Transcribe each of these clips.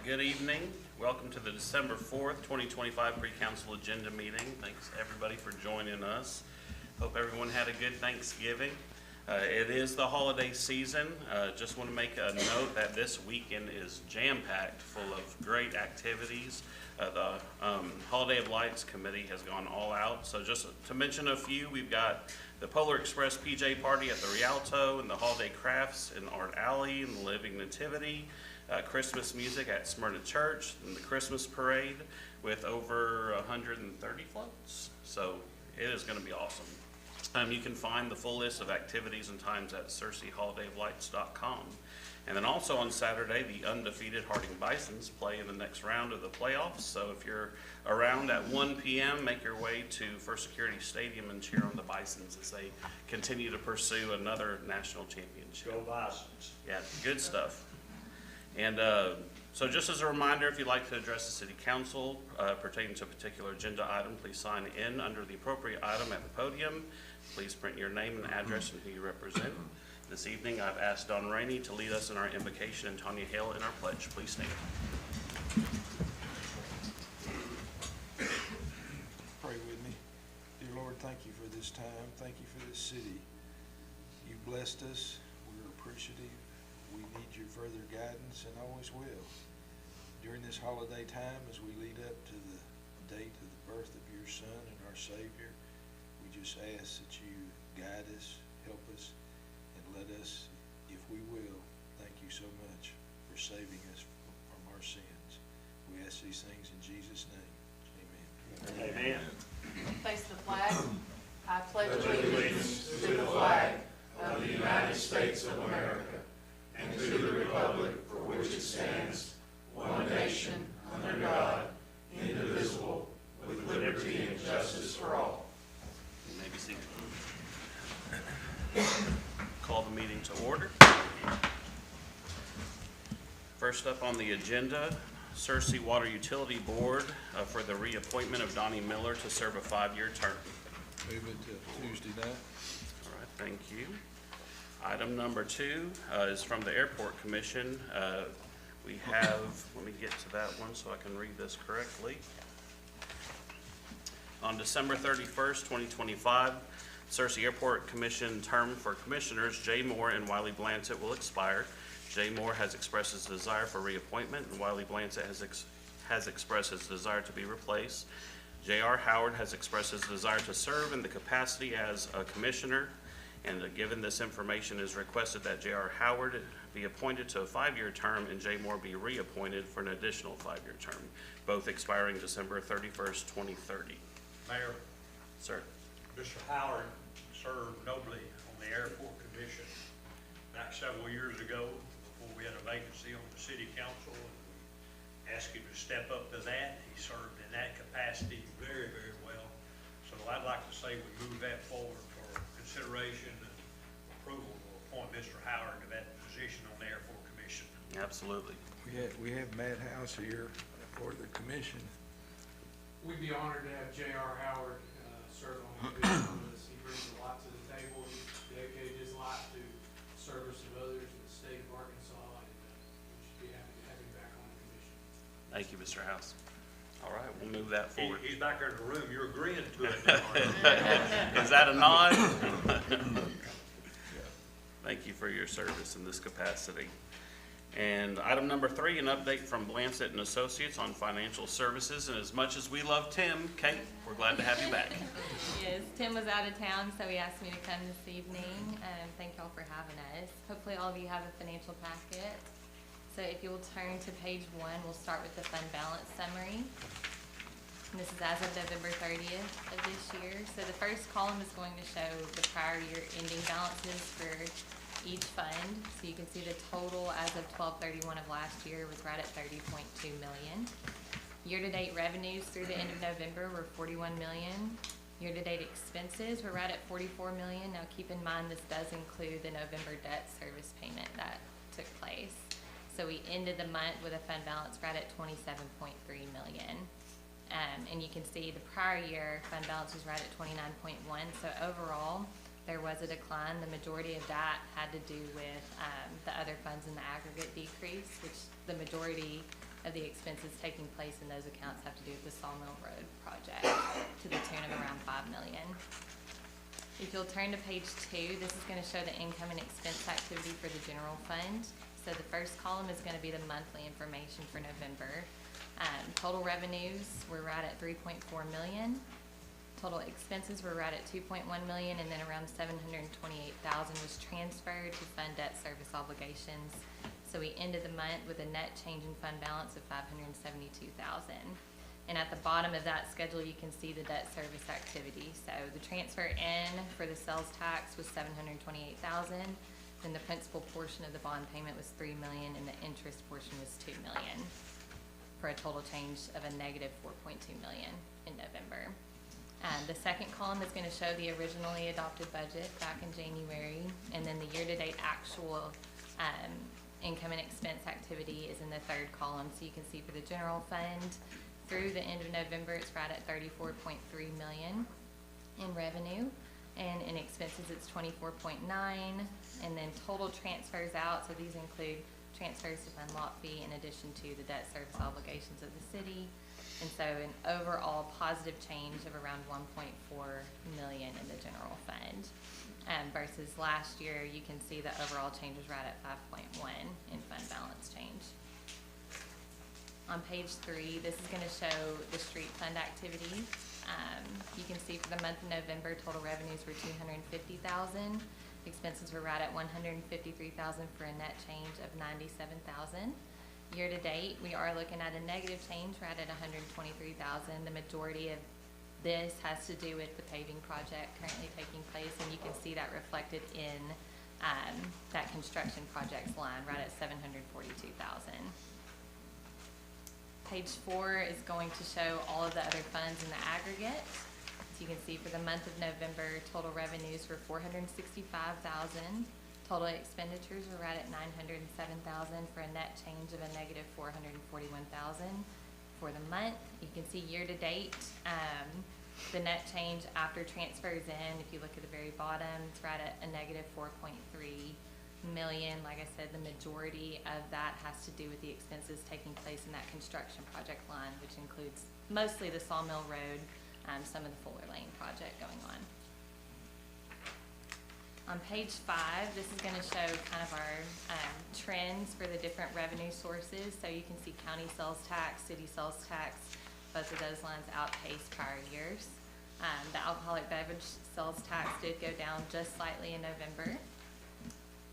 Good evening. Welcome to the December 4th, 2025 Pre-Council Agenda Meeting. Thanks everybody for joining us. Hope everyone had a good Thanksgiving. It is the holiday season. Just want to make a note that this weekend is jam-packed full of great activities. The Holiday of Lights Committee has gone all out. So just to mention a few, we've got the Polar Express PJ Party at the Rialto, and the Holiday Crafts in Art Alley, and the Living Nativity, Christmas music at Smyrna Church, and the Christmas Parade with over 130 floats. So it is going to be awesome. You can find the full list of activities and times at SearcyHolidayofLights.com. And then also on Saturday, the undefeated Harding Bisons play in the next round of the playoffs. So if you're around at 1 p.m., make your way to First Security Stadium and cheer on the Bisons as they continue to pursue another national championship. Go Bisons. Yeah, good stuff. And so just as a reminder, if you'd like to address the City Council pertaining to a particular agenda item, please sign in under the appropriate item at the podium. Please print your name and address and who you represent. This evening, I've asked Don Rainey to lead us in our invocation and Tanya Hale in our pledge. Please stand. Pray with me. Dear Lord, thank you for this time. Thank you for this city. You blessed us. We're appreciative. We need your further guidance and always will. During this holiday time, as we lead up to the date of the birth of your Son and our Savior, we just ask that you guide us, help us, and let us, if we will, thank you so much for saving us from our sins. We ask these things in Jesus' name. Amen. Amen. Face the flag. I pledge allegiance to the flag of the United States of America and to the republic for which it stands, one nation, under God, indivisible, with liberty and justice for all. You may be seated. Call the meeting to order. First up on the agenda, Searcy Water Utility Board for the reappointment of Donnie Miller to serve a 5-year term. Move it to Tuesday night. All right, thank you. Item number 2 is from the Airport Commission. We have, let me get to that one so I can read this correctly. On December 31st, 2025, Searcy Airport Commission term for Commissioners Jay Moore and Wiley Blancett will expire. Jay Moore has expressed his desire for reappointment, and Wiley Blancett has expressed his desire to be replaced. J.R. Howard has expressed his desire to serve in the capacity as a commissioner, and given this information, is requested that J.R. Howard be appointed to a 5-year term and Jay Moore be reappointed for an additional 5-year term, both expiring December 31st, 2030. Mayor, Sir. Mr. Howard served nobly on the Airport Commission back several years ago before we had a vacancy on the City Council, and we asked him to step up to that. He served in that capacity very, very well. So I'd like to say we move that forward for consideration and approval to appoint Mr. Howard to that position on the Airport Commission. Absolutely. We have Matt House here for the commission. We'd be honored to have J.R. Howard serve on the commission with us. He brings a lot to the table. He's dedicated his life to service of others in the state of Arkansas, and we should be happy to have him back on the commission. Thank you, Mr. House. All right, we'll move that forward. He's back there in the room. You're agreeing to it now. Is that a nod? Thank you for your service in this capacity. And item number 3, an update from Blancett and Associates on financial services. And as much as we love Tim, Kate, we're glad to have you back. Yes, Tim was out of town, so he asked me to come this evening. Thank y'all for having us. Hopefully all of you have a financial packet. So if you will turn to page 1, we'll start with the fund balance summary. And this is as of November 30th of this year. So the first column is going to show the prior year ending balances for each fund. So you can see the total as of 12/31 of last year was right at $30.2 million. Year-to-date revenues through the end of November were $41 million. Year-to-date expenses were right at $44 million. Now keep in mind this does include the November debt service payment that took place. So we ended the month with a fund balance right at $27.3 million. And you can see the prior year fund balance was right at 29.1. So overall, there was a decline. The majority of that had to do with the other funds in the aggregate decrease, which the majority of the expenses taking place in those accounts have to do with the Sawmill Road project to the tune of around $5 million. If you'll turn to page 2, this is gonna show the income and expense activity for the general fund. So the first column is gonna be the monthly information for November. Total revenues, we're right at 3.4 million. Total expenses were right at 2.1 million, and then around 728,000 was transferred to fund debt service obligations. So we ended the month with a net change in fund balance of 572,000. And at the bottom of that schedule, you can see the debt service activity. So the transfer in for the sales tax was 728,000. Then the principal portion of the bond payment was 3 million, and the interest portion was 2 million, for a total change of a negative 4.2 million in November. The second column is gonna show the originally adopted budget back in January, and then the year-to-date actual, income and expense activity is in the third column. So you can see for the general fund, through the end of November, it's right at 34.3 million in revenue, and in expenses, it's 24.9, and then total transfers out, so these include transfers to fund lot fee in addition to the debt service obligations of the city. And so an overall positive change of around 1.4 million in the general fund. Versus last year, you can see the overall change was right at 5.1 in fund balance change. On page 3, this is gonna show the street fund activity. You can see for the month of November, total revenues were 250,000. Expenses were right at 153,000 for a net change of 97,000. Year to date, we are looking at a negative change right at 123,000. The majority of this has to do with the paving project currently taking place, and you can see that reflected in that construction projects line right at 742,000. Page 4 is going to show all of the other funds in the aggregate. So you can see for the month of November, total revenues were 465,000. Total expenditures were right at 907,000 for a net change of a negative 441,000 for the month. You can see year to date, the net change after transfers in, if you look at the very bottom, it's right at a negative 4.3 million. Like I said, the majority of that has to do with the expenses taking place in that construction project line, which includes mostly the Sawmill Road, some of the Fuller Lane project going on. On page 5, this is going to show kind of our trends for the different revenue sources. So you can see county sales tax, city sales tax, both of those lines outpaced prior years. The alcoholic beverage sales tax did go down just slightly in November.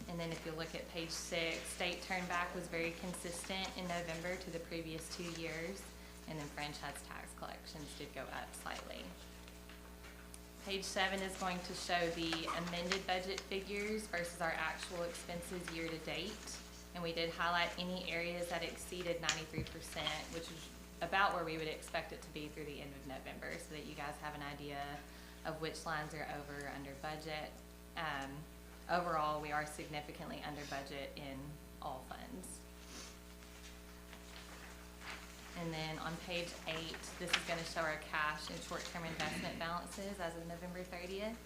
And then if you look at page 6, state turnback was very consistent in November to the previous 2 years. And then franchise tax collections did go up slightly. Page 7 is going to show the amended budget figures versus our actual expenses year to date. And we did highlight any areas that exceeded 93%, which is about where we would expect it to be through the end of November, so that you guys have an idea of which lines are over or under budget. Overall, we are significantly under budget in all funds. And then on page 8, this is going to show our cash and short-term investment balances as of November 30th.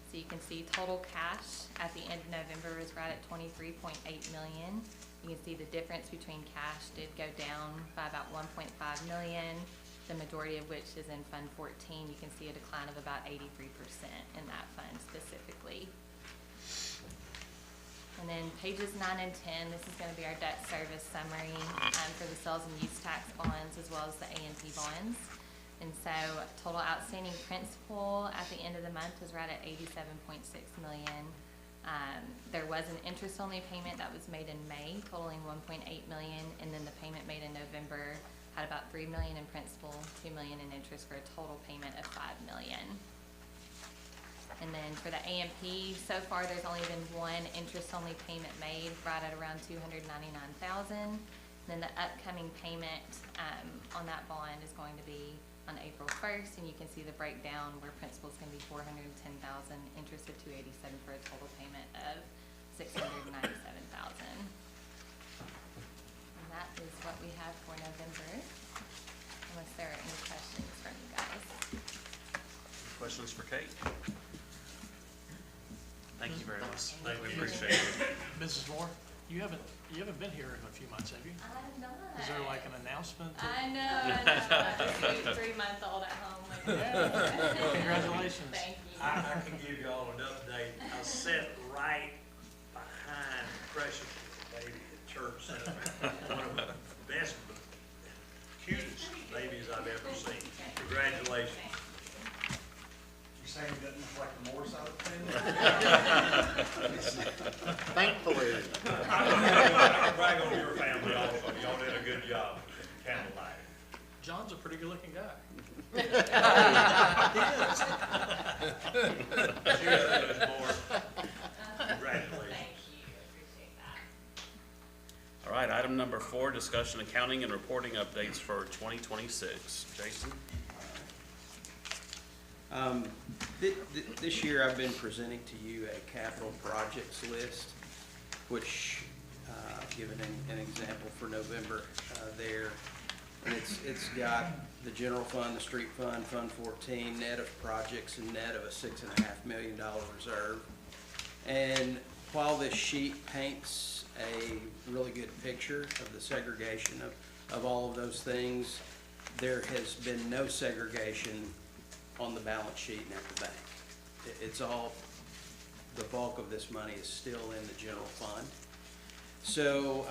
So you can see total cash at the end of November is right at 23.8 million. You can see the difference between cash did go down by about 1.5 million, the majority of which is in Fund 14. You can see a decline of about 83% in that fund specifically. And then pages 9 and 10, this is going to be our debt service summary for the sales and use tax bonds as well as the A&P bonds. And so total outstanding principal at the end of the month was right at 87.6 million. There was an interest-only payment that was made in May totaling 1.8 million, and then the payment made in November had about 3 million in principal, 2 million in interest, for a total payment of 5 million. And then for the A&P, so far there's only been one interest-only payment made, right at around 299,000. Then the upcoming payment on that bond is going to be on April 1st, and you can see the breakdown where principal is going to be 410,000, interest of 287 for a total payment of 697,000. And that is what we have for November, unless there are any questions from you guys. Questions for Kate? Thank you very much. We appreciate it. Mrs. Moore, You haven't been here in a few months, have you? I have not. Is there like an announcement? I know. Just 3-month-old at home. Like, Congratulations. Thank you. I can give y'all an update. I sat right behind Precious with the baby at church, one of the best, cutest babies I've ever seen. Congratulations. You saying it doesn't look like the Moore side of the family? Thankfully. I can brag on your family also. Y'all did a good job with the candlelight. John's a pretty good-looking guy. Cheers, Ms. Moore. Congratulations. Thank you. Appreciate that. All right, item number 4, discussion accounting and reporting updates for 2026. Jason? This year, I've been presenting to you a capital projects list, which, given an example for November there, and it's got the general fund, the street fund, Fund 14, net of projects, and net of a $6.5 million reserve. And while this sheet paints a really good picture of the segregation of all of those things, there has been no segregation on the balance sheet and at the bank. It's all, the bulk of this money is still in the general fund. So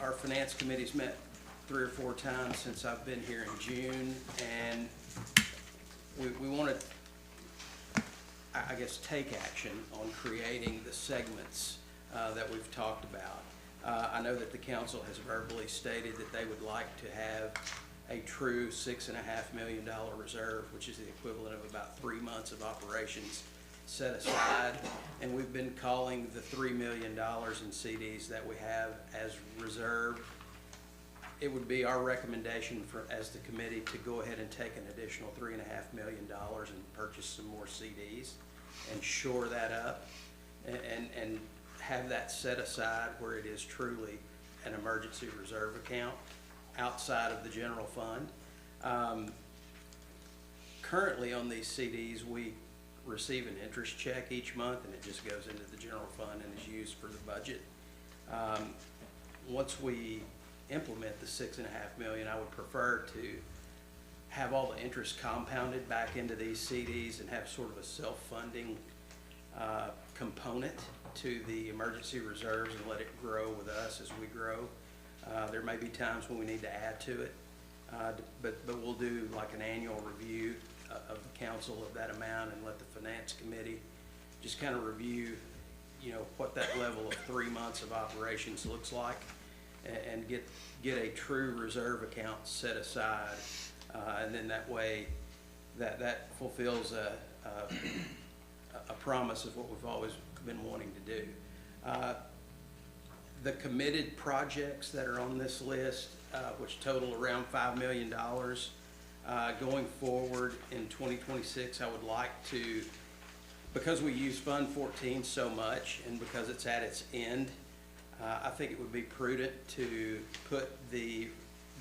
our finance committee's met 3 or 4 times since I've been here in June, and we want to, I guess, take action on creating the segments that we've talked about. I know that the council has verbally stated that they would like to have a true $6.5 million reserve, which is the equivalent of about 3 months of operations set aside. And we've been calling the $3 million in CDs that we have as reserve. It would be our recommendation as the committee to go ahead and take an additional $3.5 million and purchase some more CDs and shore that up and have that set aside where it is truly an emergency reserve account outside of the general fund. Currently on these CDs, we receive an interest check each month, and it just goes into the general fund and is used for the budget. Once we implement the $6.5 million, I would prefer to have all the interest compounded back into these CDs and have sort of a self-funding component to the emergency reserves and let it grow with us as we grow. There may be times when we need to add to it, but we'll do like an annual review of the council of that amount and let the finance committee just kind of review, what that level of 3 months of operations looks like and get a true reserve account set aside. And then that way that fulfills a promise of what we've always been wanting to do. The committed projects that are on this list, which total around $5 million, going forward in 2026, I would like to, because we use Fund 14 so much and because it's at its end, I think it would be prudent to put the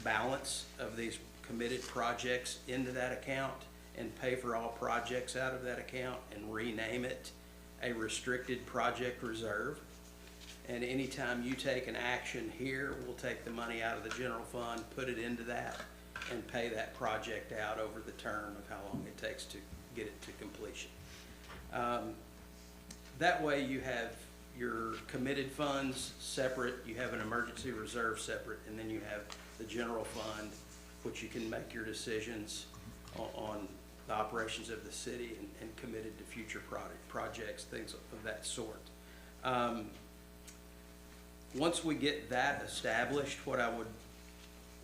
balance of these committed projects into that account and pay for all projects out of that account and rename it a restricted project reserve. And anytime you take an action here, we'll take the money out of the general fund, put it into that, and pay that project out over the term of how long it takes to get it to completion. That way you have your committed funds separate, you have an emergency reserve separate, and then you have the general fund, which you can make your decisions on the operations of the city and committed to future projects, things of that sort. Once we get that established, what I would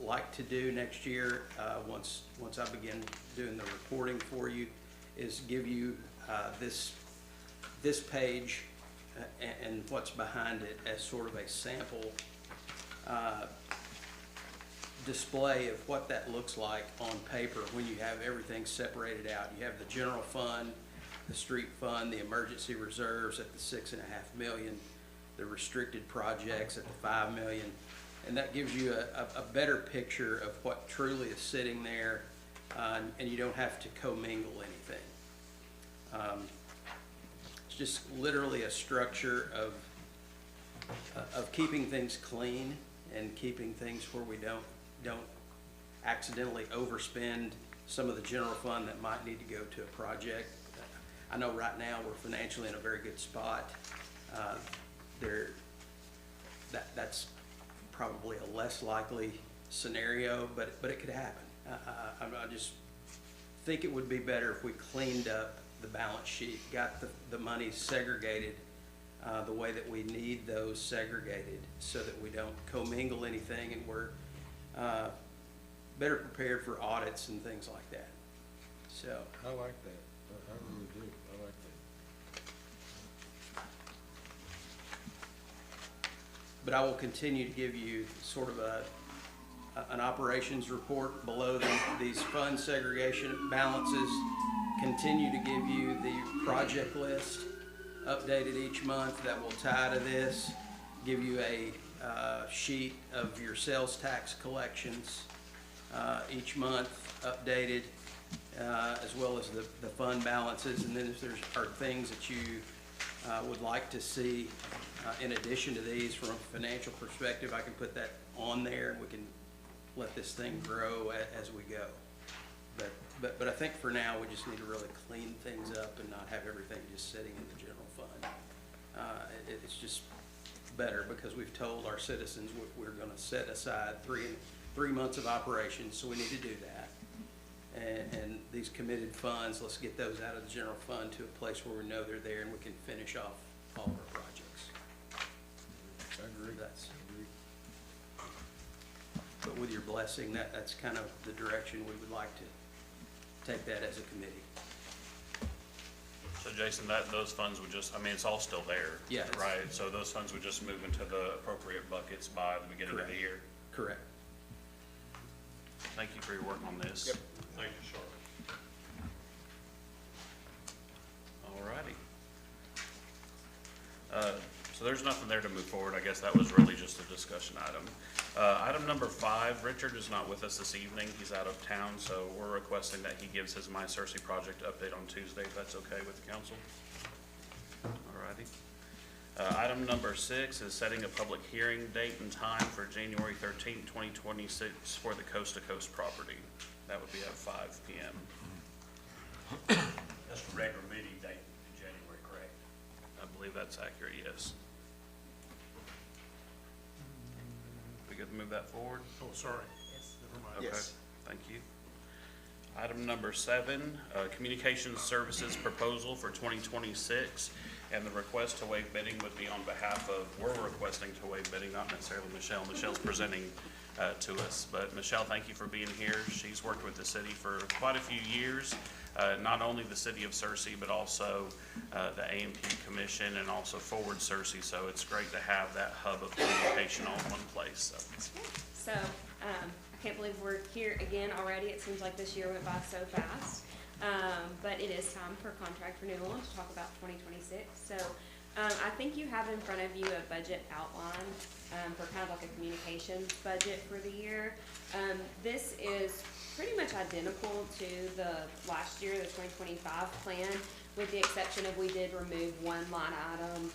like to do next year, once I begin doing the reporting for you, is give you this page and what's behind it as sort of a sample display of what that looks like on paper when you have everything separated out. You have the general fund, the street fund, the emergency reserves at the $6.5 million, the restricted projects at the $5 million, and that gives you a better picture of what truly is sitting there, and you don't have to commingle anything. It's just literally a structure of of keeping things clean and keeping things where we don't accidentally overspend some of the general fund that might need to go to a project. I know right now we're financially in a very good spot. That's probably a less likely scenario, but it could happen. I just think it would be better if we cleaned up the balance sheet, got the money segregated the way that we need those segregated, so that we don't commingle anything, and we're better prepared for audits and things like that. So, I like that. I really do. I like that. but I will continue to give you sort of an operations report below these fund segregation balances, continue to give you the project list updated each month that will tie to this, give you a sheet of your sales tax collections each month updated, as well as the fund balances. And then if there are things that you would like to see in addition to these from a financial perspective, I can put that on there, and we can let this thing grow as we go. But I think for now, we just need to really clean things up and not have everything just sitting in the general fund. It's just better, because we've told our citizens we're gonna set aside three months of operations, so we need to do that. And these committed funds, let's get those out of the general fund to a place where we know they're there, and we can finish off all of our projects. I agree. But with your blessing, that's kind of the direction we would like to take that as a committee. So Jason, those funds would just, I mean, it's all still there. Yeah, it's- Right, so those funds would just move into the appropriate buckets by the beginning of the Correct. year. Correct. Thank you for your work on this. Yep. Thank you, sir. All righty. So there's nothing there to move forward. I guess that was really just a discussion item. Item number 5, Richard is not with us this evening. He's out of town, so we're requesting that he gives his My Cersei project update on Tuesday, if that's okay with the council. All righty. Item number 6 is setting a public hearing date and time for January 13th, 2026 for the Coast to Coast property. That would be at 5 p.m. That's the regular meeting date in January, correct? I believe that's accurate, yes. We good to move that forward? Oh, sorry. Never mind. Okay, Yes. thank you. Item number 7, Communications Services Proposal for 2026, and the request to waive bidding would be on behalf of, we're requesting to waive bidding, not necessarily Michelle. Michelle's presenting to us, but Michelle, thank you for being here. She's worked with the city for quite a few years, not only the city of Searcy, but also the AMP Commission and also Forward Searcy, so it's great to have that hub of communication all in one place, so. So, I can't believe we're here again already. It seems like this year went by so fast. But it is time for contract renewal and to talk about 2026. So, I think you have in front of you a budget outline, for kind of like a communications budget for the year. This is pretty much identical to the last year, the 2025 plan, with the exception of we did remove one line item.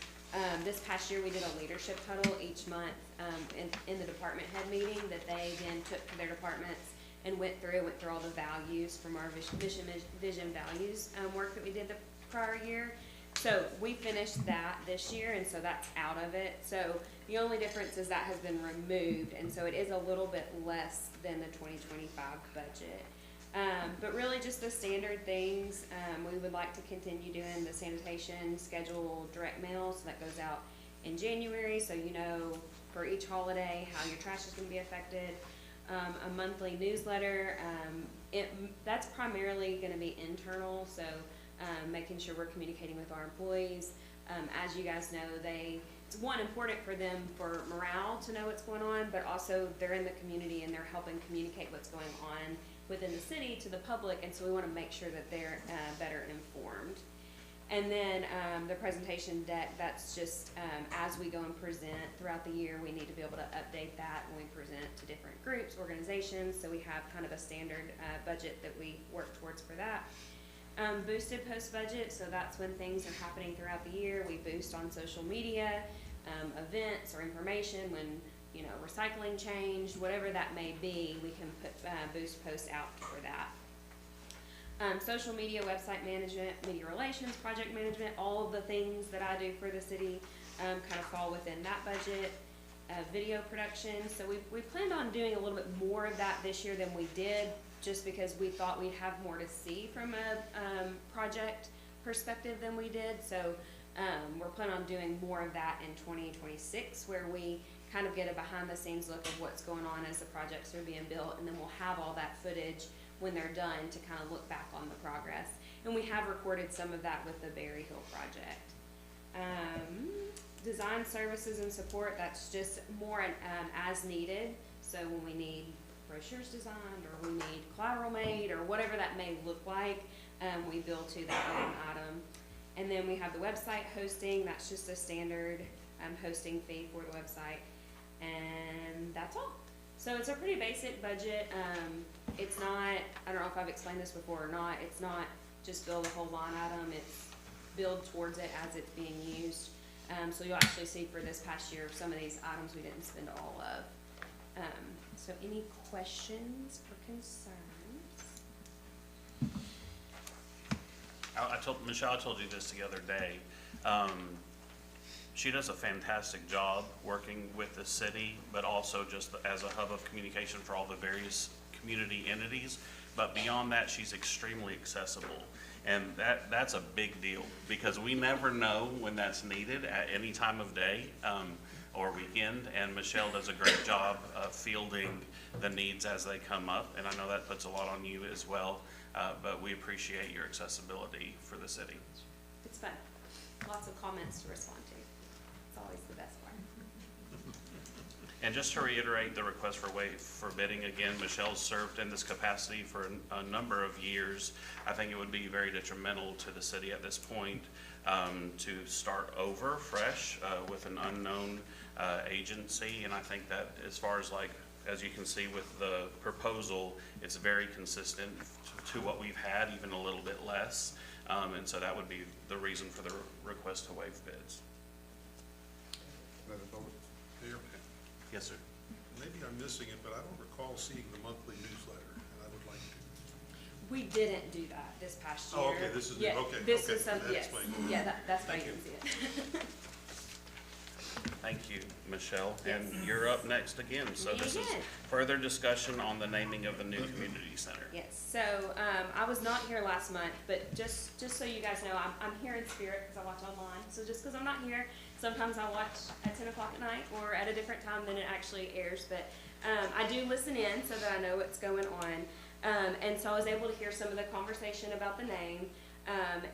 This past year, we did a leadership huddle each month in the department head meeting that they then took to their departments and went through all the values from our vision values work that we did the prior year. So we finished that this year, and so that's out of it. So the only difference is that has been removed, and so it is a little bit less than the 2025 budget. But really just the standard things. We would like to continue doing the sanitation schedule direct mail, so that goes out in January, so you know for each holiday how your trash is gonna be affected. A monthly newsletter, that's primarily gonna be internal, so making sure we're communicating with our employees. As you guys know, it's one, important for them for morale to know what's going on, but also they're in the community and they're helping communicate what's going on within the city to the public, and so we want to make sure that they're better informed. And then the presentation deck, that's just as we go and present throughout the year, we need to be able to update that when we present to different groups, organizations, so we have kind of a standard budget that we work towards for that. Boosted post budget, so that's when things are happening throughout the year. We boost on social media. events or information, when, you know, recycling changed, whatever that may be, we can put, boost posts out for that. Social media, website management, media relations, project management, all of the things that I do for the city, kind of fall within that budget. Video production, so we planned on doing a little bit more of that this year than we did, just because we thought we'd have more to see from a, project perspective than we did, so, we're planning on doing more of that in 2026, where we kind of get a behind the scenes look of what's going on as the projects are being built, and then we'll have all that footage when they're done to kind of look back on the progress. And we have recorded some of that with the Berry Hill project. Design services and support, that's just more as needed. So when we need brochures designed, or we need collateral made, or whatever that may look like, we bill to that line item. And then we have the website hosting, that's just a standard hosting fee for the website. And that's all. So it's a pretty basic budget. It's not, I don't know if I've explained this before or not, it's not just bill the whole line item, it's build towards it as it's being used. So you'll actually see for this past year, some of these items we didn't spend all of. So any questions or concerns? Michelle, I told you this the other day. She does a fantastic job working with the city, but also just as a hub of communication for all the various community entities. But beyond that, she's extremely accessible. And that's a big deal, because we never know when that's needed at any time of day or weekend. And Michelle does a great job of fielding the needs as they come up. And I know that puts a lot on you as well, but we appreciate your accessibility for the city. It's fun. Lots of comments to respond to. It's always the best part. And just to reiterate the request for bidding again, Michelle's served in this capacity for a number of years. I think it would be very detrimental to the city at this point to start over fresh with an unknown agency. And I think that as far as as you can see with the proposal, it's very consistent to what we've had, even a little bit less. And so that would be the reason for the request to waive bids. Mayor, Yes, sir. maybe I'm missing it, but I don't recall seeing the monthly newsletter, and I would like to. We didn't do that this past year. Oh, okay, this is new. Yeah, Okay, this okay, is something, that yes. explains it. Yeah, that's why Thank you you. can see it. Thank you, Michelle. Yes. And you're up next again. So Me this is again. further discussion on the naming of the new community center. Yes, so, I was not here last month, but just so you guys know, I'm here in spirit because I watch online. So just because I'm not here, sometimes I watch at 10 o'clock at night or at a different time than it actually airs. But I do listen in so that I know what's going on. And so I was able to hear some of the conversation about the name.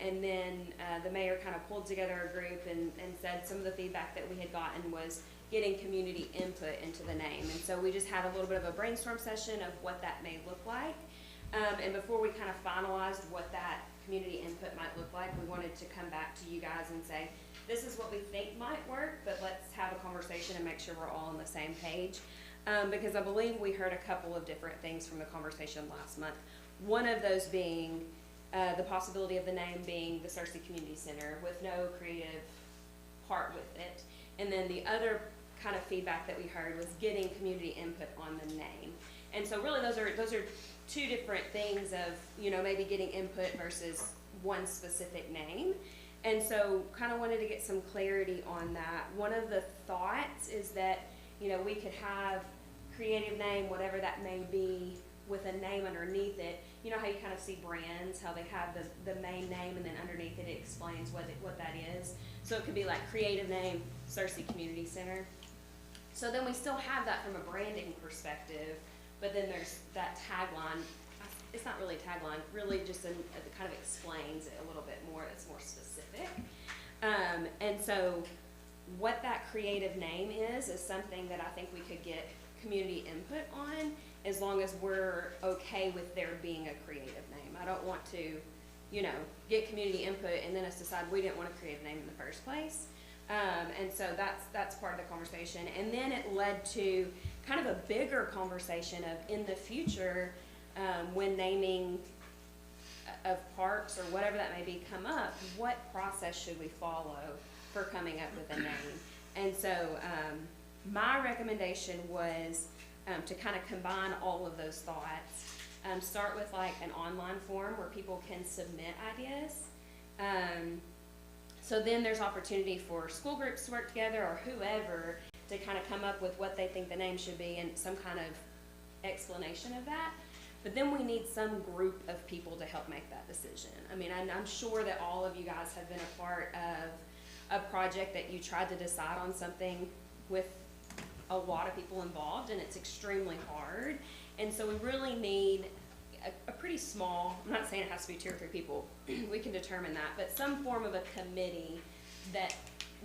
And then the mayor kind of pulled together a group and said some of the feedback that we had gotten was getting community input into the name. And so we just had a little bit of a brainstorm session of what that may look like. And before we kind of finalized what that community input might look like, we wanted to come back to you guys and say, this is what we think might work, but let's have a conversation and make sure we're all on the same page. Because I believe we heard a couple of different things from the conversation last month. One of those being the possibility of the name being the Searcy Community Center with no creative part with it. And then the other kind of feedback that we heard was getting community input on the name. And so really those are two different things of, you know, maybe getting input versus one specific name. And so kind of wanted to get some clarity on that. One of the thoughts is that, you know, we could have creative name, whatever that may be, with a name underneath it. You know how you kind of see brands, how they have the main name and then underneath it, it explains what that is. So it could be like creative name, Searcy Community Center. So then we still have that from a branding perspective, but then there's that tagline. It's not really a tagline, really just it kind of explains it a little bit more, it's more specific. And so what that creative name is something that I think we could get community input on, as long as we're okay with there being a creative name. I don't want to, you know, get community input and then us decide we didn't want a creative name in the first place. And so that's part of the conversation. And then it led to kind of a bigger conversation of, in the future, when naming of parks or whatever that may be come up, what process should we follow for coming up with a name? And so, my recommendation was, to kind of combine all of those thoughts. Start with like an online form where people can submit ideas. So then there's opportunity for school groups to work together or whoever to kind of come up with what they think the name should be and some kind of explanation of that. But then we need some group of people to help make that decision. I mean, I'm sure that all of you guys have been a part of a project that you tried to decide on something with a lot of people involved, and it's extremely hard. And so we really need a pretty small, I'm not saying it has to be 2 or 3 people, we can determine that, but some form of a committee that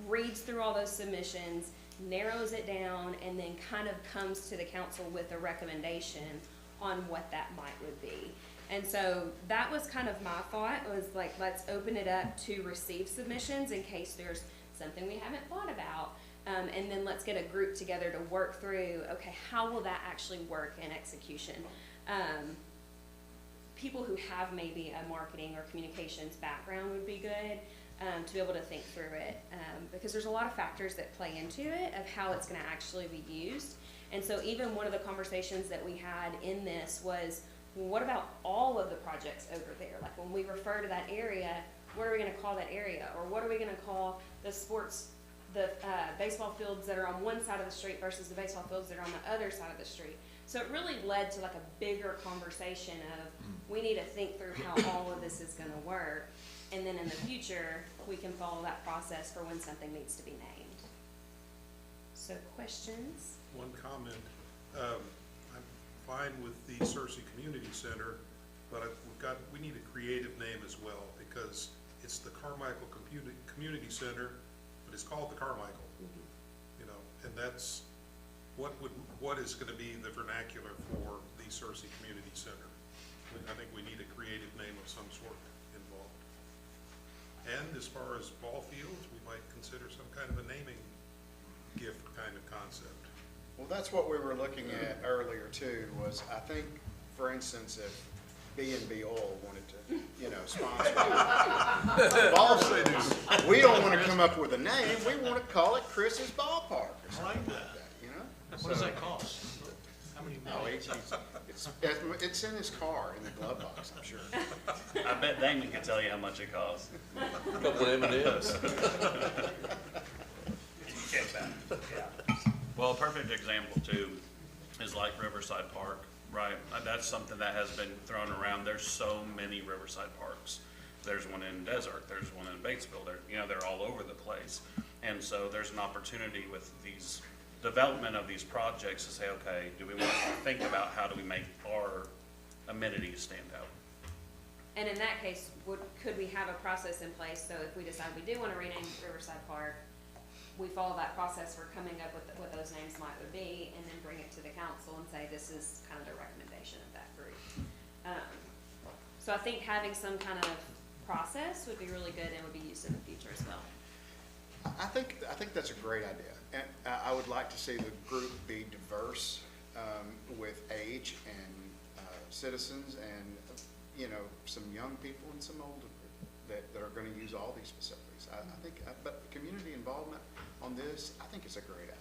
reads through all those submissions, narrows it down, and then kind of comes to the council with a recommendation on what that would be. And so that was kind of my thought, was like, let's open it up to receive submissions in case there's something we haven't thought about. And then let's get a group together to work through, okay, how will that actually work in execution? People who have maybe a marketing or communications background would be good, to be able to think through it. Because there's a lot of factors that play into it of how it's gonna actually be used. And so even one of the conversations that we had in this was, well, what about all of the projects over there? Like when we refer to that area, what are we gonna call that area? Or what are we gonna call the baseball fields that are on one side of the street versus the baseball fields that are on the other side of the street? So it really led to like a bigger conversation of, we need to think through how all of this is gonna work. And then in the future, we can follow that process for when something needs to be named. So questions? One comment, I'm fine with the Searcy Community Center, but we need a creative name as well, because it's the Carmichael Community Center, but it's called the Carmichael. You know, and that's, what is gonna be the vernacular for the Searcy Community Center? I think we need a creative name of some sort involved. And as far as ball fields, we might consider some kind of a naming gift kind of concept. Well, that's what we were looking at earlier too, was I think, for instance, if B&B Oil wanted to, you know, sponsor ball fields, we don't want to come up with a name, we want to call it Chris's Ballpark or something like that, you know? What does that cost? How many No, millions? it's in his car, in the glove box, I'm sure. I bet Damon can tell you how much it costs. A couple of M&Ms. Well, a perfect example too is like Riverside Park, right? That's something that has been thrown around. There's so many Riverside parks. There's one in Desert, there's one in Batesville, they're all over the place. And so there's an opportunity with these development of these projects to say, okay, do we want to think about how do we make our amenities stand out? And in that case, could we have a process in place, so if we decide we do want to rename Riverside Park, we follow that process for coming up with what those names might would be, and then bring it to the council and say, this is kind of the recommendation of that group. So I think having some kind of process would be really good and would be used in the future as well. I think that's a great idea. And I would like to see the group be diverse, with age and citizens and, you know, some young people and some older people that are going to use all these facilities. I think, but community involvement on this, I think it's a great idea.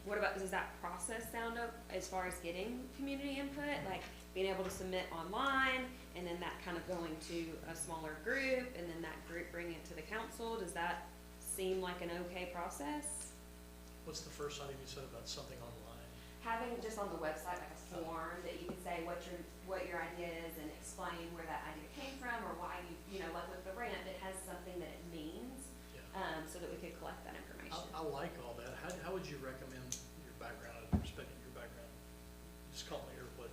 What about, does that process sound up as far as getting community input? Like being able to submit online and then that kind of going to a smaller group and then that group bringing it to the council? Does that seem like an okay process? What's the first item you said about something online? Having just on the website like a form that you can say what your idea is and explain where that idea came from or why you know, like with the rent, it has something that it means, Yeah. so that we could collect that information. I like all that. How would you recommend your background, respecting your background? Just call me or what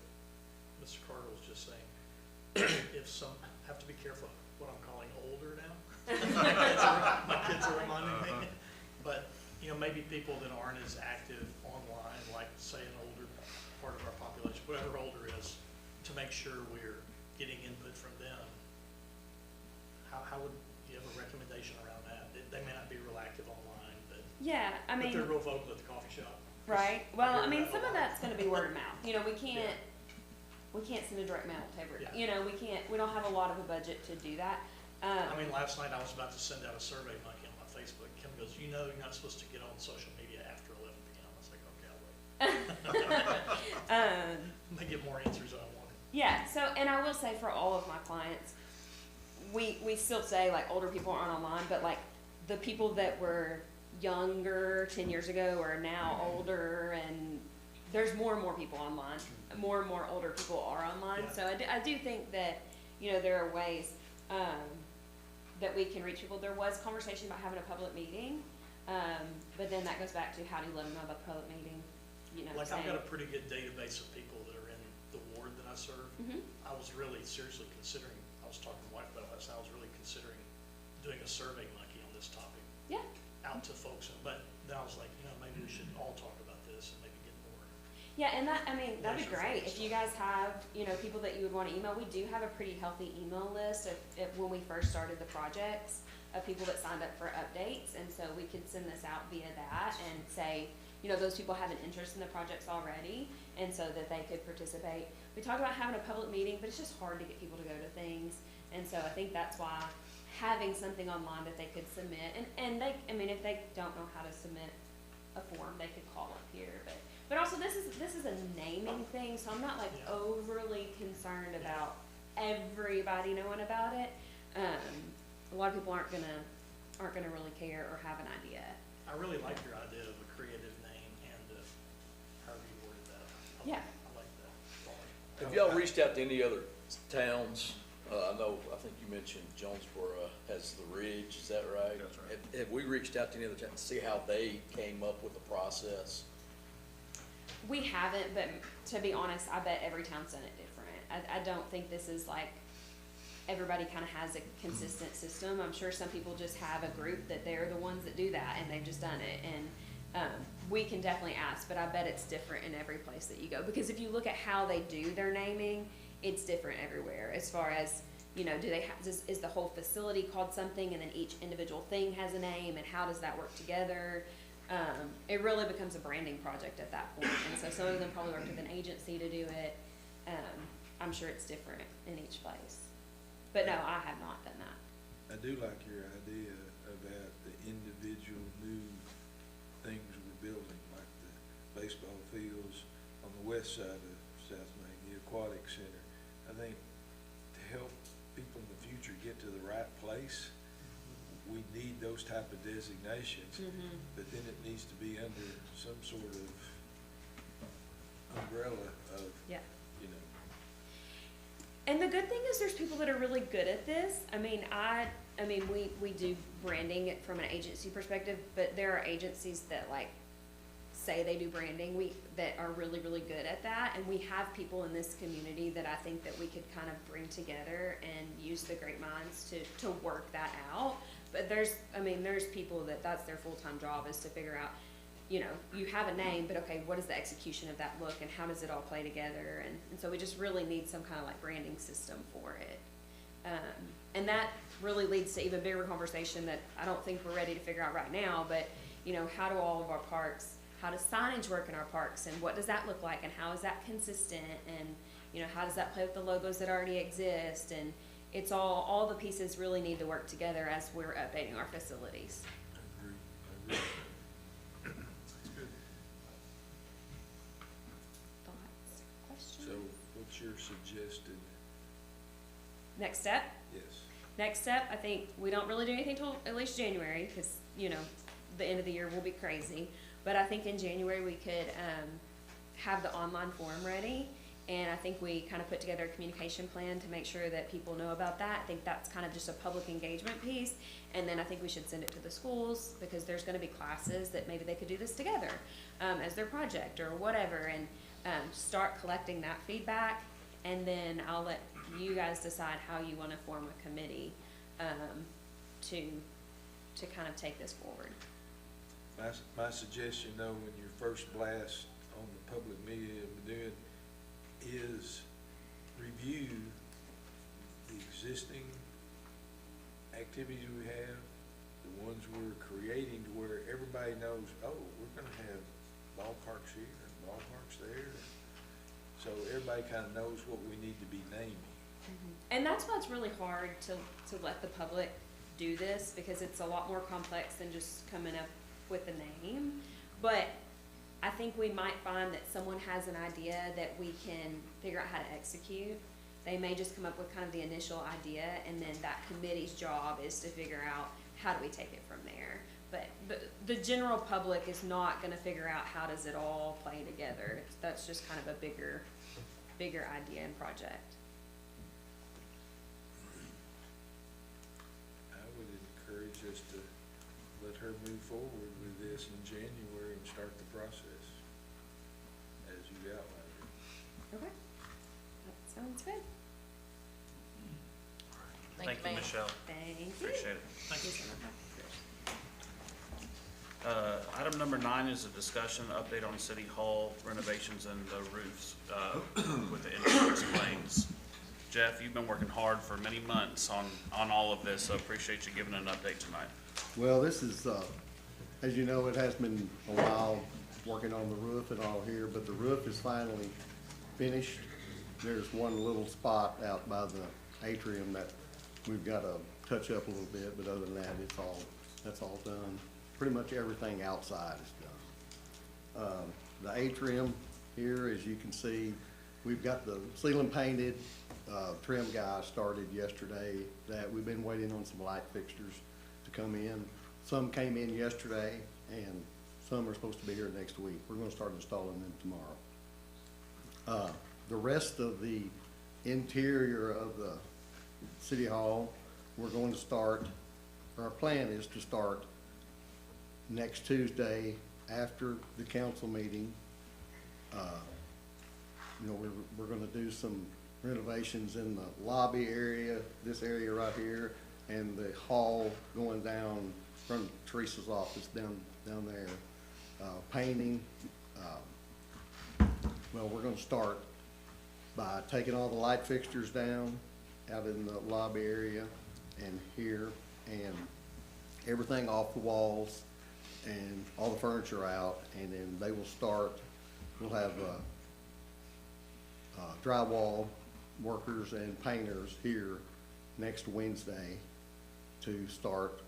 Mr. Carter was just saying. If some, have to be careful what I'm calling older now. My kids are reminding me. But, you know, maybe people that aren't as active online, like say an older part of our population, whatever older is, to make sure we're getting input from them. How would you have a recommendation around that? They may not be real active online, but Yeah, I mean. but they're real vocal at the coffee shop. Right, well, I mean, that some a of lot. that's gonna be word of mouth, you know, we can't send a direct mail to everybody, Yeah. you know, we don't have a lot of a budget to do that. I mean, last night I was about to send out a survey monkey on my Facebook. Kim goes, you know, you're not supposed to get on social media after 11 p.m. I was like, okay, I'll wait. May get more answers than I wanted. Yeah, so, and I will say for all of my clients, we still say like older people aren't online, but like the people that were younger 10 years ago are now older, and there's more and more people online. More and more older people are online. Yeah. So I do think that, you know, there are ways that we can reach people. There was conversation about having a public meeting, but then that goes back to how do you let them know about the public meeting, you know, Like, I've saying. got a pretty good database of people that are in the ward that I serve. Mhm. I was really seriously considering, I was talking to my wife about this, I was really considering doing a survey monkey on this topic Yeah. out to folks, but then I was like, you know, maybe we should all talk about this and maybe get more. Yeah, and that, I mean, that'd be Leisure great. focused If you guys have, you know, people that you would want to email, we do have a pretty healthy email list of when we first started the projects, of people that signed up for updates, and so we could send this out via that and say, you know, those people have an interest in the projects already, and so that they could participate. We talked about having a public meeting, but it's just hard to get people to go to things, and so I think that's why having something online that they could submit, and they, I mean, if they don't know how to submit a form, they could call up here, but also this is a naming thing, so I'm not like Yeah. overly concerned about everybody knowing about it. A lot of people aren't gonna really care or have an idea. I really like your idea of a creative name and however you worded that. Yeah. I like that. Have y'all reached out to any other towns? I think you mentioned Jonesboro has the Ridge, is that right? That's right. Have we reached out to any other towns to see how they came up with the process? We haven't, but to be honest, I bet every town's done it different. I don't think this is like, everybody kind of has a consistent system. I'm sure some people just have a group that they're the ones that do that and they've just done it. And we can definitely ask, but I bet it's different in every place that you go. Because if you look at how they do their naming, it's different everywhere as far as, you know, do they have, is the whole facility called something and then each individual thing has a name, and how does that work together? It really becomes a branding project at that point. And so some of them probably worked with an agency to do it. I'm sure it's different in each place. But no, I have not done that. I do like your idea about the individual new things we're building, like the baseball fields on the west side of South Main, the aquatic center. I think to help people in the future get to the right place, we need those type of designations, but then it needs to be under some sort of umbrella of, Yeah. you know. And the good thing is there's people that are really good at this. I mean, we do branding from an agency perspective, but there are agencies that like say they do branding, that are really, really good at that. And we have people in this community that I think that we could kind of bring together and use the great minds to work that out. But there's people that's their full-time job, is to figure out, you know, you have a name, but okay, what is the execution of that look and how does it all play together? And so we just really need some kind of like branding system for it. And that really leads to even bigger conversation that I don't think we're ready to figure out right now, but, you know, how do all of our parks, how does signage work in our parks, and what does that look like, and how is that consistent, and, you know, how does that play with the logos that already exist? And it's all the pieces really need to work together as we're updating our facilities. I agree. That's good. Thoughts, questions? So what's your suggested, Next step? yes? Next step, I think we don't really do anything till at least January, because, you know, the end of the year will be crazy. But I think in January we could have the online form ready, and I think we kind of put together a communication plan to make sure that people know about that. I think that's kind of just a public engagement piece, and then I think we should send it to the schools, because there's going to be classes that maybe they could do this together as their project or whatever, and start collecting that feedback, and then I'll let you guys decide how you want to form a committee to kind of take this forward. My suggestion though, when your first blast on the public media we're doing, is review the existing activities we have, the ones we're creating, to where everybody knows, oh, we're gonna have ballparks here and ballparks there. So everybody kind of knows what we need to be naming. And that's why it's really hard to let the public do this, because it's a lot more complex than just coming up with a name. But I think we might find that someone has an idea that we can figure out how to execute. They may just come up with kind of the initial idea, and then that committee's job is to figure out how do we take it from there. But the general public is not gonna figure out how does it all play together. That's just kind of a bigger idea and project. I would encourage us to let her move forward with this in January and start the process, as you outlined. Okay, that sounds good. Thank you, ma'am. Michelle. Thank you. Appreciate it. Thank you. Item number 9 is a discussion, update on City Hall renovations and the roofs with the insurance claims. Jeff, you've been working hard for many months on all of this, so appreciate you giving an update tonight. Well, this is, as you know, it has been a while working on the roof and all here, but the roof is finally finished. There's one little spot out by the atrium that we've got to touch up a little bit, but other than that, that's all done. Pretty much everything outside is done. The atrium here, as you can see, we've got the ceiling painted. Trim guy started yesterday. That we've been waiting on some light fixtures to come in. Some came in yesterday, and some are supposed to be here next week. We're gonna start installing them tomorrow. The rest of the interior of the City Hall, we're going to start, our plan is to start next Tuesday after the council meeting. You know, we're gonna do some renovations in the lobby area, this area right here, and the hall going down from Teresa's office down there. Painting, well, we're gonna start by taking all the light fixtures down out in the lobby area and here, and everything off the walls and all the furniture out, and then they will start, we'll have drywall workers and painters here next Wednesday to start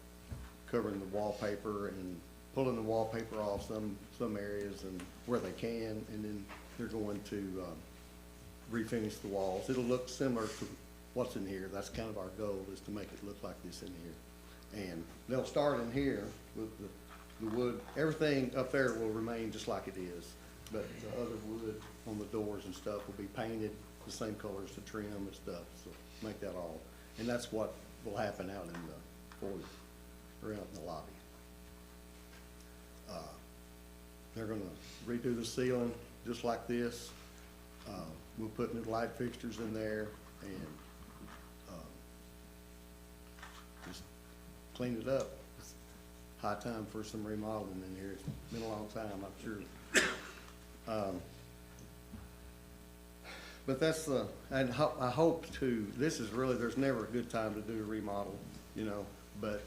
covering the wallpaper and pulling the wallpaper off some areas and where they can, and then they're going to refinish the walls. It'll look similar to what's in here. That's kind of our goal, is to make it look like this in here. And they'll start in here with the wood. Everything up there will remain just like it is, but the other wood on the doors and stuff will be painted the same color as the trim and stuff, so make that all. And that's what will happen out in the foyer, or out in the lobby. They're gonna redo the ceiling just like this. We'll put new light fixtures in there and just clean it up. It's high time for some remodeling in here. It's been a long time, I'm sure. But that's and I hope to, this is really, there's never a good time to do a remodel, you know, but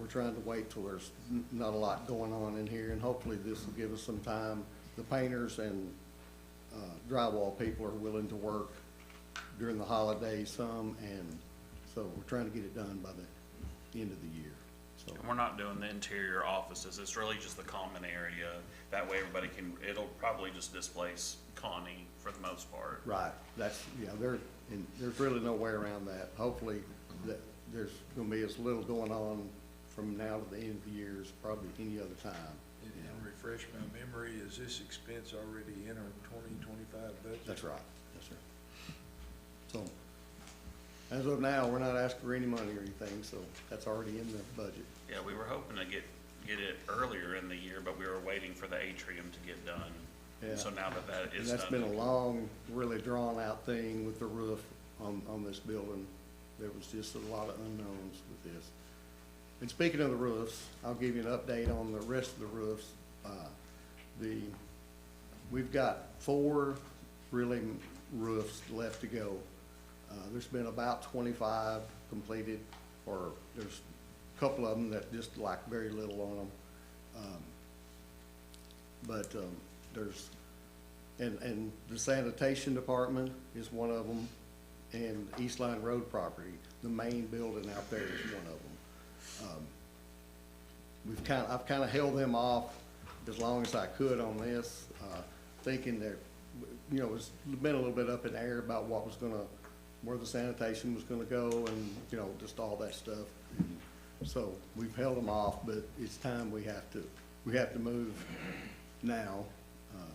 we're trying to wait till there's not a lot going on in here, and hopefully this will give us some time. The painters and drywall people are willing to work during the holidays some, and so we're trying to get it done by the end of the year. So And we're not doing the interior offices, it's really just the common area. That way everybody can, it'll probably just displace Connie for the most part. right, that's, yeah, and there's really no way around that. Hopefully, there's gonna be as little going on from now to the end of the year as probably any other time. And refresh my memory, is this expense already in our 2025 budget? That's right, yes, sir. So, as of now, we're not asking for any money or anything, so that's already in the budget. Yeah, we were hoping to get it earlier in the year, but we were waiting for the atrium to get done. Yeah. So now that And is done. that's been a long, really drawn-out thing with the roof on this building. There was just a lot of unknowns with this. And speaking of the roofs, I'll give you an update on the rest of the roofs. We've got 4 really roofs left to go. There's been about 25 completed, or there's a couple of them that just like very little on them. But there's, and the sanitation department is one of them, and East Line Road property. The main building out there is one of them. I've kind of held them off as long as I could on this, thinking that, you know, it's been a little bit up in the air about where the sanitation was gonna go and, you know, just all that stuff. So we've held them off, but it's time we have to move now.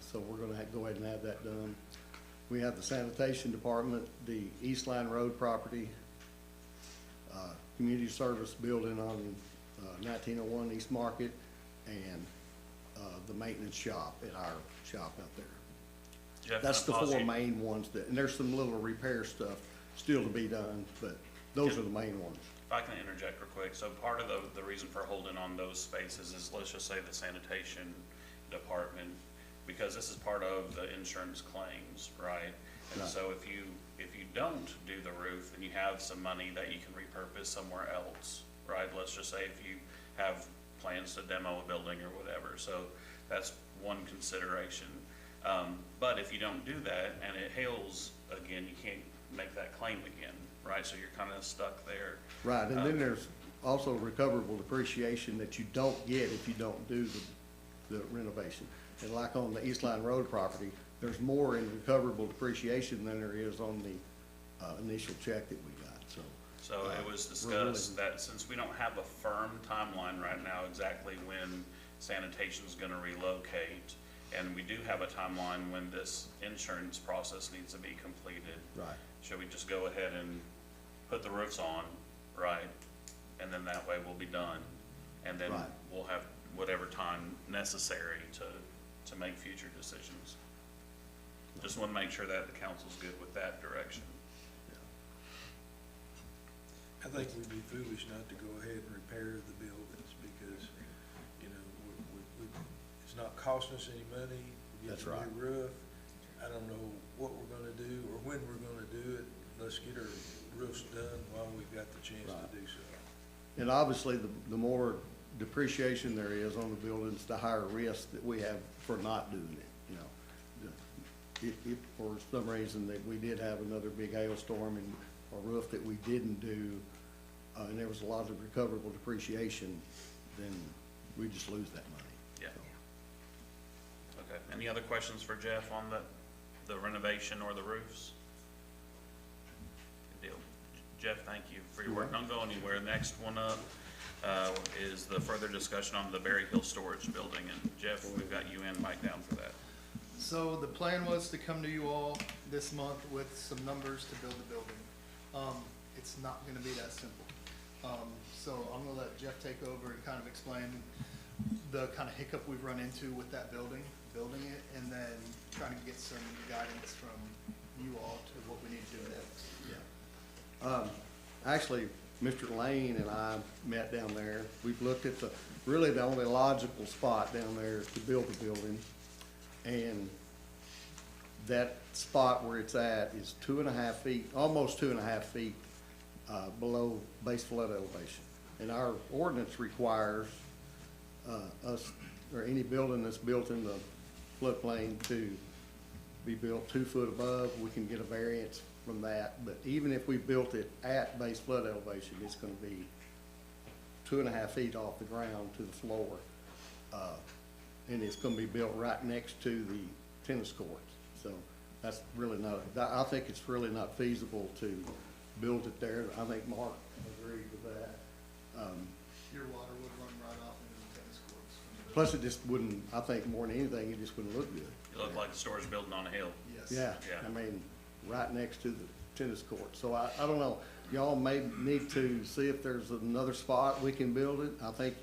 So we're gonna go ahead and have that done. We have the sanitation department, the East Line Road property, community service building on 1901 East Market, and the maintenance shop at our shop out there. Jeff, That's the can I pause four you? main ones and there's some little repair stuff still to be done, but those are the main ones. If I can interject real quick, so part of the reason for holding on those spaces is, let's just say the sanitation department, because this is part of the insurance claims, right? And Right. so if you don't do the roof, then you have some money that you can repurpose somewhere else, right? Let's just say if you have plans to demo a building or whatever, so that's one consideration. But if you don't do that and it hails again, you can't make that claim again, right? So you're kind of stuck there. Right, and then there's also recoverable depreciation that you don't get if you don't do the renovation. And like on the East Line Road property, there's more in recoverable depreciation than there is on the initial check that we got, so. So it was we're really- discussed that since we don't have a firm timeline right now exactly when sanitation's gonna relocate, and we do have a timeline when this insurance process needs to be completed. Right. Should we just go ahead and put the roofs on, right? And then that way we'll be done. And then Right. we'll have whatever time necessary to make future decisions. Just wanna make sure that the council's good with that direction. I think we'd be foolish not to go ahead and repair the buildings because, you know, it's not costing us any money. We get That's a right. new roof. I don't know what we're gonna do or when we're gonna do it. Let's get our roofs done while we've got the chance Right. to do so. And obviously, the more depreciation there is on the buildings, the higher risk that we have for not doing it, you know. If for some reason that we did have another big hailstorm and a roof that we didn't do, and there was a lot of recoverable depreciation, then we just lose that money. Yeah. Okay, any other questions for Jeff on the renovation or the roofs? Good deal. Jeff, thank you for your work. Don't go anywhere. Next one up is the further discussion on the Berry Hill Storage Building. And Jeff, we've got you and Mike down for that. So the plan was to come to you all this month with some numbers to build the building. It's not gonna be that simple. So I'm gonna let Jeff take over and kind of explain the kind of hiccup we've run into with that building it, and then trying to get some guidance from you all to what we need to do next. Actually, Mr. Lane and I met down there. We've looked at really the only logical spot down there is to build the building. And that spot where it's at is 2.5 feet, almost 2.5 feet, below base flood elevation. And our ordinance requires, us, or any building that's built in the floodplain to be built 2 foot above. We can get a variance from that, but even if we built it at base flood elevation, it's gonna be 2.5 feet off the ground to the floor. And it's gonna be built right next to the tennis courts. So that's really not, I think it's really not feasible to build it there. I think Mark agreed with that. Your water would run right off into the tennis courts. from the Plus it just wouldn't, I think more than anything, it just wouldn't look good. You look like a storage building on a hill. Yes. Yeah, Yeah. I mean, right next to the tennis court. So I don't know, y'all may need to see if there's another spot we can build it. I think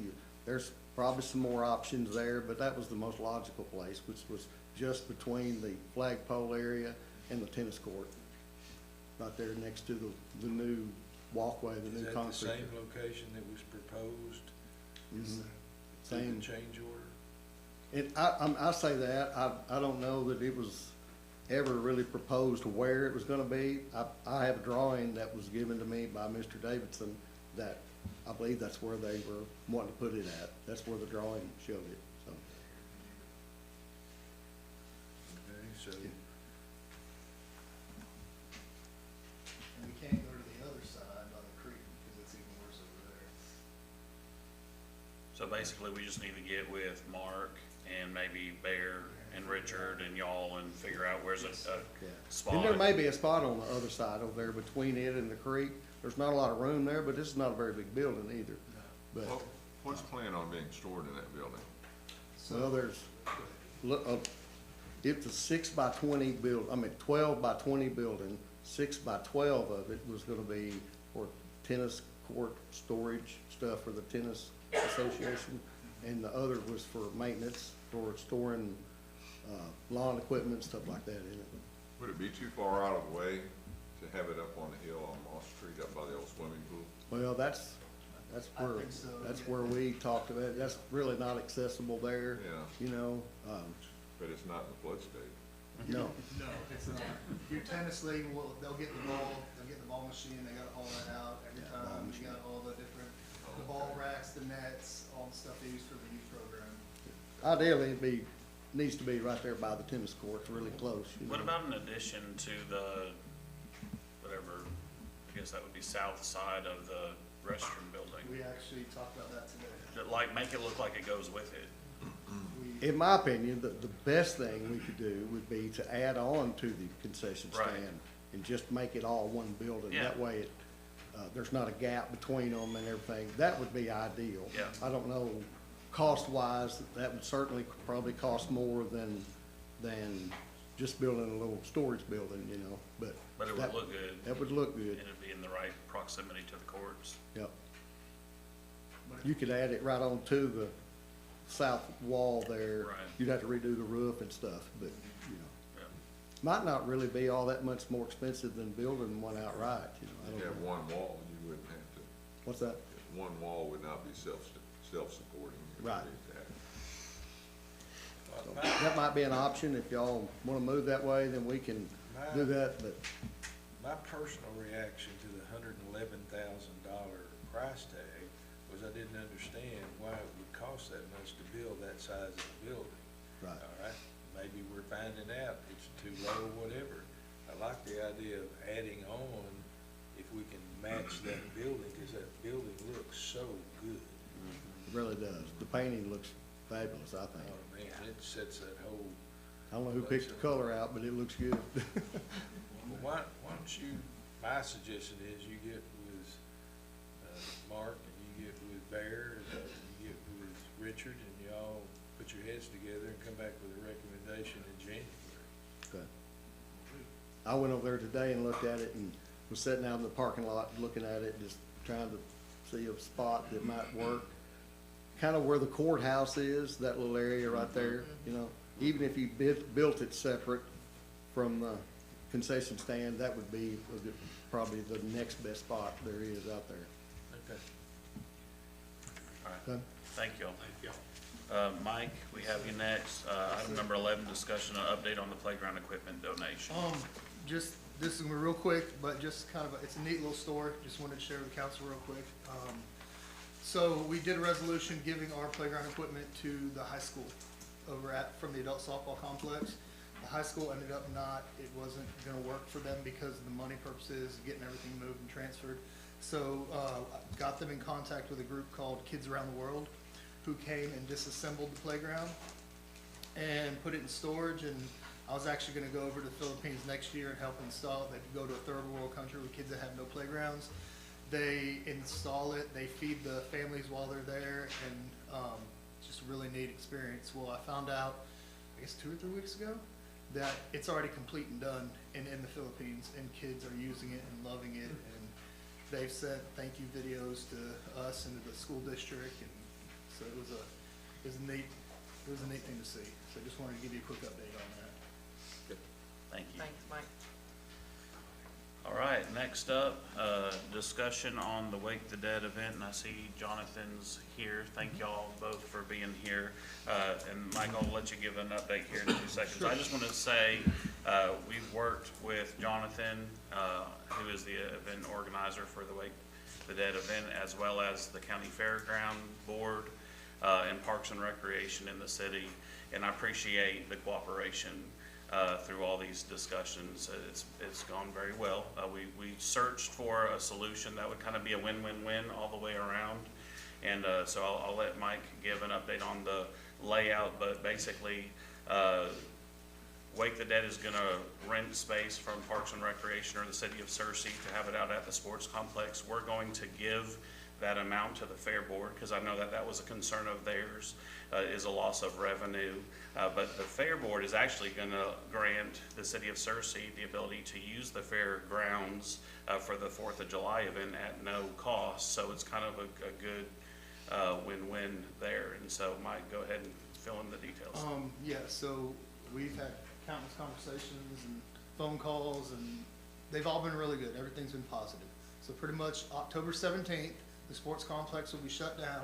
there's probably some more options there, but that was the most logical place, which was just between the flagpole area and the tennis court. Right there next to the new walkway, the Is new that the concrete. same location that was proposed Mhm. through Same. the change order? I say that, I don't know that it was ever really proposed where it was gonna be. I have a drawing that was given to me by Mr. Davidson that I believe that's where they were wanting to put it at. That's where the drawing showed it, so. Okay, so So basically, we just need to get with Mark and maybe Bear and Richard and y'all and figure out where's a Yeah. spot. And there may be a spot on the other side over there between it and the creek. There's not a lot of room there, but this is not a very big building either. But, Well, what's the plan on being stored in that building? well, there's, it's a 6 by 20 12 by 20 building. 6 by 12 of it was gonna be for tennis court storage stuff for the tennis association. And the other was for maintenance, for storing, lawn equipment, stuff like that in it. Would it be too far out of the way to have it up on the hill on Moss Street up by the old swimming pool? Well, that's I where, think so, that's yeah. where we talked about, it. That's really not accessible there, Yeah, you know, but it's not in the flood state. no. No, it's not. Your tennis league, they'll get the ball machine, they got all that out every time. You got all the different, the ball racks, the nets, all the stuff they use for the youth program. Ideally, needs to be right there by the tennis courts, really close, you know. What about in addition to the, whatever, I guess that would be south side of the restroom building? We actually talked about that today. Like, make it look like it goes with it. We, In my opinion, the best thing we could do would be to add on to the concession Right. stand and just make it all one building. Yeah. That way there's not a gap between them and everything. That would be ideal. Yeah. I don't know, cost-wise, that would certainly probably cost more than just building a little storage building, you know, but. But it would that- look good, That would look and good, it'd be in the right proximity to the courts. yep. You could add it right on to the south wall there. Right. You'd have to redo the roof and stuff, but, you know. Yeah. Might not really be all that much more expensive than building one outright, you know, I If don't you have know. one wall, you wouldn't have to, What's that? one wall would not be self-supporting. It would Right. be that. So that might be an option, if y'all wanna move that way, then we can do that, but, My personal reaction to the $111,000 price tag was I didn't understand why it would cost that much to build that size of a building. right. All right, maybe we're finding out it's too low, whatever. I like the idea of adding on if we can match that building, because that building looks so good. It really does. The painting looks fabulous, I think. Oh, man, it sets that whole, I don't know who picked the color out, but it looks good. well, why don't you, my suggestion is you get with, Mark, and you get with Bear, and you get with Richard, and y'all put your heads together and come back with a recommendation in January. Okay. I went over there today and looked at it and was sitting out in the parking lot looking at it, just trying to see a spot that might work. Kind of where the courthouse is, that little area right there, you know, even if you built it separate from the concession stand, that would be probably the next best spot there is out there. Okay. All right, Okay? thank you. Thank y'all. Mike, we have you next. Item number 11, discussion and update on the playground equipment donation. Just, this is gonna be real quick, but just kind of, it's a neat little story, just wanted to share with the council real quick. So we did a resolution giving our playground equipment to the high school from the adult softball complex. The high school ended up it wasn't gonna work for them because of the money purposes, getting everything moved and transferred. So, I got them in contact with a group called Kids Around the World, who came and disassembled the playground and put it in storage, and I was actually gonna go over to the Philippines next year and help install it. They go to a third world country with kids that have no playgrounds. They install it, they feed the families while they're there, and just a really neat experience. Well, I found out, I guess 2 or 3 weeks ago, that it's already complete and done in the Philippines, and kids are using it and loving it, and they've sent thank you videos to us and to the school district, and so it was a neat thing to see. So I just wanted to give you a quick update on that. Thank you. Thanks, Mike. All right, next up, discussion on the Wake the Dead event, and I see Jonathan's here. Thank y'all both for being here. And Mike, I'll let you give an update here in 2 seconds. I just want to say, we've worked with Jonathan, who is the event organizer for the Wake the Dead event, as well as the County Fairground Board, and Parks and Recreation in the city, and I appreciate the cooperation through all these discussions. It's gone very well. We searched for a solution that would kind of be a win-win-win all the way around, And so I'll let Mike give an update on the layout, but basically, Wake the Dead is gonna rent space from Parks and Recreation or the city of Searcy to have it out at the sports complex. We're going to give that amount to the Fair Board, because I know that that was a concern of theirs, is a loss of revenue. But the Fair Board is actually gonna grant the city of Searcy the ability to use the fair grounds for the 4th of July event at no cost. So it's kind of a good win-win there. And so Mike, go ahead and fill in the details. Yeah, so we've had countless conversations and phone calls, and they've all been really good. Everything's been positive. So pretty much October 17th, the sports complex will be shut down.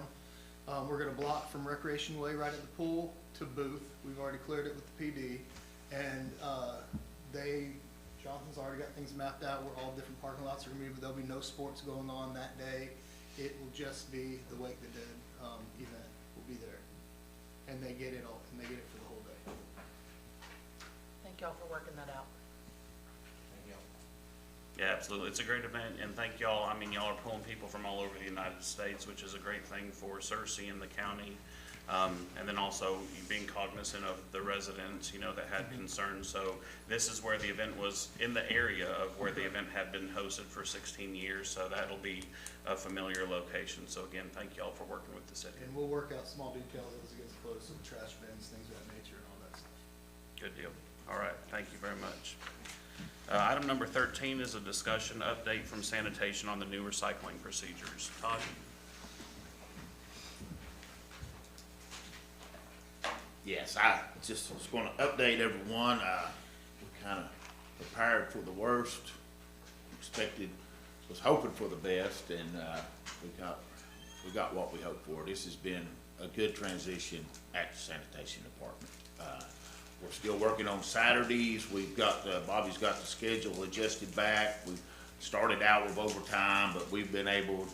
We're gonna block from Recreation Way right at the pool to Booth. We've already cleared it with the PD. And Jonathan's already got things mapped out where all different parking lots are gonna be, but there'll be no sports going on that day. It will just be the Wake the Dead event will be there. And they get it all, and they get it for the whole day. Thank y'all for working that out. Yeah, absolutely. It's a great event, and thank y'all. I mean, y'all are pulling people from all over the United States, which is a great thing for Searcy and the county. And then also you being cognizant of the residents, you know, that had concerns. So this is where the event was in the area of where the event had been hosted for 16 years. So that'll be a familiar location. So again, thank y'all for working with the city. And we'll work out small details as it gets close, so the trash bins, things of that nature and all that stuff. Good deal. All right, thank you very much. Item number 13 is a discussion update from sanitation on the new recycling procedures. Todd? Yes, I just was going to update everyone. We kind of prepared for the worst, was hoping for the best, and we got what we hoped for. This has been a good transition at the sanitation department. We're still working on Saturdays. We've got Bobby's got the schedule adjusted back. We started out with overtime, but we've been able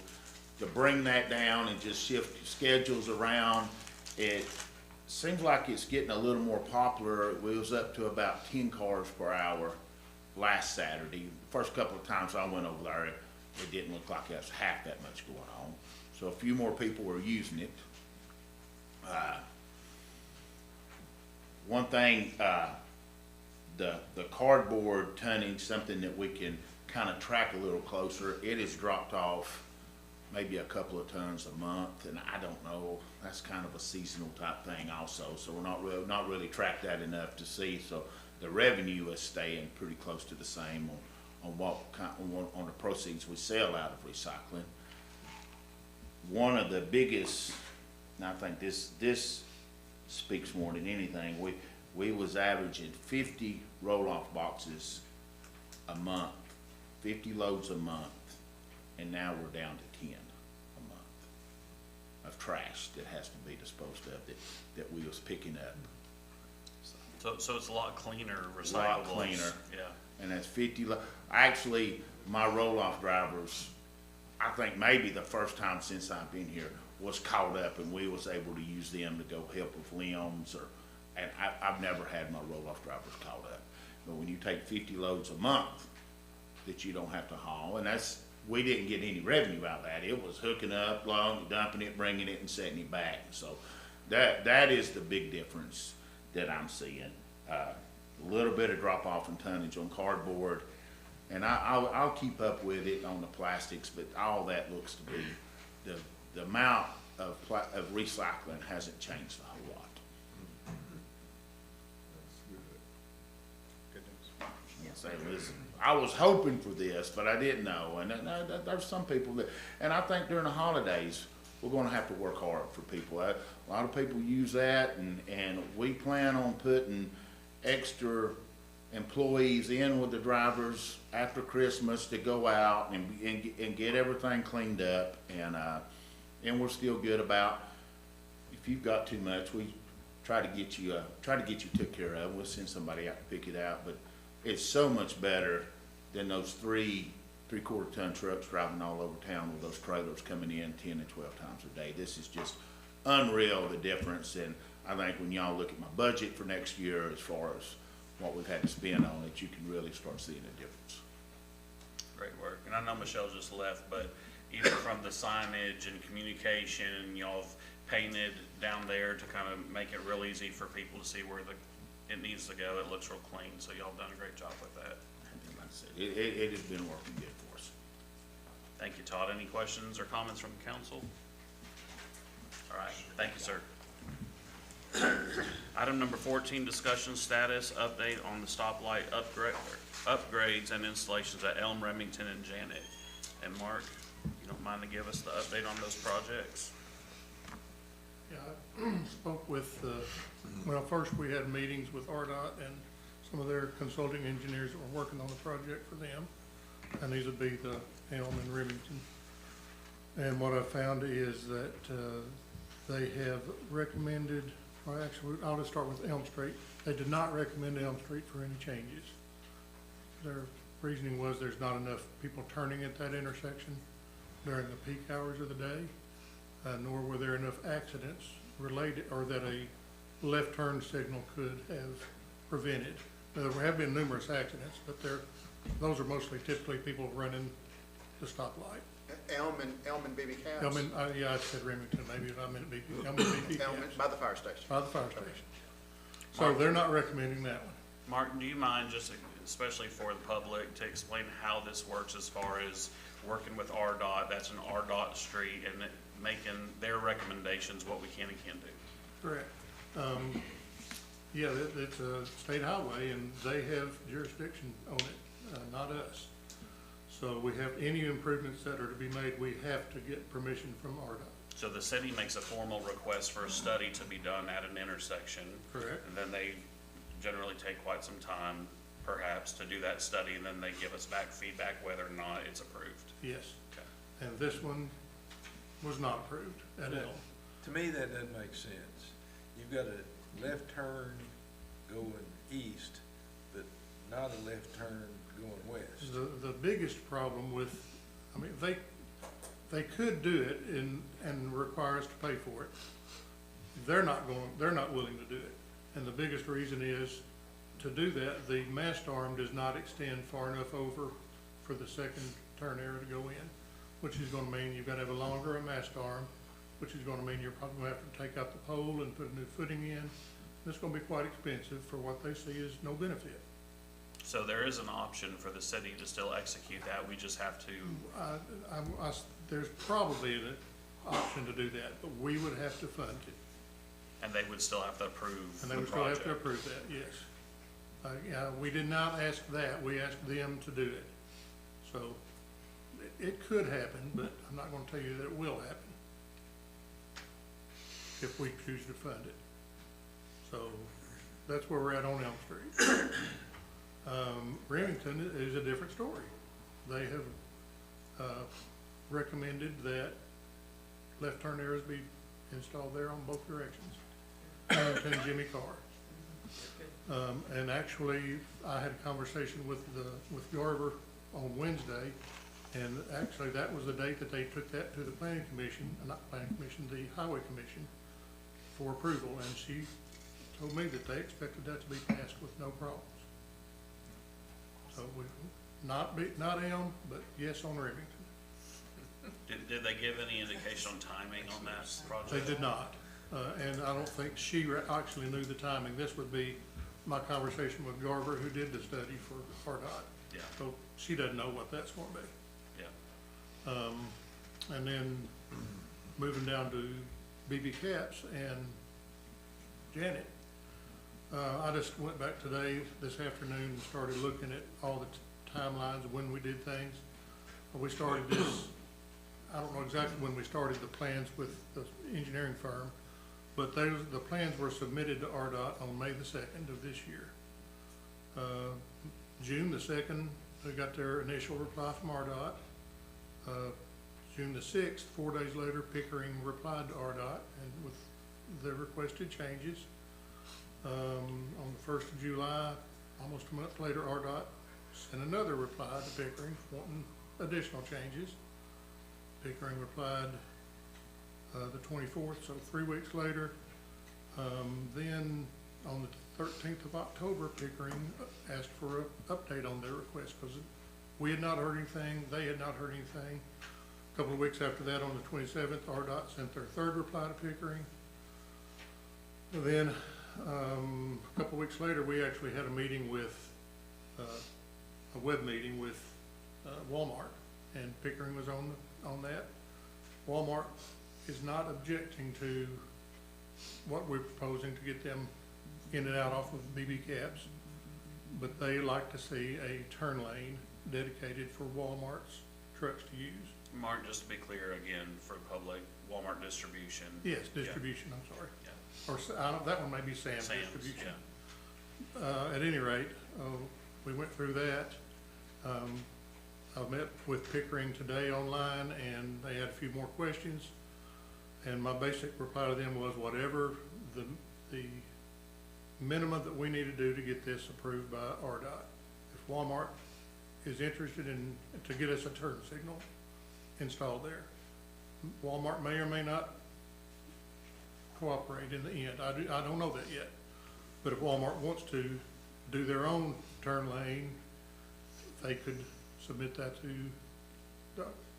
to bring that down and just shift schedules around. It seems like it's getting a little more popular. It was up to about 10 cars per hour last Saturday. The first couple of times I went over there, it didn't look like there was half that much going on. So a few more people were using it. One thing, the cardboard tonnage, something that we can kind of track a little closer, it has dropped off maybe a couple of tons a month, and I don't know, that's kind of a seasonal type thing also, so we're not really tracked that enough to see. So the revenue is staying pretty close to the same on the proceeds we sell out of recycling. One of the biggest, and I think this speaks more than anything, we was averaging 50 roll-off boxes a month, 50 loads a month, and now we're down to 10 a month of trash that has to be disposed of that we was picking up. So it's a lot cleaner, recyclables. A lot cleaner. Yeah. And that's 50, actually, my roll-off drivers, I think maybe the first time since I've been here, was caught up, and we was able to use them to go help with limbs, and I've never had my roll-off drivers caught up. But when you take 50 loads a month that you don't have to haul, and we didn't get any revenue out of that. It was hooking up, dumping it, bringing it, and setting it back. So that is the big difference that I'm seeing. A little bit of drop off in tonnage on cardboard, and I'll keep up with it on the plastics, but all that looks to be the amount of recycling hasn't changed a whole lot. Good news. Say, listen, I was hoping for this, but I didn't know, and there's some people that, and I think during the holidays, we're gonna have to work hard for people. A lot of people use that, and we plan on putting extra employees in with the drivers after Christmas to go out and get everything cleaned up, and we're still good about, if you've got too much, we try to get you took care of. We'll send somebody out to pick it out, but it's so much better than those three-quarter ton trucks driving all over town with those trailers coming in 10 and 12 times a day. This is just unreal, the difference, and I think when y'all look at my budget for next year as far as what we've had to spend on it, you can really start seeing a difference. Great work. And I know Michelle just left, but even from the signage and communication, y'all have painted down there to kind of make it real easy for people to see where it needs to go. It looks real clean, so y'all have done a great job with that. And like I said, it has been working good for us. Thank you, Todd. Any questions or comments from the council? All right, thank you, sir. Item number 14, discussion status update on the stoplight upgrades and installations at Elm, Remington, and Janet. And Mark, you don't mind to give us the update on those projects? Yeah, I spoke with, well, first we had meetings with RDOT and some of their consulting engineers that were working on the project for them. And these would be the Elm and Remington. And what I found is that they have recommended, or actually, I'll just start with Elm Street. They did not recommend Elm Street for any changes. Their reasoning was there's not enough people turning at that intersection during the peak hours of the day, nor were there enough accidents related, or that a left turn signal could have prevented. Now, there have been numerous accidents, but those are mostly typically people running the stoplight. Elm and BB Cabs? Elm and, yeah, I said Remington, maybe I meant BB, Elm and BB Elm, Cabs. by the fire station. By the fire station. So they're not recommending that one. Martin, do you mind just, especially for the public, to explain how this works as far as working with RDOT, that's an RDOT street, and making their recommendations, what we can and can't do? Correct. Yeah, it's a state highway and they have jurisdiction on it, not us. So we have any improvements that are to be made, we have to get permission from RDOT. So the city makes a formal request for a study to be done at an intersection. Correct. And then they generally take quite some time, perhaps, to do that study, and then they give us back feedback whether or not it's approved. Yes. Okay. And this one was not approved at all. To me, that doesn't make sense. You've got a left turn going east, but not a left turn going west. The biggest problem with, I mean, they could do it and require us to pay for it. They're not willing to do it. And the biggest reason is, to do that, the mast arm does not extend far enough over for the second turn area to go in, which is gonna mean you've gotta have a longer mast arm, which is gonna mean you're probably gonna have to take out the pole and put a new footing in. It's gonna be quite expensive for what they see as no benefit. So there is an option for the city to still execute that, we just have to, There's probably an option to do that, but we would have to fund it. and they would still have to approve And the they would still have to project. approve that, yes. Yeah, we did not ask that, we asked them to do it. So, it could happen, but I'm not gonna tell you that it will happen if we choose to fund it. So, that's where we're at on Elm Street. Remington is a different story. They have, recommended that left turn arrows be installed there on both directions. Remington, Jimmy Carr. And actually, I had a conversation with Garver on Wednesday, and actually, that was the date that they took that to the planning commission, not planning commission, the highway commission, for approval, and she told me that they expected that to be passed with no problems. So we, not Elm, but yes on Remington. Did they give any indication on timing on that project? They did not, and I don't think she actually knew the timing. This would be my conversation with Garver, who did the study for RDOT. Yeah. So she doesn't know what that's gonna be. Yeah. And then moving down to BB Caps and Janet. I just went back today, this afternoon, and started looking at all the timelines of when we did things. We started this, I don't know exactly when we started the plans with the engineering firm, but the plans were submitted to RDOT on May the 2nd of this year. June the 2nd, they got their initial reply from RDOT. June the 6th, 4 days later, Pickering replied to RDOT and with the requested changes. On the 1st of July, almost a month later, RDOT sent another reply to Pickering wanting additional changes. Pickering replied the 24th, so 3 weeks later. Then on the 13th of October, Pickering asked for an update on their request because we had not heard anything, they had not heard anything. Couple of weeks after that, on the 27th, RDOT sent their third reply to Pickering. And then, a couple of weeks later, we actually had a meeting with, a web meeting with Walmart, and Pickering was on that. Walmart is not objecting to what we're proposing to get them in and out off of BB cabs, but they like to see a turn lane dedicated for Walmart's trucks to use. Mark, just to be clear again, for public, Walmart distribution. Yes, distribution, I'm sorry. Yeah. Or, that one may be Sam's Sam's, distribution. yeah. At any rate, we went through that. I met with Pickering today online, and they had a few more questions. And my basic reply to them was whatever the minimum that we need to do to get this approved by RDOT. If Walmart is interested in, to get us a turn signal installed there, Walmart may or may not cooperate in the end. I don't know that yet. But if Walmart wants to do their own turn lane, they could submit that to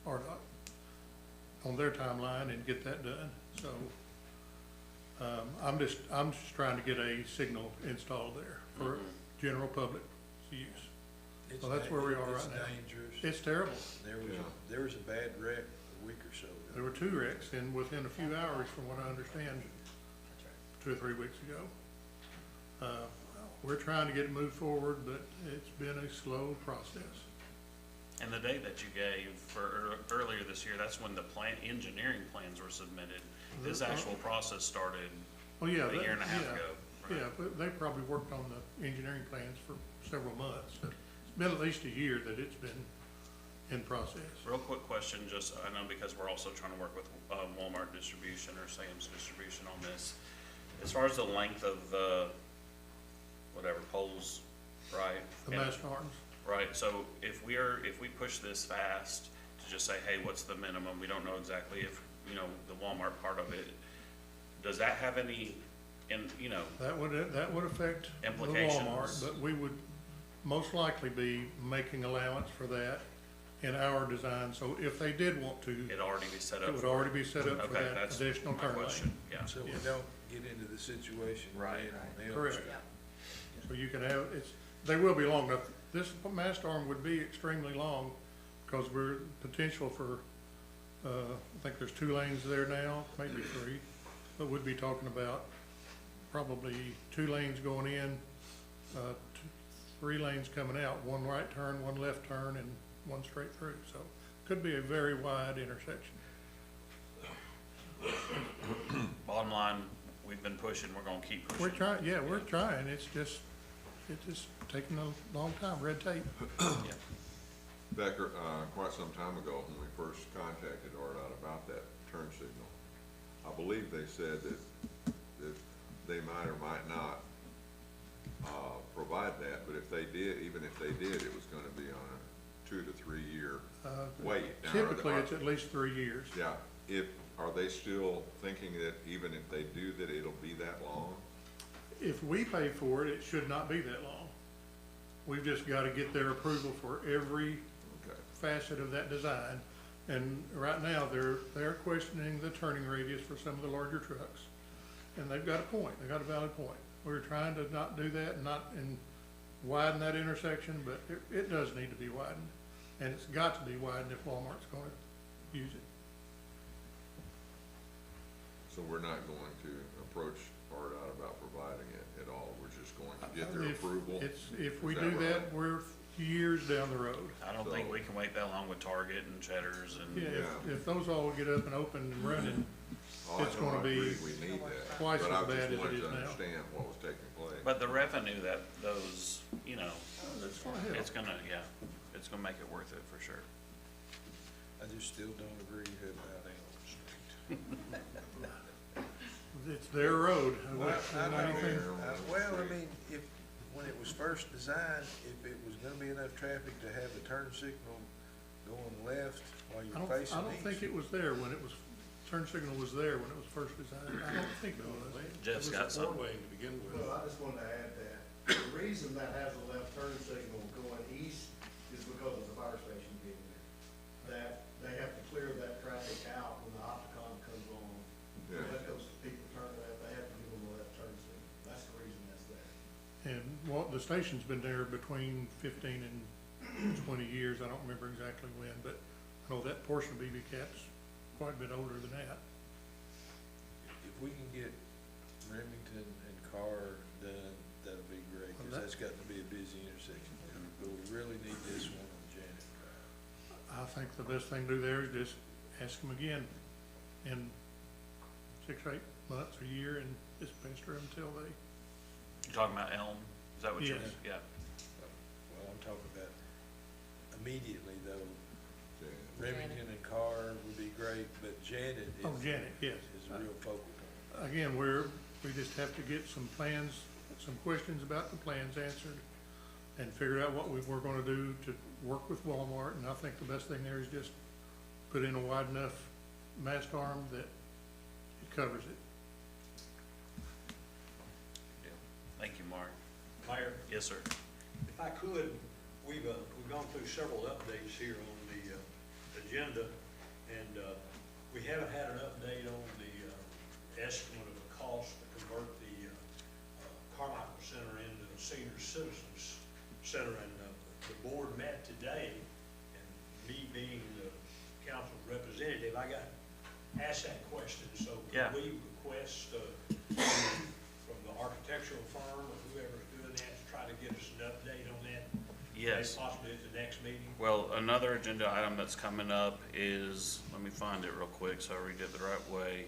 RDOT on their timeline and get that done. So, I'm just trying to get a signal installed there for general public use. So that's where we are right now. It's dangerous. It's terrible. There was a bad wreck a week or so ago. There were 2 wrecks within a few hours, from what I understand, 2 or 3 weeks ago. We're trying to get it moved forward, but it's been a slow process. And the date that you gave for earlier this year, that's when the engineering plans were submitted. This actual process started Oh, yeah. a year and a half ago. Right? Yeah, but they probably worked on the engineering plans for several months. It's been at least a year that it's been in process. Real quick question, just, I know because we're also trying to work with Walmart distribution or Sam's distribution on this. As far as the length of the, whatever, poles, right? The mast arms. Right, so if we push this fast to just say, hey, what's the minimum? We don't know exactly if, the Walmart part of it, does that have any, That would affect the implications? Walmart, but we would most likely be making allowance for that in our design. So if they did want to, It'd already be set up. it would already be set up for Okay, that that's additional my turn lane. question, yeah. So we Yes. don't get into the situation. Right. Correct. So you can have, they will be long enough. This mast arm would be extremely long because we're potential for, I think there's 2 lanes there now, maybe 3. But we'd be talking about probably 2 lanes going in, 3 lanes coming out, 1 right turn, 1 left turn, and 1 straight through. So could be a very wide intersection. Bottom line, we've been pushing, we're gonna keep pushing. We're trying, yeah, we're trying. It's just taking a long time, red tape. Yeah. Back, quite some time ago, when we first contacted RDOT about that turn signal, I believe they said that they might or might not, provide that, but if they did, even if they did, it was gonna be on a 2 to 3 year wait. Now, Typically, it's at least 3 years. Yeah, are they still thinking that even if they do that, it'll be that long? If we pay for it, it should not be that long. We've just got to get their approval for every facet of that design. And right now, they're questioning the turning radius for some of the larger trucks. And they've got a point, they've got a valid point. We're trying to not do that and widen that intersection, but it does need to be widened. And it's got to be widened if Walmart's going to use it. So we're not going to approach RDOT about providing it at all, we're just going to get their approval? If we Is do that, right? we're years down the road. I don't think we can wait that long with Target and Cheddar's and. Yeah, if those all get up and open and running, it's I know, gonna I be agree, we need that. twice But as I bad as just it wanted is to now. understand what was taking place. But the revenue that those, That's gonna help. it's gonna make it worth it for sure. I just still don't agree you head out Elm Street. It's their road. Well, I Anything- mean, when it was first designed, if it was gonna be enough traffic to have the turn signal going left while you're facing I don't east. think it was there when it was, turn signal was there when it was first designed. I don't think it was. Jeff's got something. Four-way to begin with. Well, I just wanted to add that the reason that has a left turn signal going east is because of the fire station being there. That they have to clear that the station's been there between 15 and 20 years. I don't remember exactly when, but I know that portion of BB Cat's quite a bit older than that. If we can get Remington and Carr done, that'll be great, Well, because that's got to be a busy intersection. But we really need this one on Janet Drive. I think the best thing to do there is just ask them again in 6 or 8 months, a year, and just pester them until they, You're talking about Elm? Is that what you're, Yes. yeah. Well, I'm talking about immediately though. Janet. Remington and Carr would be great, but Janet is. Oh, Janet, yes. Is a real focal point. again, we just have to get some plans, some questions about the plans answered and figure out what we're gonna do to work with Walmart. And I think the best thing there is just put in a wide enough mast arm that it covers it. Yeah. Thank you, Mark. Mayor, Yes, sir. if I could, we've gone through several updates here on the agenda, and we haven't had an update on the estimate of the cost to convert the Carmichael Center into the Senior Citizens Center, and the board met today, and me being the council's representative, I got asked that question, so Yeah. could we request from the architectural firm or whoever's doing that to try to get us an update on that? Yes. Maybe possibly at the next meeting? Well, another agenda item that's coming up is, let me find it real quick so I read it the right way.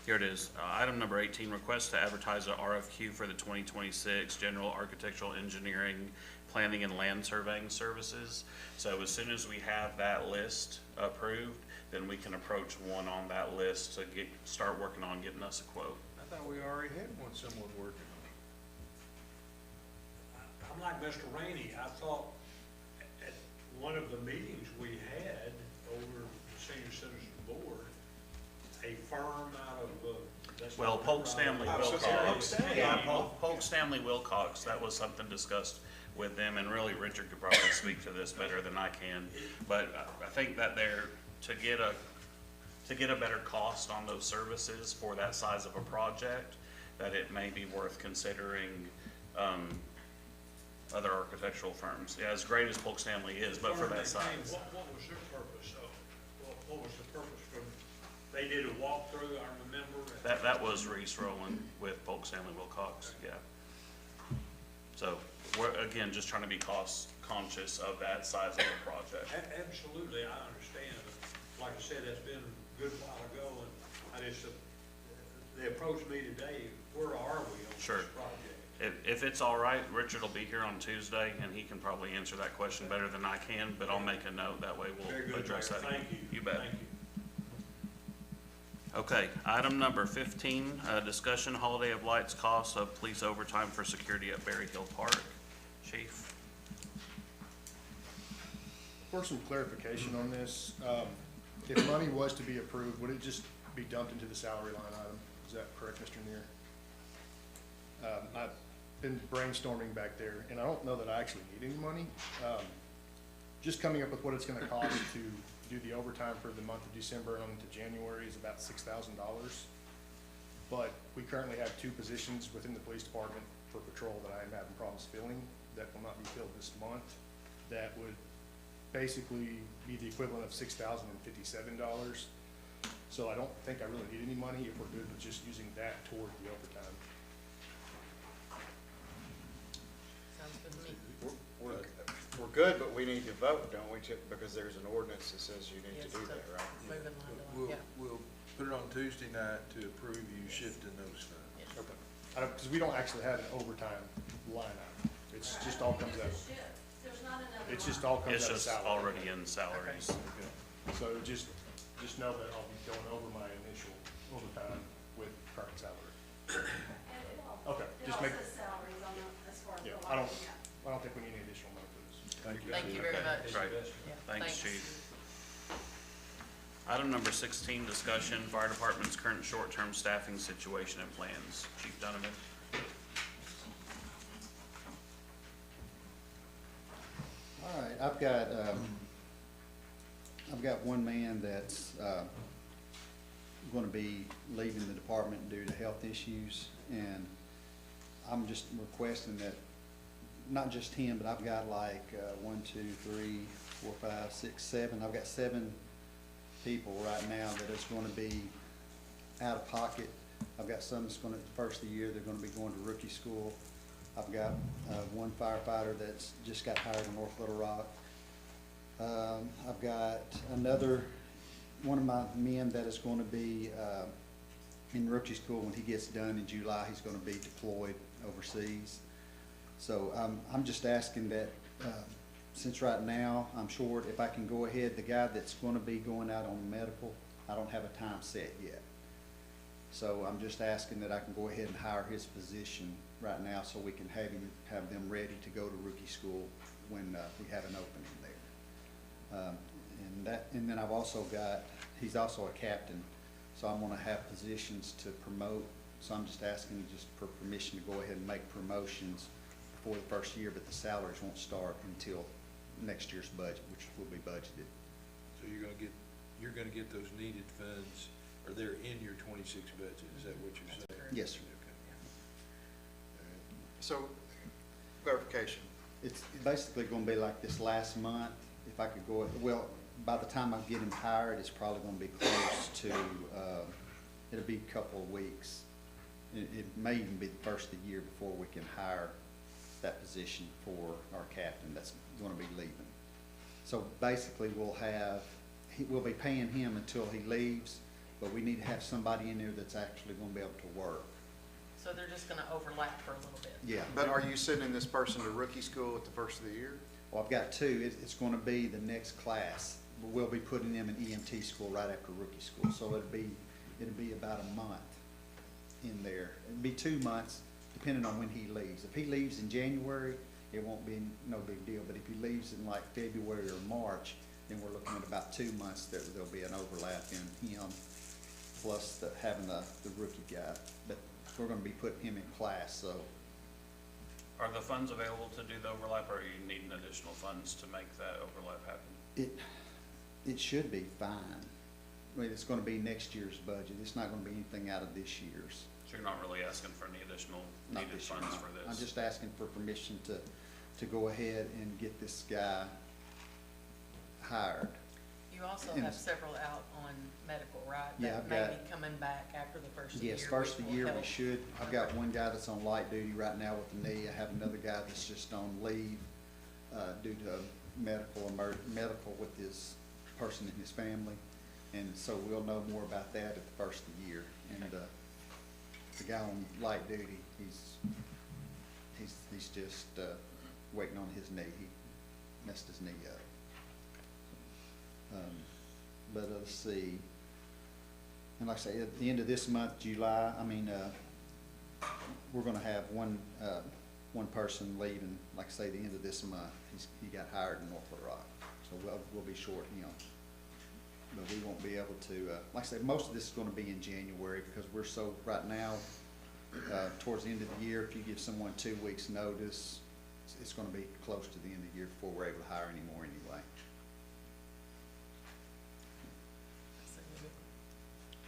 Here it is. Item number 18, request to advertise a RFQ for the 2026 General Architectural Engineering, Planning and Land Surveying Services. So as soon as we have that list approved, then we can approach one on that list to start working on getting us a quote. I thought we already had someone working on I'm like Mr. Rainey, I thought at one of the meetings we had over the Senior Citizen Board, a firm out of, that's Well, not Polk right. Stanley Polk Wilcox. Stanley. Yeah, Polk Stanley Wilcox, that was something discussed with them, and really Richard could probably speak to this better than I can. But I think that to get a better cost on those services for that size of a project, that it may be worth considering, other architectural firms. Yeah, as great as Polk Stanley is, but for that size. What was their purpose? What was the purpose from, they did a walkthrough, I remember. That was Reese Rowland with Polk Stanley Wilcox, yeah. So, we're, again, just trying to be cost conscious of that size of a project. Absolutely, I understand. Like I said, that's been a good while ago, and I just, they approached me today, where are we on this Sure. project? If it's all right, Richard will be here on Tuesday, and he can probably answer that question better than I can, but I'll make a note, that way Very we'll good, address Mayor. that. Thank you. You bet. Thank you. Okay, item number 15, discussion holiday of lights costs of police overtime for security at Berry Hill Park. Chief? For some clarification on this, if money was to be approved, would it just be dumped into the salary line item? Is that correct, Mr. Neer? I've been brainstorming back there, and I don't know that I actually need any money. Just coming up with what it's gonna cost to do the overtime for the month of December and into January is about $6,000. But we currently have 2 positions within the police department for patrol that I am having problems filling, that will not be filled this month. That would basically be the equivalent of $6,057. So I don't think I really need any money if we're good with just using that toward the overtime. Sounds good to me. We're good, but we need to vote, don't we, Chip? Because there's an ordinance that says you need to Yes, do to that, right? move in line to line, yeah. We'll put it on Tuesday night to approve you shifting those funds. Yes. Okay. Because we don't actually have an overtime line item. It's just all comes out. It's just all comes It's out of just salary. already in salaries. So just know that I'll be going over my initial overtime with current salary. Okay, just make, salaries on the, as far as the yeah, line. I don't think we need any additional money for this. Thank you. Thank you very much. Right. Yeah, Thanks, Chief. Item number 16, discussion, fire department's current short-term staffing situation and plans. Chief Donovan? All right, I've got one man that's, gonna be leaving the department due to health issues, and I'm just requesting that, not just him, but I've got like, 1, 2, 3, 4, 5, 6, 7. I've got 7 people right now that is gonna be out of pocket. I've got some that's gonna, the first of the year, they're gonna be going to rookie school. I've got, one firefighter that's just got hired in North Little Rock. I've got another, one of my men that is gonna be, in rookie school. When he gets done in July, he's gonna be deployed overseas. So, I'm just asking that, since right now I'm short, if I can go ahead, the guy that's gonna be going out on medical, I don't have a time set yet. So I'm just asking that I can go ahead and hire his position right now so we can have them ready to go to rookie school when, we have an opening there. And then I've also got, he's also a captain, so I'm gonna have positions to promote. So I'm just asking just for permission to go ahead and make promotions before the first year, but the salaries won't start until next year's budget, which will be budgeted. So you're gonna get those needed funds, or they're in your 26 budget, is that what you're saying? Yes, sir. Okay. So, clarification. It's basically gonna be like this last month, if I could go, well, by the time I get him hired, it's probably gonna be close to, it'll be a couple of weeks. It may even be the first of the year before we can hire that position for our captain that's gonna be leaving. So basically, we'll be paying him until he leaves, but we need to have somebody in there that's actually gonna be able to work. So they're just gonna overlap for a little bit. Yeah. But are you sending this person to rookie school at the first of the year? Well, I've got 2. It's gonna be the next class. We'll be putting them in EMT school right after rookie school, so it'll be about a month in there. It'll be 2 months, depending on when he leaves. If he leaves in January, it won't be no big deal, but if he leaves in like February or March, then we're looking at about 2 months that there'll be an overlap in him, plus having the rookie guy. But we're gonna be putting him in class, so. Are the funds available to do the overlap, or are you needing additional funds to make that overlap happen? It should be fine. I mean, it's gonna be next year's budget. It's not gonna be anything out of this year's. So you're not really asking for any additional Not needed this year, funds no. for this? I'm just asking for permission to go ahead and get this guy hired. You also And- have several out on medical, right? Yeah, That I've may got- be coming back after the first of the year. Yes, first of which the will year we help. should. I've got one guy that's on light duty right now with the knee. I have another guy that's just on leave, due to medical with his person in his family. And so we'll know more about that at the first of the year. And, the guy on light duty, he's just, waiting on his knee. He messed his knee up. But let's see. And like I say, at the end of this month, July, we're gonna have one person leaving, like I say, the end of this month. He got hired in North Little Rock, so we'll be short him. But we won't be able to, like I say, most of this is gonna be in January, because we're so, right now, towards the end of the year, if you give someone 2 weeks' notice, it's gonna be close to the end of the year before we're able to hire any more anyway. So you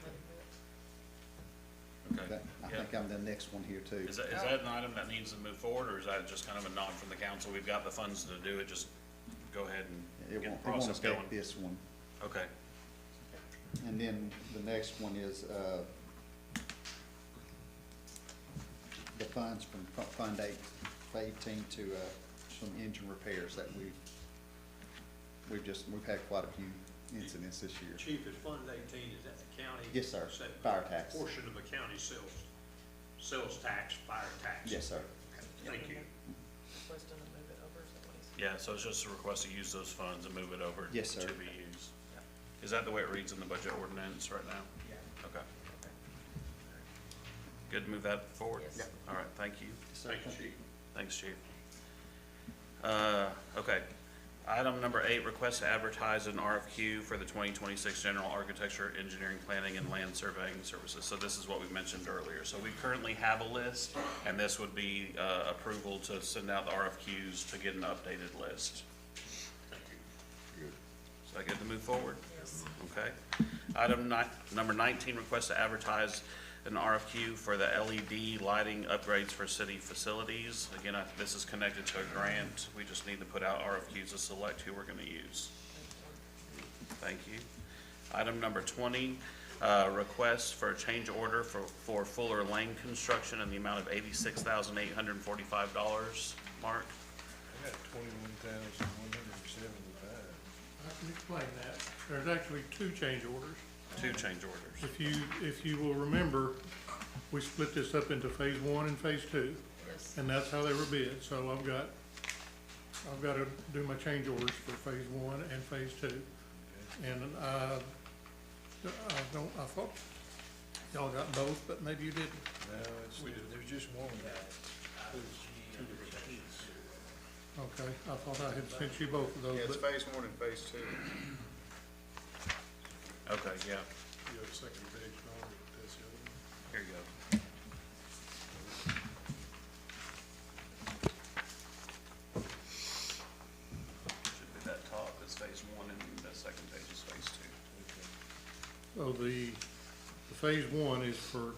let it go. Okay. I Yeah. think I'm the next one here too. Is that an item that needs to move forward, or is that just kind of a nod from the council? We've got the funds to do it, just go ahead and It get won't the process affect going. this one. Okay. And then the next one is, the funds from Fund 18 to, some engine repairs that we've had quite a few incidents this year. Chief, is Fund 18, is that the county? Yes, sir. Is that Fire tax. Portion of the county sales tax, fire tax? Yes, sir. Okay, thank you. Requesting to move it over, is that what he's? Yeah, so it's just a request to use those funds and move it over Yes, sir. to be used. Is that the way it reads in the budget ordinance right now? Yeah. Okay. Good to move that forward? Yes. All right, thank you. Sir, Thank you, Chief. Thanks, Chief. Okay. Item number 8, request to advertise an RFQ for the 2026 General Architecture, Engineering, Planning, and Land Surveying Services. So this is what we mentioned earlier. So we currently have a list, and this would be approval to send out the RFQs to get an updated list. Thank you. Good. Is that good to move forward? Yes. Okay. Item number 19, request to advertise an RFQ for the LED lighting upgrades for city facilities. Again, this is connected to a grant. We just need to put out RFQs to select who we're gonna use. Thank you. Item number 20, request for a change order for Fuller Lane construction in the amount of $86,845. Mark? I got 21,175. I can explain that. There's actually two change orders. Two change orders. If you will remember, we split this up into phase one and phase two, Yes. and that's how they were bid. So I've got to do my change orders for phase one and phase two. And I thought y'all got both, but maybe you didn't. No, there's just one. Okay, I thought I had sent you both of those, Yeah, it's but phase one and phase two. Okay, yeah, You have a second page, I'll pass the other one. here you go. Should be that top is phase one and the second page is phase two. so the phase one is for,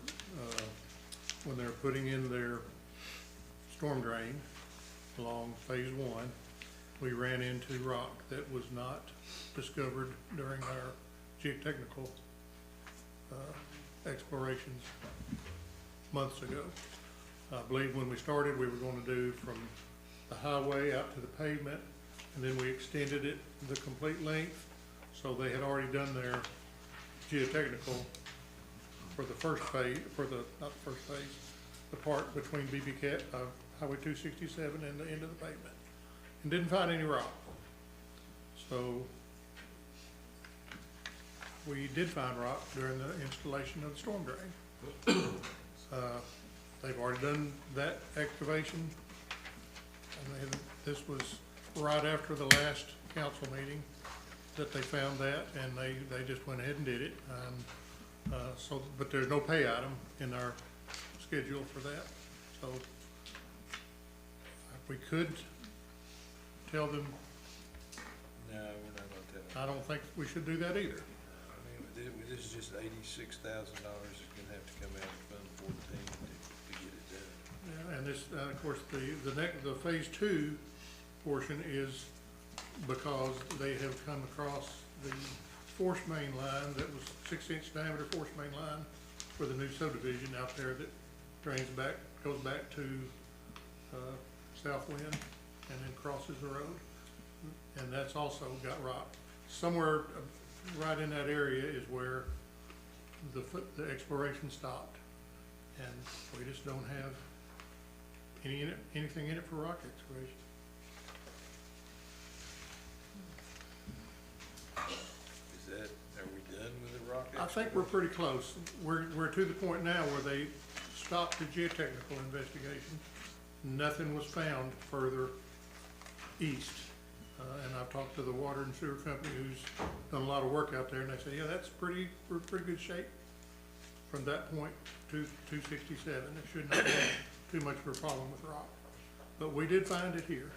when they're putting in their storm drain along phase one, we ran into rock that was not discovered during our geotechnical explorations months ago. I believe when we started, we were going to do from the highway out to the pavement, and then we extended it the complete length. So they had already done their geotechnical for the first phase, not the first phase, the part between Highway 267 and the end of the pavement, and didn't find any rock. So we did find rock during the installation of the storm drain. They've already done that excavation, and this was right after the last council meeting that they found that, and they just went ahead and did it. And but there's no pay item in our schedule for that. So we could tell them, No, we're not gonna tell them. I don't think we should do that either. I mean, this is just $86,000 that's gonna have to come out of Fund 14 to get it done. Yeah, and this, of course, the phase two portion is because they have come across the force main line that was 6-inch diameter force main line for the new subdivision out there that goes back to Southwind and then crosses the road. And that's also got rock. Somewhere right in that area is where the exploration stopped. And we just don't have anything in it for rock excavation. Are we done with the rock? I think we're pretty close. We're to the point now where they stopped the geotechnical investigation. Nothing was found further east. And I've talked to the water and sewer company who's done a lot of work out there, and they say, yeah, we're in pretty good shape from that point to 267. It should not be too much of a problem with rock. But we did find it here.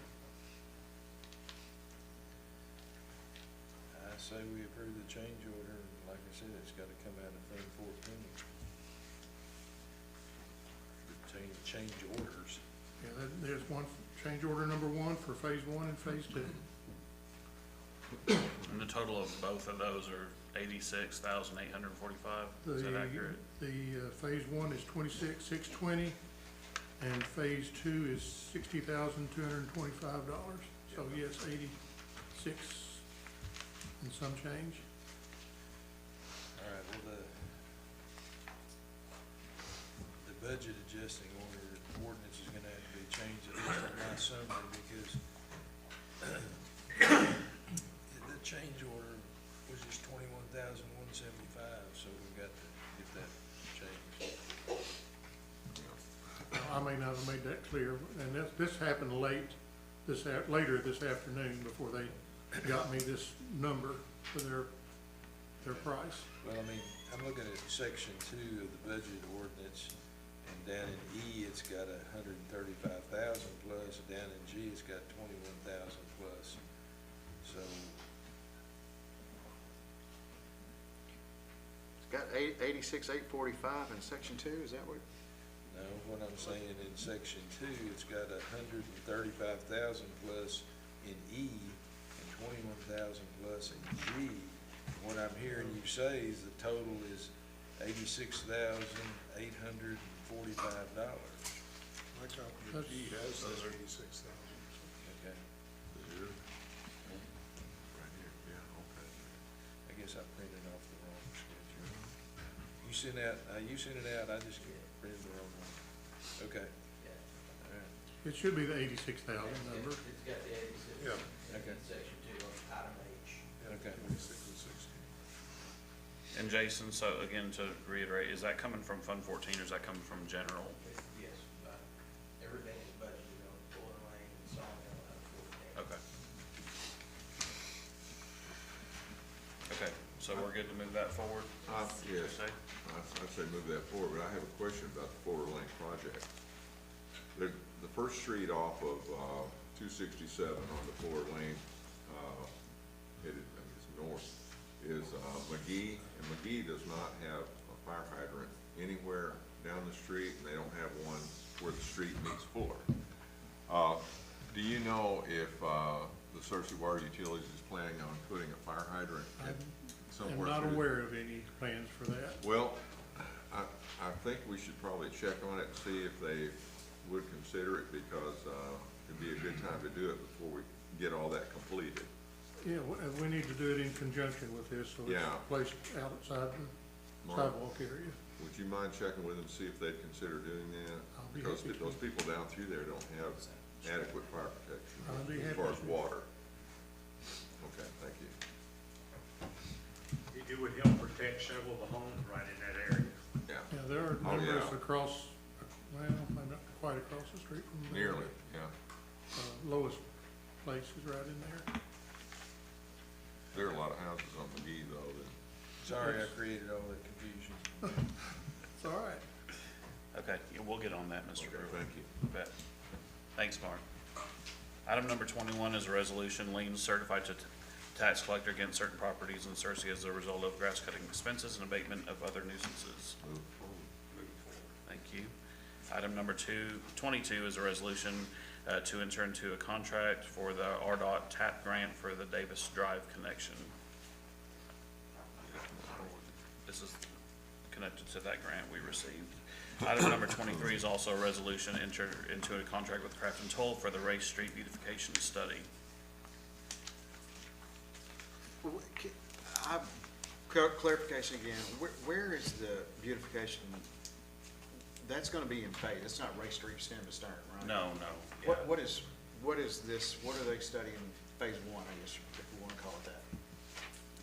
I say we approve the change order, and like I said, it's gotta come out of Fund 14. The change orders. Yeah, there's one, change order number 1 for phase 1 and phase 2. And the total of both of those are $86,845, is that accurate? The phase 1 is 26,620, and phase 2 is $60,225. So yes, 86 and some change. All right, well, the budget adjusting ordinance is gonna have to be changed at least in my summary, because the change order was just $21,175, so we've got to get that changed. I may not have made that clear, and this happened later this afternoon before they got me this number for their price. Well, I mean, I'm looking at section 2 of the budget ordinance, and down in E, it's got 135,000 plus, down in G, it's got 21,000 plus. So, It's got 86,845 in section 2, is that what? No, what I'm saying in section 2, it's got 135,000 plus in E and 21,000 plus in G. What I'm hearing you say is the total is $86,845. My copy of G has those 86,000. Okay. Right here, yeah, okay. I guess I printed off the wrong schedule. You sent it out, I just printed the wrong one. Okay. All right. It should be the 86,000 number. It's got the 86. Yeah. Okay. Section 2 on item H. Okay. 26 and 16. And Jason, so again, to reiterate, is that coming from Fund 14 or is that coming from general? Yes, but everything is budgeted on Fuller Lane and Sawmill out of 14. Okay. Okay, so we're good to move that forward? Yes, Say? I'd say move that forward, but I have a question about the Fuller Lane project. The first street off of, 267 on the Fuller Lane, headed, I think it's north, is, McGee, and McGee does not have a fire hydrant anywhere down the street, and they don't have one where the street meets Fuller. Do you know if, the Searcy Water Utilities is planning on putting a fire hydrant I'm somewhere? not through- aware of any plans for that. Well, I think we should probably check on it and see if they would consider it, because, it'd be a good time to do it before we get all that completed. Yeah, we need to do it in conjunction with this, so it's Yeah. placed outside the Mark, sidewalk area. would you mind checking with them, see if they'd consider doing that? I'll be Because happy to. those people down through there don't have adequate fire protection I'll be as happy far as to. water. Okay, thank you. It would help protect several of the homes right in that area. Yeah, Yeah, there are Oh, numbers yeah. across, well, not quite across the street from there. nearly, yeah. Lowest place is right in there. There are a lot of houses on McGee though that. Sorry I created all that confusion. It's all right. Okay, yeah, we'll get on that, Mr. Okay, Brewer. thank you. You bet. Thanks, Mark. Item number 21 is a resolution liens certified to tax collector against certain properties in Searcy as a result of grass cutting expenses and abatement of other nuisances. Move forward. Thank you. Item number 22 is a resolution to enter into a contract for the RDOT TAP grant for the Davis Drive connection. This is connected to that grant we received. Item number 23 is also a resolution enter into a contract with Craft and Toll for the Race Street beautification study. Clarification again, where is the beautification? That's gonna be in phase, it's not Race Street stem to stern, right? No, yeah. What is this, what are they studying phase 1, I guess, if we wanna call it that?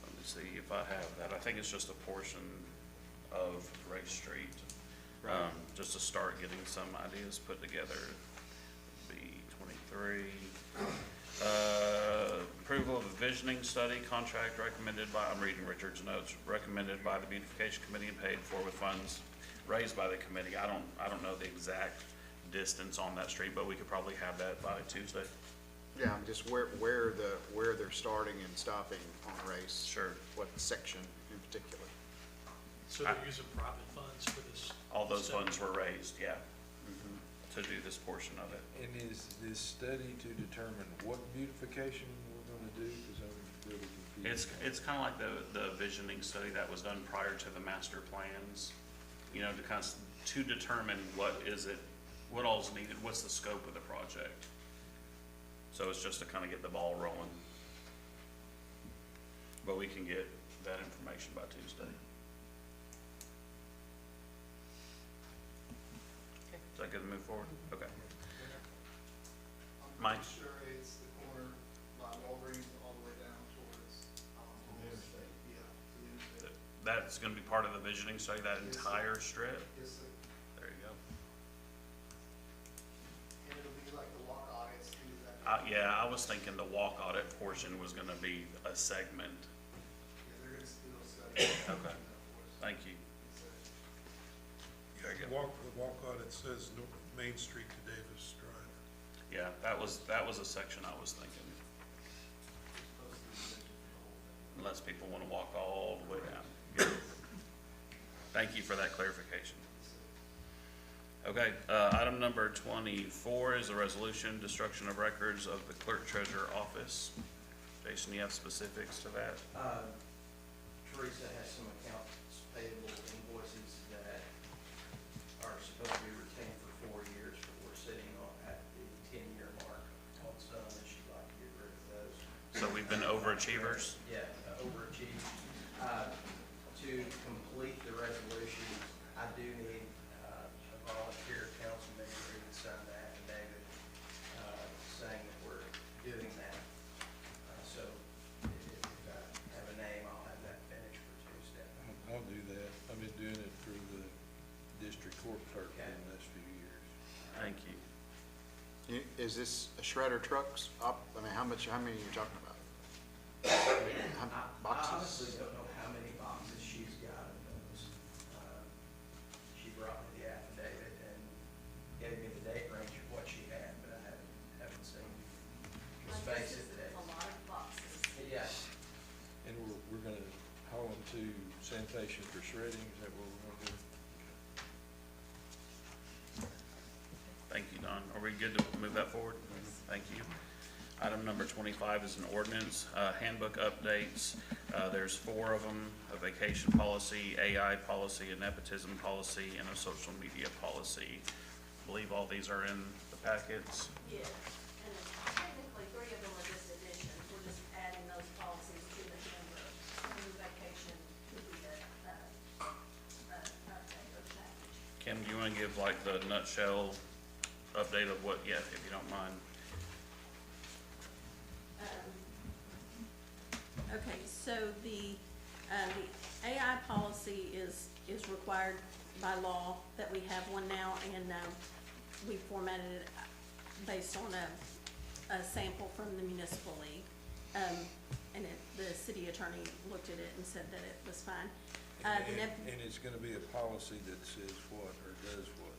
Let me see if I have that. I think it's just a portion of Race Street. Just to start getting some ideas put together. B 23. Approval of a visioning study contract recommended by, I'm reading Richard's notes, recommended by the beautification committee and paid for with funds raised by the committee. I don't know the exact distance on that street, but we could probably have that by Tuesday. Yeah, I'm just where they're starting and stopping on Race. Sure. What section in particular? So they're using private funds for this? All those funds were raised, yeah, to do this portion of it. And is this study to determine what beautification we're gonna do? Because I'm really confused. It's kind of like the visioning study that was done prior to the master plans, you know, to determine what all's needed, what's the scope of the project. So it's just to kind of get the ball rolling. But we can get that information by Tuesday. Is that good to move forward? Okay. Mike? I'm sure it's the corner by Walgreens all the way down towards, Interstate. Yeah, to the interstate. That's gonna be part of the visioning study, that Yes, sir. entire strip? Yes, sir. There you go. And it'll be like the walk audits too. Yeah, I was thinking the walk audit portion was gonna be a segment. Yeah, they're gonna still study. Okay. Thank you. Very good. The walk audit says Main Street to Davis Drive. Yeah, that was a section I was thinking, unless people wanna walk all the way down. Thank you for that clarification. Okay, item number 24 is a resolution, destruction of records of the clerk treasurer office. Jason, you have specifics to that? Teresa has some accounts payable invoices that are supposed to be retained for 4 years, but we're sitting at the 10-year mark on some, and she'd like to get rid of those. So we've been overachievers? Yeah, overachieved. To complete the resolution, I do need a volunteer council member who can sign the affidavit saying that we're doing that. So if I have a name, I'll have that finished for Tuesday. I'll do that. I've been doing it for the district court clerk for the last few years. Thank you. Is this a shredder trucks up? I mean, how many are you talking about? I Boxes? honestly don't know how many boxes she's got of those. She brought me the affidavit and gave me the date range of what she had, but I haven't seen the space of it. A lot of boxes. Yeah. And we're gonna haul them to sanitation for shredding, is that what we're gonna do? Thank you, Don. Are we good to move that forward? Thank you. Item number 25 is an ordinance, handbook updates. There's 4 of them: a vacation policy, AI policy, a nepotism policy, and a social media policy. I believe all these are in the packets. Yeah, and technically 3 of them are just additions. We're just adding those policies to the handbook. And the vacation would be a update or package. Kim, do you want to give like the nutshell update of what, yeah, if you don't mind? Okay, so the AI policy is required by law that we have one now, and we formatted it based on a sample from the municipal league. And the city attorney looked at it and said that it was fine. And it's gonna be a policy that says what or does what?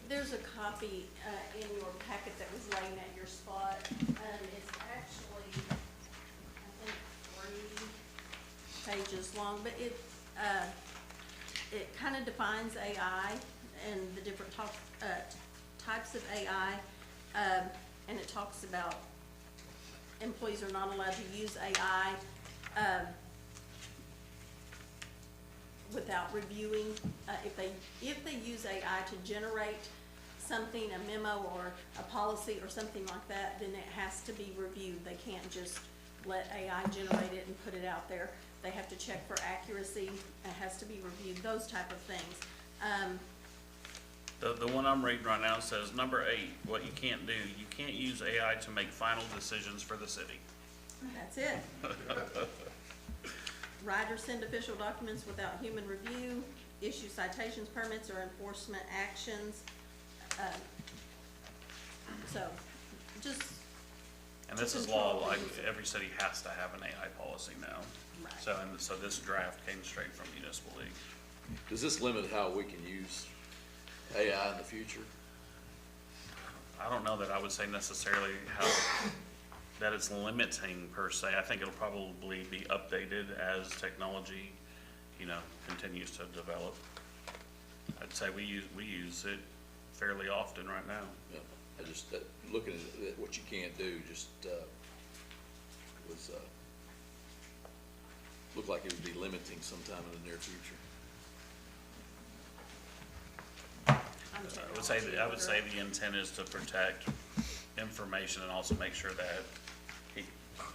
There's a copy in your packet that was laying at your spot. It's actually, I think, 3 pages long, but it kind of defines AI and the different types of AI, and it talks about employees are not allowed to use AI without reviewing. If they use AI to generate something, a memo or a policy or something like that, then it has to be reviewed. They can't just let AI generate it and put it out there. They have to check for accuracy. It has to be reviewed, those type of things. The one I'm reading right now says, number 8, what you can't do, you can't use AI to make final decisions for the city. That's it. Write or send official documents without human review, issue citations, permits, or enforcement actions. So, just. And this is law, like every city has to have an AI policy now. Right. So this draft came straight from Municipal League. Does this limit how we can use AI in the future? I don't know that I would say necessarily that it's limiting per se. I think it'll probably be updated as technology, continues to develop. I'd say we use it fairly often right now. Yeah, I just, looking at what you can't do, just, was, looked like it would be limiting sometime in the near future. I would say the intent is to protect information and also make sure that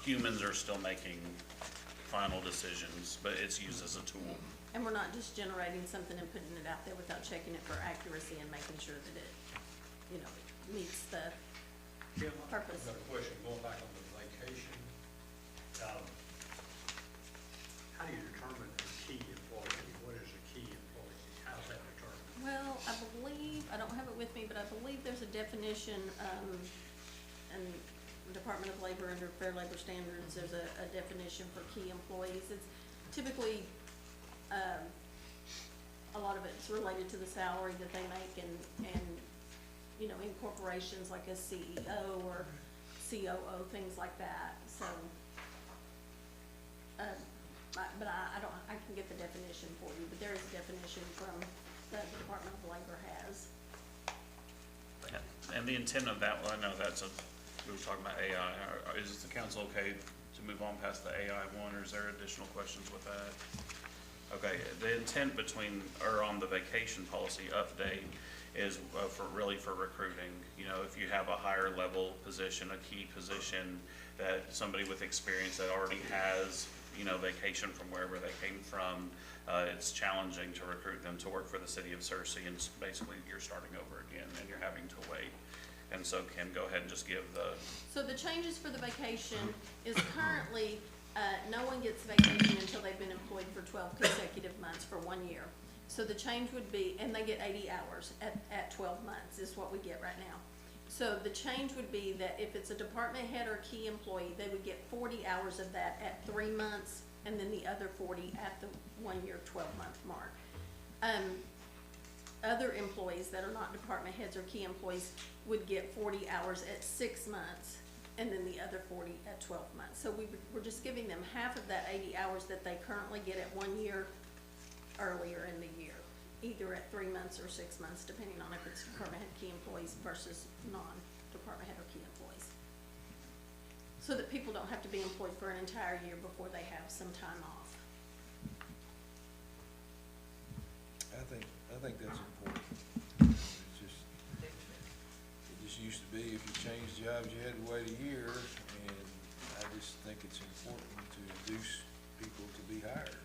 humans are still making final decisions, but it's used as a tool. And we're not just generating something and putting it out there without checking it for accuracy and making sure that it, meets the Kim, purpose. I've got a question going back on the vacation. How do you determine a key employee? What is a key employee? How's that determined? Well, I don't have it with me, but I believe there's a definition, in Department of Labor under Fair Labor Standards, there's a definition for key employees. It's typically, a lot of it's related to the salary that they make and in corporations like a CEO or COO, things like that, so. But I can get the definition for you, but there is a definition from that the Department of Labor has. And the intent of that, well, I know that's a, we were talking about AI. Is the council okay to move on past the AI one, or is there additional questions with that? Okay, the intent between, or on the vacation policy update is for recruiting. You know, if you have a higher level position, a key position, that somebody with experience that already has, you know, vacation from wherever they came from, it's challenging to recruit them to work for the city of Searcy, and basically you're starting over again and you're having to wait. And so Kim, go ahead and just give the, So the changes for the vacation is currently, no one gets vacation until they've been employed for 12 consecutive months for 1 year. So the change would be, and they get 80 hours at 12 months is what we get right now. So the change would be that if it's a department head or key employee, they would get 40 hours of that at 3 months, and then the other 40 at the 1 year, 12-month mark. Other employees that are not department heads or key employees would get 40 hours at 6 months, and then the other 40 at 12 months. So we're just giving them half of that 80 hours that they currently get at 1 year earlier in the year, either at 3 months or 6 months, depending on if it's department head, key employees versus non-department head or key employees. So that people don't have to be employed for an entire year before they have some time off. I think that's important. It just used to be if you changed jobs, you had to wait a year, and I just think it's important to induce people to be hired.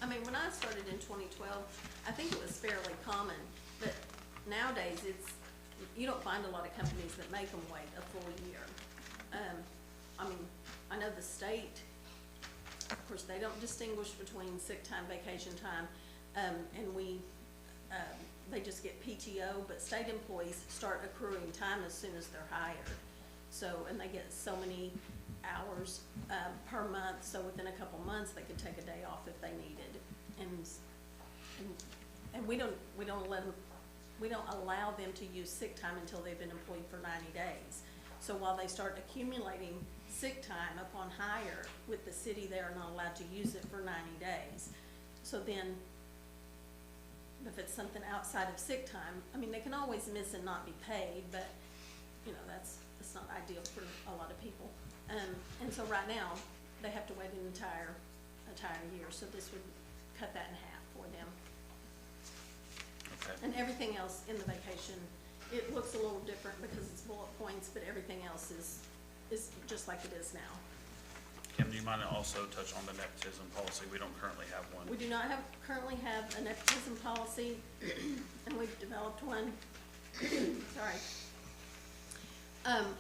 I mean, when I started in 2012, I think it was fairly common, but nowadays you don't find a lot of companies that make them wait a full year. I mean, I know the state, of course, they don't distinguish between sick time, vacation time, and they just get PTO, but state employees start accruing time as soon as they're hired. So, and they get so many hours per month, so within a couple months, they could take a day off if they needed. And we don't allow them to use sick time until they've been employed for 90 days. So while they start accumulating sick time upon hire with the city, they are not allowed to use it for 90 days. So then, if it's something outside of sick time, I mean, they can always miss and not be paid, but, you know, that's not ideal for a lot of people. And so right now, they have to wait an entire year, so this would cut that in half for them. okay. And everything else in the vacation, it looks a little different because it's bullet points, but everything else is just like it is now. Kim, do you mind to also touch on the nepotism policy? We don't currently have one. We do not currently have a nepotism policy, and we've developed one. Sorry.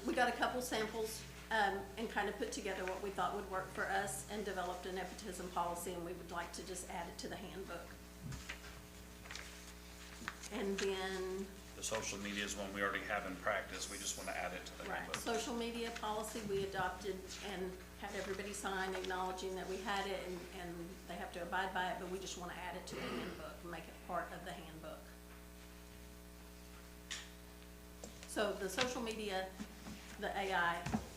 We got a couple samples, and kind of put together what we thought would work for us and developed a nepotism policy, and we would like to just add it to the handbook. And then. The social media is one we already have in practice. We just want to add it to the Right, handbook. social media policy we adopted and had everybody sign acknowledging that we had it, and they have to abide by it, but we just want to add it to the handbook and make it part of the handbook. So the social media, the AI,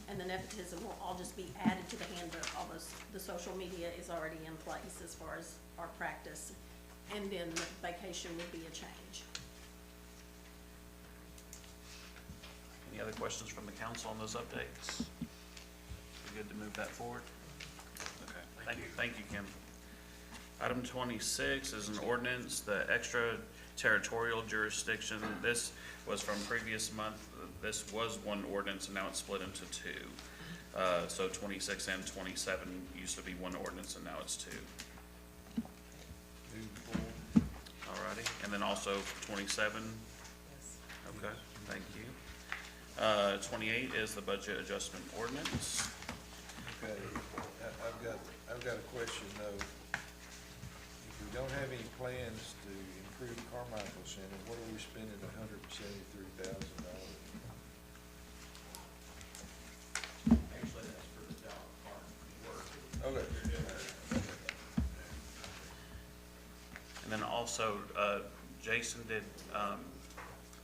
and the nepotism will all just be added to the handbook. All the social media is already in place as far as our practice, and then the vacation would be a change. Any other questions from the council on those updates? We good to move that forward? Okay, thank you, Kim. Item 26 is an ordinance, the extraterritorial jurisdiction. This was from previous month. This was one ordinance, and now it's split into two. So 26 and 27 used to be one ordinance, and now it's two. Alrighty, and then also 27? Yes. Okay, thank you. 28 is the budget adjustment ordinance. Okay, I've got a question though. If we don't have any plans to improve Carmichael Center, what are we spending $173,000? Actually, that's for the dog park work. Okay. And then also, Jason, did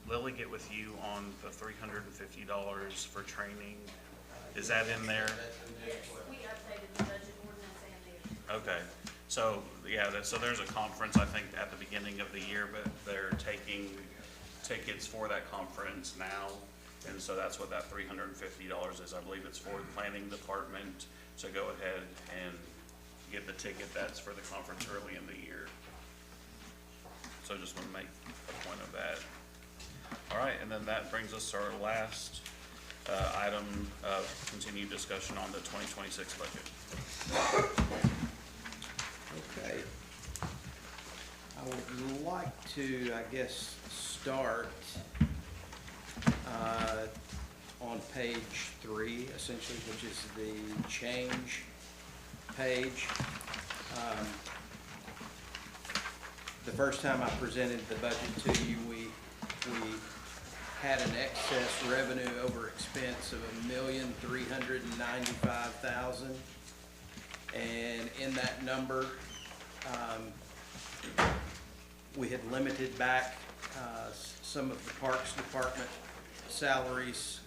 Lily get with you on the $350 for training? Is that in there? Yes, we updated the budget ordinance and the. Okay, So, yeah, so there's a conference, I think, at the beginning of the year, but they're taking tickets for that conference now. And so that's what that $350 is. I believe it's for the planning department. So go ahead and get the ticket. That's for the conference early in the year. So just want to make a point of that. All right, and then that brings us to our last item of continued discussion on the 2026 budget. Okay. I would like to, I guess, start on page 3, essentially, which is the change page. The first time I presented the budget to you, we had an excess revenue over expense of $1,395,000. And in that number, we had limited back some of the Parks Department salaries.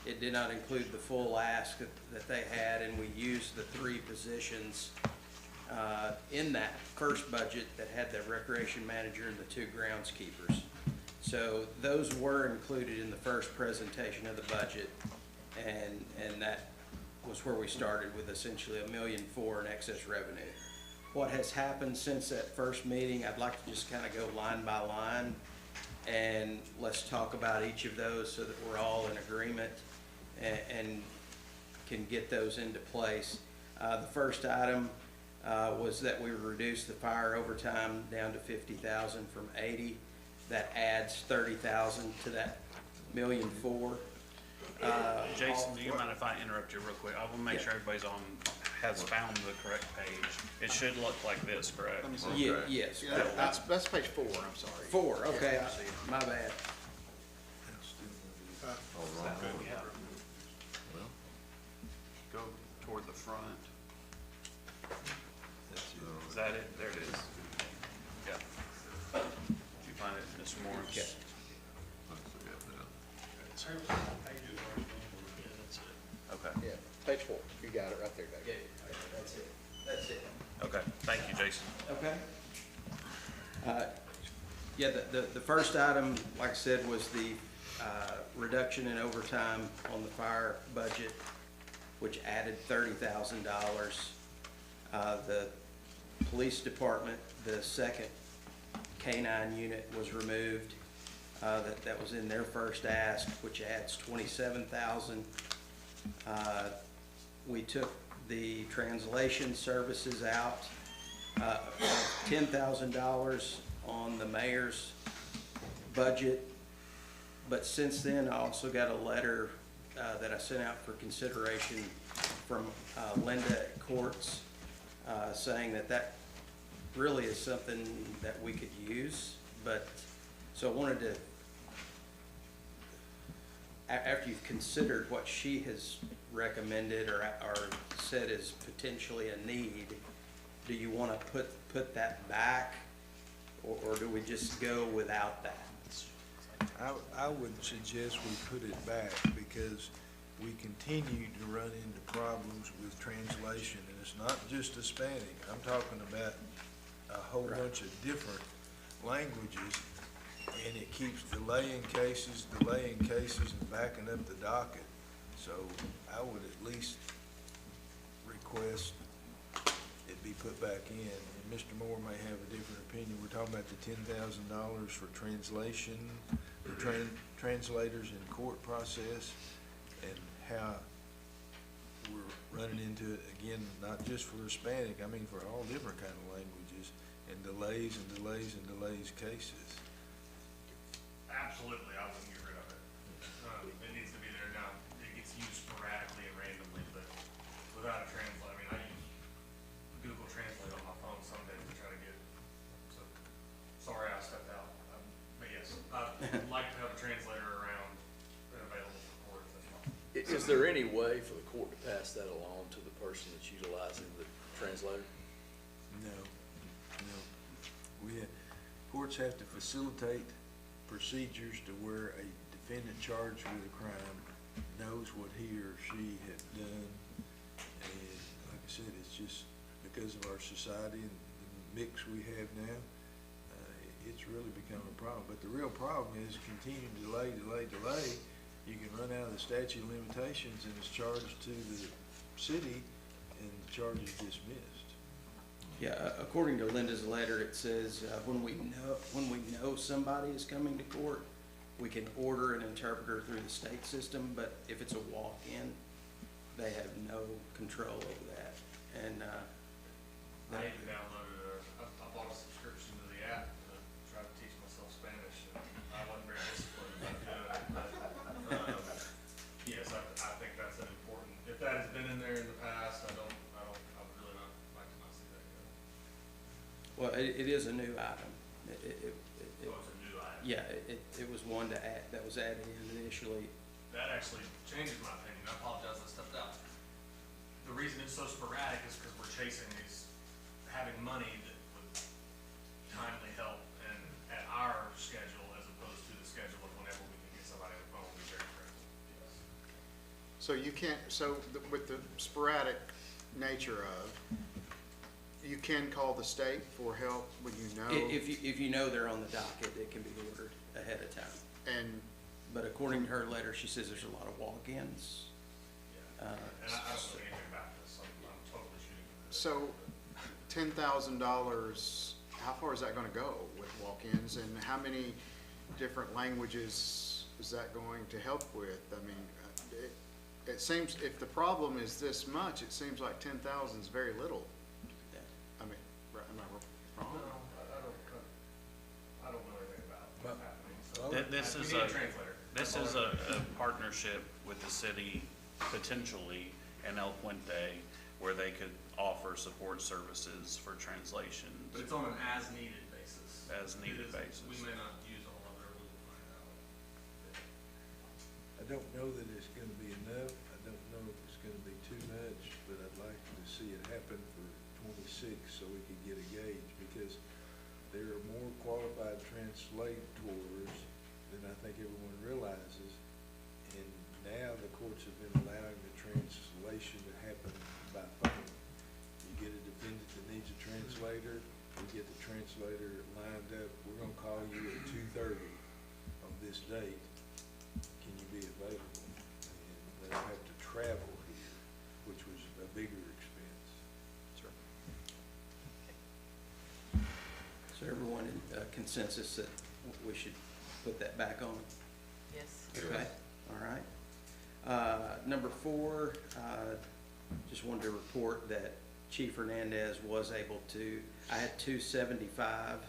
It did not include the full ask that they had, and we used the 3 positions in that first budget that had the recreation manager and the 2 groundskeepers. So those were included in the first presentation of the budget, and that was where we started with essentially $1.4 million in excess revenue. What has happened since that first meeting, I'd like to just kind of go line by line, and let's talk about each of those so that we're all in agreement and can get those into place. The first item was that we reduced the fire overtime down to $50,000 from $80,000. That adds $30,000 to that $1.4 million. Jason, do you mind if I interrupt you real quick? I will make sure everybody's has found the correct page. It should look like this, correct? Let me see. Yeah, yes. Yeah, that's page 4, I'm sorry. 4, okay, my bad. Yeah. Go toward the front. Is that it? There it is. Yeah. Did you find it, Mr. Morris? Okay. Okay. Yeah, page 4, you got it right there, David. Yeah, that's it. That's it. Okay, thank you, Jason. Okay. Yeah, the first item, like I said, was the reduction in overtime on the fire budget, which added $30,000. The police department, the second K-9 unit was removed. That was in their first ask, which adds $27,000. We took the translation services out, $10,000 on the mayor's budget. But since then, I also got a letter that I sent out for consideration from Linda Courts, saying that really is something that we could use. But, so I wanted to, after you've considered what she has recommended or said is potentially a need, do you want to put that back, or do we just go without that? I would suggest we put it back because we continue to run into problems with translation, and it's not just Hispanic. I'm talking about a whole bunch of different languages, and it keeps delaying cases, and backing up the docket. So I would at least request it be put back in. And Mr. Moore may have a different opinion. We're talking about the $10,000 for translation, for translators in court process, and how we're running into it again, not just for Hispanic, I mean for all different kind of languages, and delays cases. Absolutely, I wouldn't get rid of it. It needs to be there now. It gets used sporadically and randomly, but without a translator, I mean, I use Google Translate on my phone some days to try to get, so, sorry I stepped out. But yes, I'd like to have a translator around and available for court if that's possible. Is there any way for the court to pass that along to the person that's utilizing the translator? No. Courts have to facilitate procedures to where a defendant charged with a crime knows what he or she had done. And like I said, it's just because of our society and the mix we have now, it's really become a problem. But the real problem is continuing to delay. You can run out of the statute of limitations and it's charged to the city and the charge is dismissed. Yeah, according to Linda's letter, it says, when we know somebody is coming to court, we can order an interpreter through the state system, but if it's a walk-in, they have no control over that. And, I even downloaded I bought a subscription to the app to try to teach myself Spanish, and I wasn't very disciplined about doing it, but, yes, I think that's an important, if that has been in there in the past, I would really not like to not see that go. well, it is a new item. Oh, it's a new item. Yeah, it was one to add, that was added in initially. That actually changes my opinion. I apologize, I stepped out. The reason it's so sporadic is because we're chasing having money that would timely help and at our schedule as opposed to the schedule of whenever we can get somebody on the phone would be very critical. Yes. So you can't, with the sporadic nature of, you can call the state for help when you know? If you know they're on the docket, it can be ordered ahead of time. But according to her letter, she says there's a lot of walk-ins. And I don't know anything about this, I'm totally shooting from this. So, $10,000, how far is that gonna go with walk-ins, and how many different languages is that going to help with? I mean, it seems, if the problem is this much, it seems like 10,000 is very little. I mean, am I wrong? No, I don't know anything about what's happening, so. This is a partnership with the city, potentially, and El Puente, where they could offer support services for translations. But it's on an as-needed basis. As-needed basis. We may not use all of it, we'll find out. I don't know that it's gonna be enough. I don't know if it's gonna be too much, but I'd like to see it happen for 26 so we can get a gauge, because there are more qualified translators than I think everyone realizes. And now the courts have been allowing the translation to happen by phone. You get a defendant that needs a translator, we get the translator lined up, we're gonna call you at 2:30 on this date, can you be available? And they don't have to travel here, which was a bigger expense. Sure. So everyone in consensus that we should put that back on? Yes. Okay, all right. Number 4, just wanted to report that Chief Hernandez was able to, I had 275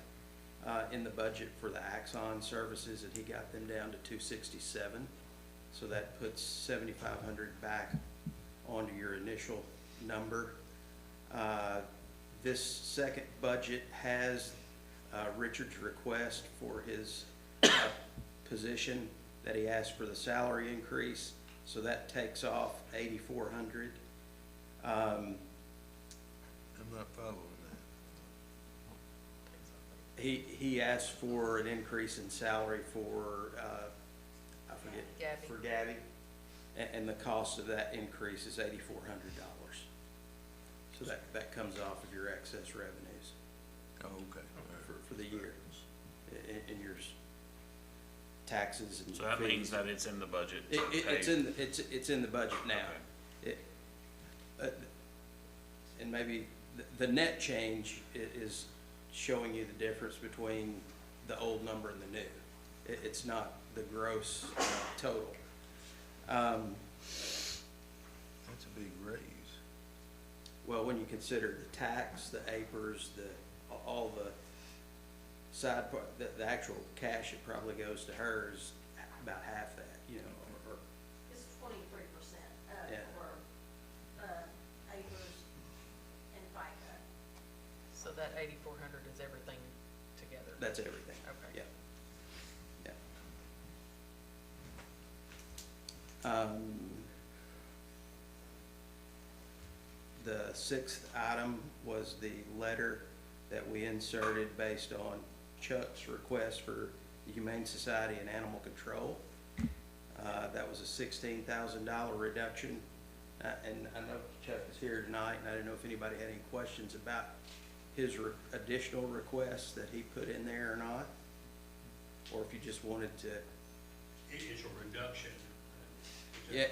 in the budget for the Axon services, and he got them down to 267. So that puts 7,500 back onto your initial number. This second budget has Richard's request for his position that he asked for the salary increase, so that takes off 8,400. I'm not following that. He asked for an increase in salary for, I forget. Gabby. For Gabby, and the cost of that increase is $8,400. So that comes off of your excess revenues. Oh, okay. For the year, in your taxes and So that fees. means that it's in the budget. It's in the budget now. And maybe the net change is showing you the difference between the old number and the new. It's not the gross total. That's a big raise. Well, when you consider the tax, the APRs, all the side part, the actual cash that probably goes to her is about half that, you know, or It's 23%, Yeah. for, APRS and FICA. So that 8,400 is everything together? that's everything. Okay. Yeah. The 6th item was the letter that we inserted based on Chuck's request for the Humane Society and Animal Control. That was a $16,000 reduction And I know Chuck is here tonight, and I didn't know if anybody had any questions about his additional requests that he put in there or not, or if you just wanted to. It's a reduction. Yeah,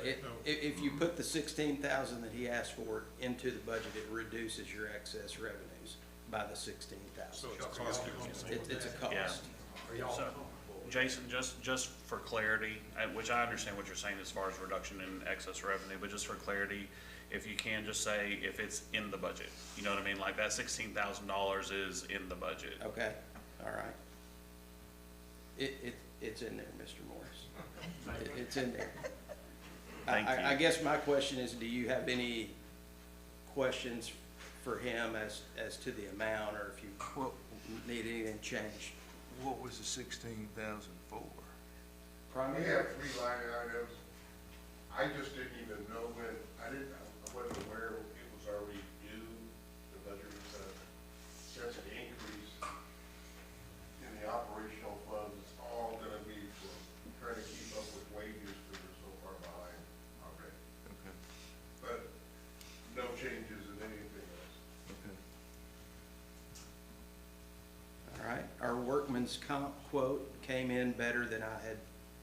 if you put the 16,000 that he asked for into the budget, it reduces your excess revenues by the 16,000. So it's a cost. It's a cost. Yeah. Are y'all So, comfortable? Jason, just for clarity, which I understand what you're saying as far as reduction in excess revenue, but just for clarity, if you can just say if it's in the budget, you know what I mean? Like that $16,000 is in the budget. Okay, all right. It's in there, Mr. Morris. It's in there. Thank you. I guess my question is, do you have any questions for him as to the amount, or if you need anything changed? What was the 16,000 for? Primary? We have 3 line items. I just didn't even know when, I wasn't aware it was already due, the budget was, such an increase in the operational funds. It's all gonna be for trying to keep up with wages because we're so far behind already. Okay. But no changes in anything else. Okay. All right, our workman's comp quote came in better than I had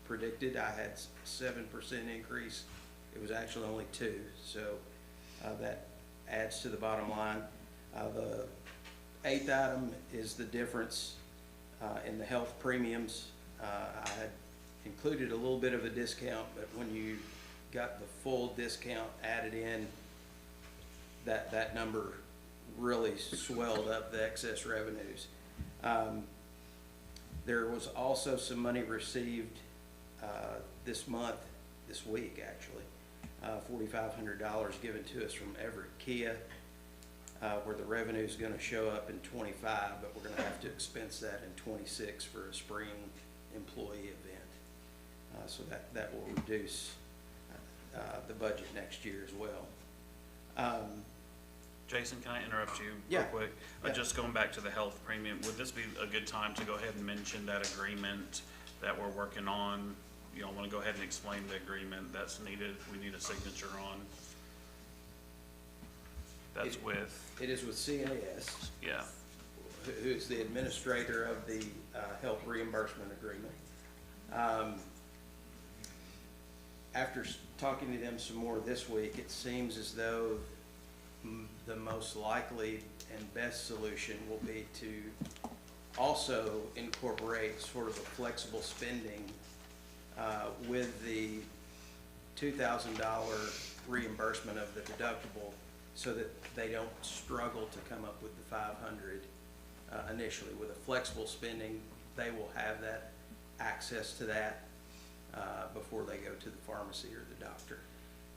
predicted. I had 7% increase. It was actually only 2, so that adds to the bottom line. The 8th item is the difference in the health premiums. I had included a little bit of a discount, but when you got the full discount added in, that number really swelled up the excess revenues. There was also some money received this week actually, $4,500 given to us from Everett Kia, where the revenue is going to show up in 25, but we're going to have to expense that in 26 for a spring employee event. So that will reduce the budget next year as well. Jason, can I interrupt you Yeah. real quick? Yeah. Just going back to the health premium, would this be a good time to go ahead and mention that agreement that we're working on? You all want to go ahead and explain the agreement that's needed, we need a signature on? That's with, It is with CAS, yeah, who is the administrator of the health reimbursement agreement. After talking to them some more this week, it seems as though the most likely and best solution will be to also incorporate sort of a flexible spending with the $2,000 reimbursement of the deductible, so that they don't struggle to come up with the 500 initially. With a flexible spending, they will have that access to that before they go to the pharmacy or the doctor.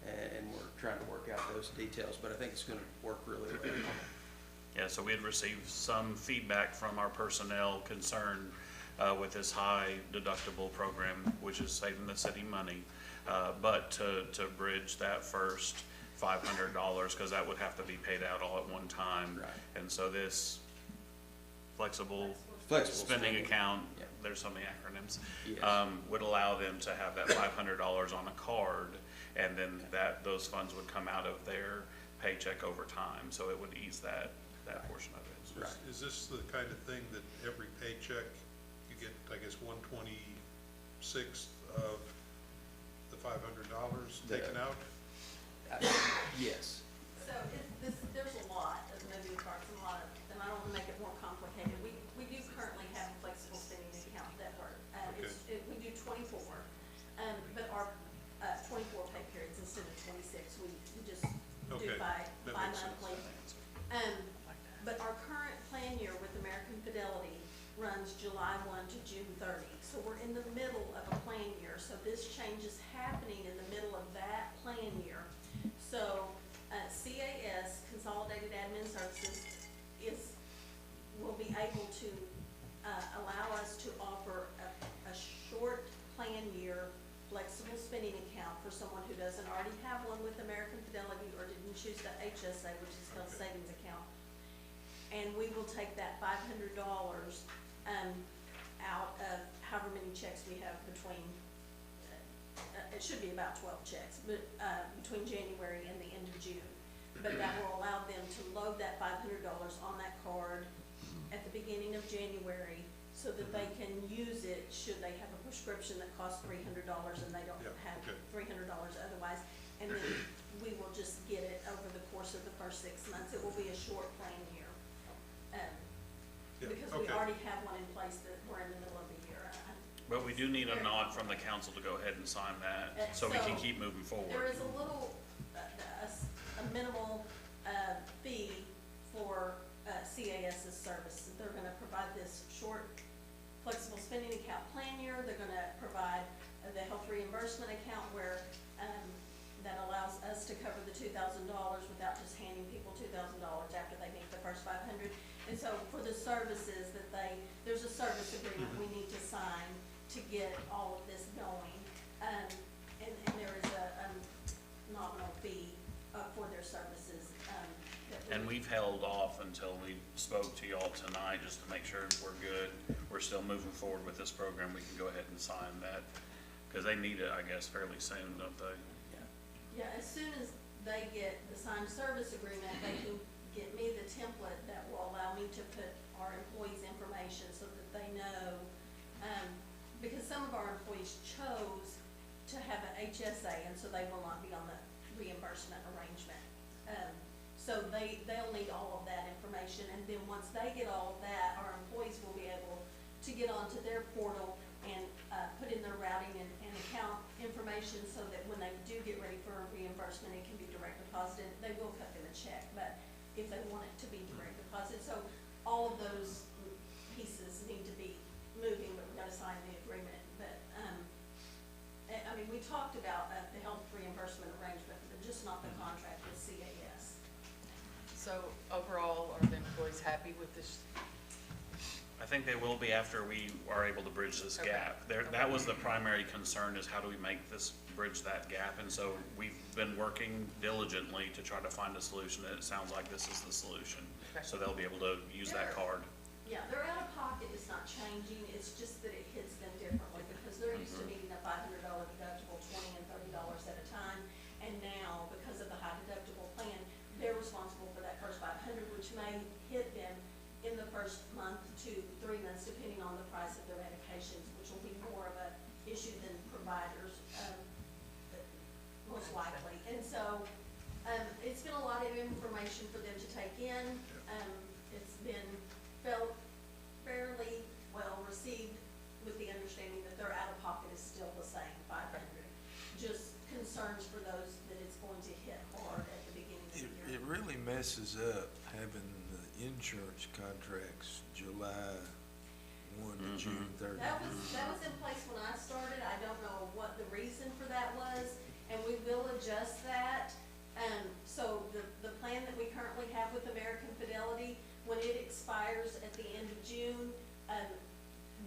And we're trying to work out those details, but I think it's going to work really well. yeah, so we had received some feedback from our personnel concerned with this high deductible program, which is saving the city money. But to bridge that first $500, because that would have to be paid out all at one time. Right. And so this flexible spending account, yeah. there's so many acronyms, Yes. would allow them to have that $500 on a card, and then those funds would come out of their paycheck over time, so it would ease that portion of it. Right. Is this the kind of thing that every paycheck, you get, I guess, 1/26 of the $500 taken out? Yes. So there's a lot of moving parts and a lot of, and I don't want to make it more complicated. We do currently have a flexible spending account that we do 24, but our 24 pay periods instead of 26, we just do Okay, by that makes sense. monthly. But our current plan year with American Fidelity runs July 1 to June 30. So we're in the middle of a plan year. So this change is happening in the middle of that plan year. So CAS, Consolidated Admin Services, will be able to allow us to offer a short plan year flexible spending account for someone who doesn't already have one with American Fidelity or didn't choose the HSA, which is health savings account. And we will take that $500 out of however many checks we have between it should be about 12 checks, but, between January and the end of June. But that will allow them to load that $500 on that card at the beginning of January so that they can use it should they have a prescription that costs $300 and they don't Yeah, have okay. $300 otherwise. And then we will just get it over the course of the first 6 months. It will be a short plan year. Yeah, Because we okay. already have one in place that we're in the middle of the year. But we do need a nod from the council to go ahead and sign that, so we can keep moving forward. There is a little, a minimal fee for CAS's service. They're gonna provide this short, flexible spending account plan year. They're gonna provide the health reimbursement account where, that allows us to cover the $2,000 without just handing people $2,000 after they meet the first 500. And so for the services that there's a service agreement we need to sign to get all of this going. And there is a nominal fee for their services. And we've held off until we spoke to y'all tonight, just to make sure we're good. We're still moving forward with this program. We can go ahead and sign that, because they need it, I guess, fairly soon, don't they? Yeah, as soon as they get the signed service agreement, they can get me the template that will allow me to put our employees' information so that they know, because some of our employees chose to have an HSA, and so they will not be on the reimbursement arrangement. So they'll need all of that information, and then once they get all of that, our employees will be able to get onto their portal and put in their routing and account information so that when they do get ready for a reimbursement, it can be direct deposited. They will cut them a check, but if they want it to be direct deposit. So all of those pieces need to be moving, but we've got to sign the agreement. But, I mean, we talked about the health reimbursement arrangement, but just not the contract with CAS. So overall, are the employees happy with this? I think they will be after we are able to bridge this Okay. gap. That was the primary concern, is how do we make this, bridge that gap? And so we've been working diligently to try to find a solution, and it sounds like this is the solution. Okay. So they'll be able to use that card. Yeah, their out-of-pocket is not changing, it's just that it hits them differently, because they're used to meeting a $500 deductible, $20 and $30 at a time, and now, because of the high deductible plan, they're responsible for that first 500, which may hit them in the first month to 3 months, depending on the price of their medications, which will be more of a issue than providers, most likely. And so, it's been a lot of information for them to take in. It's been felt fairly well received, with the understanding that their out-of-pocket is still the same, 500. Just concerns for those that it's going to hit hard at the beginning of the year. It really messes up having the insurance contracts July 1 to June 30. That was in place when I started. I don't know what the reason for that was, and we will adjust that. So the plan that we currently have with American Fidelity, when it expires at the end of June,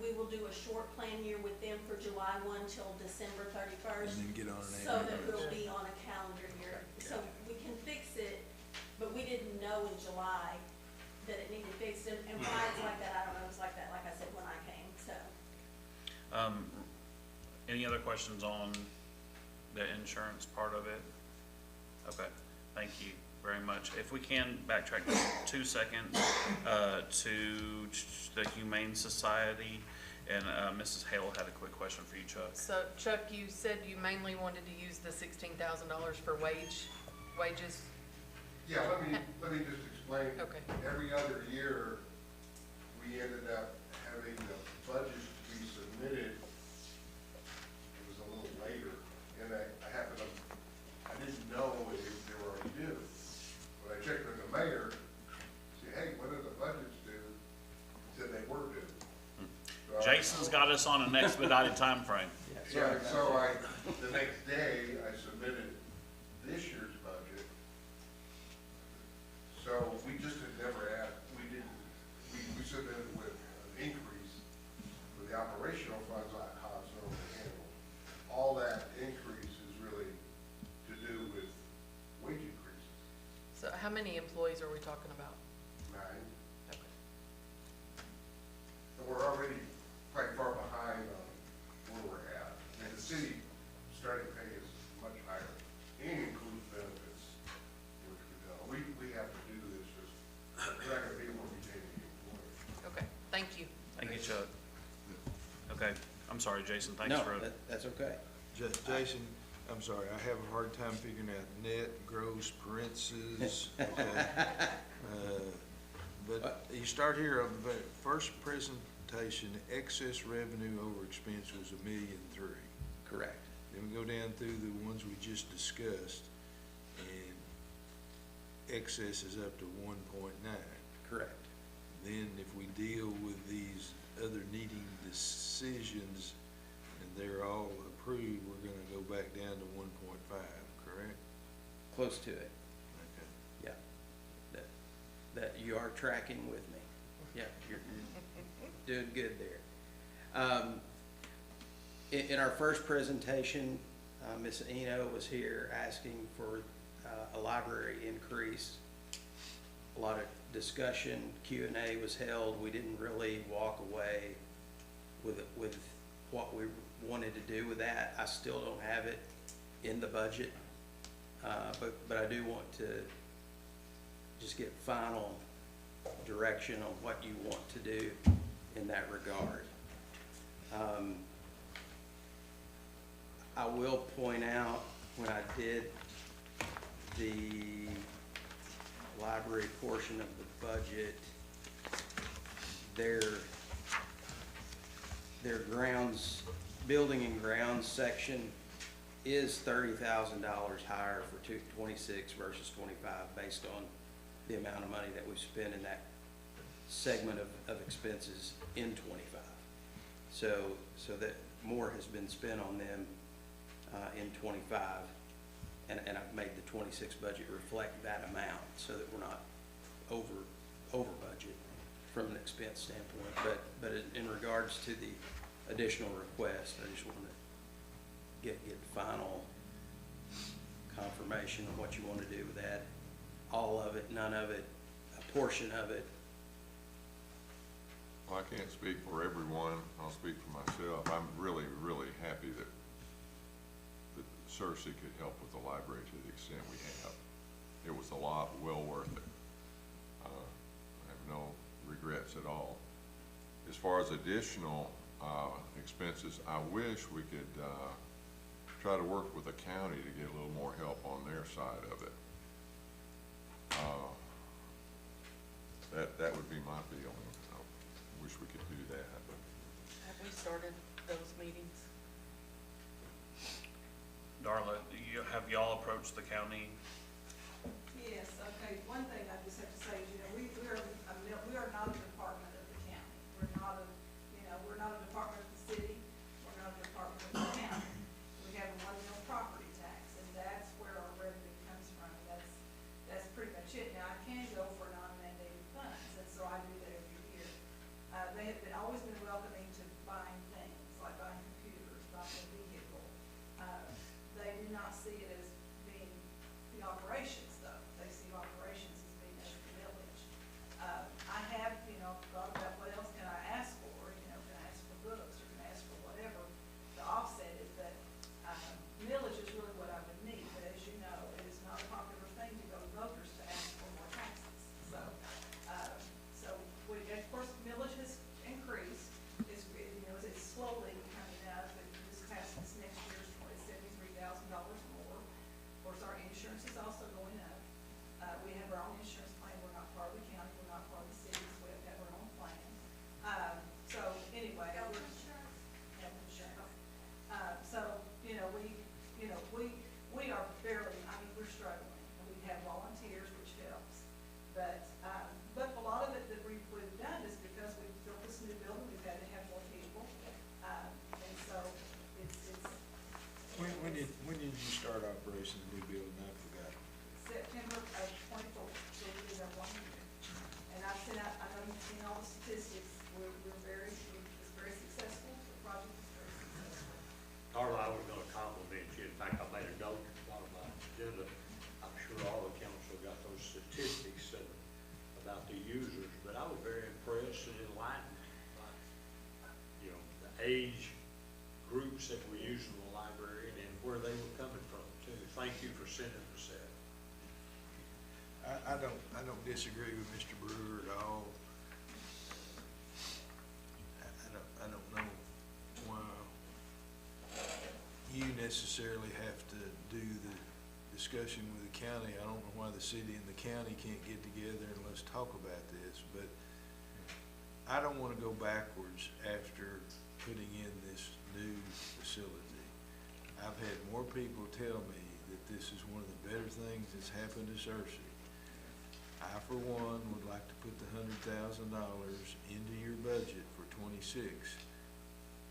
we will do a short plan year with them for July 1 till December 31st. And then get on an So that annual. we'll be on a calendar year. So we can fix it, but we didn't know in July that it needed fixed. And why it's like that, I don't know. It's like that, like I said, when I came, so. Any other questions on the insurance part of it? Okay, thank you very much. If we can backtrack 2 seconds to the Humane Society, and Mrs. Hale had a quick question for you, Chuck. So Chuck, you said you mainly wanted to use the $16,000 for wages? Yeah, let me just explain. Okay. Every other year, we ended up having the budgets to be submitted. It was a little later, and I happened to, I didn't know if they were already due. When I checked with the mayor, said, hey, when are the budgets due? He said they were due. So Jason's got us on an expedited timeframe. Yeah, so the next day, I submitted this year's budget. So we just had never had, we submitted with an increase for the operational funds like Hobbs normally handle. All that increase is really to do with wage increases. So how many employees are we talking about? 9. Okay. And we're already quite far behind on where we're at. I mean, the city Chuck. Okay, I'm sorry, Jason, thanks No, for. that's okay. Jason, I'm sorry, I have a hard time figuring out net, gross, parentheses, okay? But you start here on the first presentation, excess revenue over expense was $1.3 million. Correct. Then we go down through the ones we just discussed, and excess is up to 1.9. Correct. Then if we deal with these other needing decisions and they're all approved, we're gonna go back down to 1.5, correct? Close to it. Okay. Yeah. That you are tracking with me. Yeah, you're doing good there. In our first presentation, Ms. Eno was here asking for a library increase. A lot of discussion, Q&A was held. We didn't really walk away with what we wanted to do with that. I still don't have it in the budget, but I do want to just get final direction on what you want to do in that regard. I will point out, when I did the library portion of the budget, their building and grounds section is $30,000 higher for 26 versus 25, based on the amount of money that we've spent in that segment of expenses in 25. So that more has been spent on them in 25, and I've made the 26 budget reflect that amount so that we're not over budget from an expense standpoint. But in regards to the additional request, I just want to get final confirmation of what you want to do with that. All of it, none of it, a portion of it. Well, I can't speak for everyone. I'll speak for myself. I'm really, really happy that Searcy could help with the library to the extent we have. It was a lot, well worth it. I have no regrets at all. As far as additional expenses, I wish we could try to work with the county to get a little more help on their side of it. That would be my feeling. I wish we could do that. Have we started those meetings? Darla, have y'all approached the county? Yes, okay, one thing I just have to say is, we are not a department of the county. We're not a department of the city, we're not a department of the county. We have a 1 mil property tax, and that's where our revenue comes from. That's pretty much it. Now, I can go for non-mandated funds, and so I do that every year. They have always been welcoming to buying things, like buying computers, buying a vehicle. They do not see it as being the operations, though. They see operations as being as the village. I have, thought about what else can I ask for, can I ask for books, or can I ask for whatever to offset it, but millage is really what I would need, but as you know, it is not a popular thing to go to voters to ask for more taxes. So of course, millage has increased, it's slowly coming up, but this next year's $73,000 more. Of course, our insurance is also going up. We have our own insurance plan. We're not part of the county. We're not part of the city, so we have to have our own plan. So anyway, health insurance. So we are barely. We're struggling. We have volunteers, which helps, but a lot of it that we've done is because we've built this new building. We've had to have more people, and so it's. When did you start operation of the new building? I forgot. September of 24, so we did that 1 year. And I sent out, I know you've seen all the statistics, it's very successful, the project is very successful. Darla, I was gonna compliment you. In fact, I made a note at the bottom of my agenda. I'm sure all the council got those statistics about the users, but I was very impressed and enlightened by, the age groups that were using the library and where they were coming from too. Thank you for sending us that. I don't disagree with Mr. Brewer at all. I necessarily have to do the discussion with the county. I don't know why the city and the county can't get together and let's talk about this, but I don't wanna go backwards after putting in this new facility. I've had more people tell me that this is one of the better things that's happened to Searcy. I, for one, would like to put the $100,000 into your budget for 26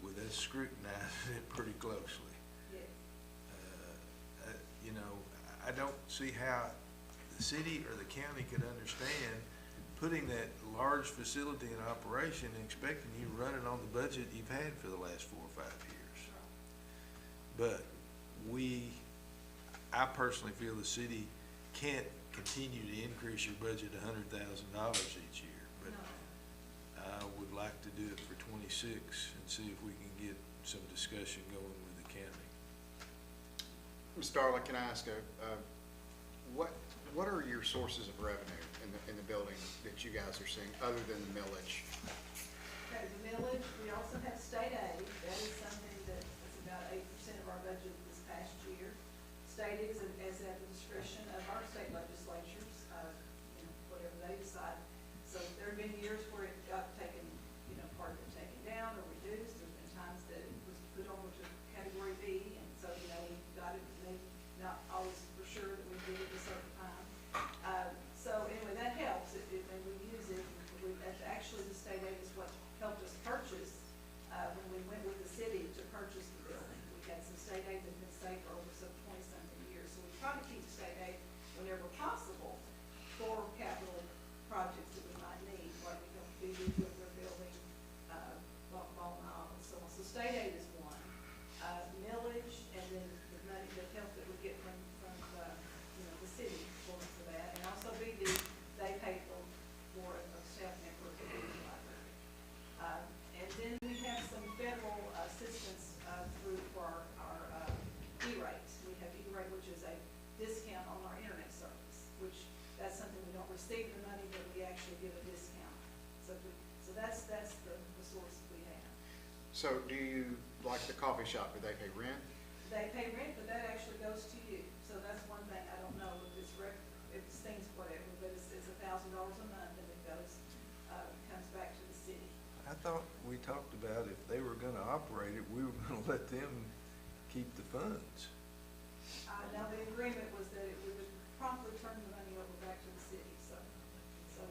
with us scrutinizing it pretty closely. Yes. You know, I don't see how the city or the county could understand putting that large facility in operation and expecting you to run it on the budget you've had for the last 4 or 5 years. But I personally feel the city can't continue to increase your budget $100,000 each year, but I would like to do it for 26 and see if we can get some discussion going with the county. Mr. Darla, can I ask what are your sources of revenue in the building that you guys are seeing, other than the millage? Okay, the millage, we also have state aid. That is something that's about 8% of our budget this past year. State aid is at the discretion of our state legislatures, whatever they decide. So there have been years where it got taken, part of it taken down or reduced. There's been times that it was put over to category B, and so, we got it, not always for sure that we did it a certain time. So anyway, that helps, when we use it. Actually, the state aid is what helped us purchase, when we went with the city to purchase the building. We had some state aid that had been saved for over some 20-something years, so we try to keep state aid whenever possible for capital projects that we might need, like we don't do with the building, ball knob and so on. So state aid is one, millage, and then the money, the help that we get from the city for that, and also BD, they pay for a staff member at the BD library. And then we have some federal assistance for our E-rates. We have E-rate, which is a discount on our internet service, which that's something we don't receive the money, but we actually give a discount. So that's the source we have. So do you, like the coffee shop, do they pay rent? They pay rent, but that actually goes to you. So that's one thing, I don't know if it's if it's things, whatever, but it's $1,000 a month, and it goes, comes back to the city. I thought we talked about if they were gonna operate it, we were gonna let them keep the funds. Now, the agreement was that we would promptly turn the money over back to the city, so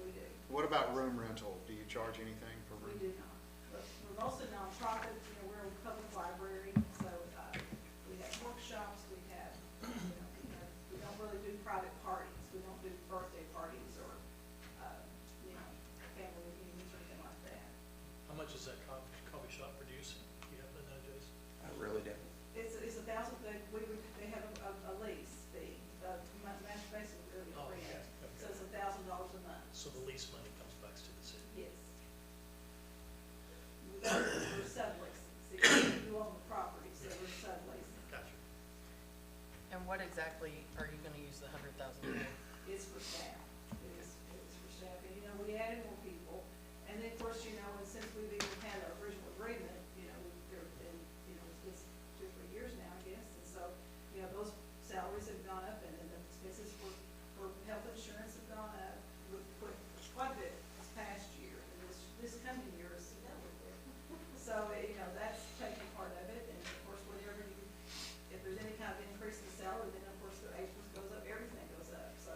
we do. What about room rental? Do you charge anything for room? We do not. But we're mostly nonprofit, we're a public library, so, we have workshops, we have, we don't really do private parties. We don't do birthday parties or, family reunions or anything like that. How much is that coffee shop producing? Do you happen to know, Jason? I really don't. It's $1,000, they have a lease fee, basically really Oh, free. okay, So okay. it's $1,000 a month. So the lease money comes back to the city? Yes. We're subleasing, see, you own the property, so we're subleasing. Gotcha. And what exactly are you gonna use the $100,000 for? It's for staff, it's for staff, and, we added more people, and then, of course, and since we've even had our original agreement, there have been, it's 2 or 3 years now, I guess, and so, those salaries have gone up, and then the expenses for health insurance have gone up, quite a bit this past year, and this coming year is another bit. So, that's taking part of it, and of course, if there's any kind of increase in salary, then of course, the aprons goes up, everything goes up, so,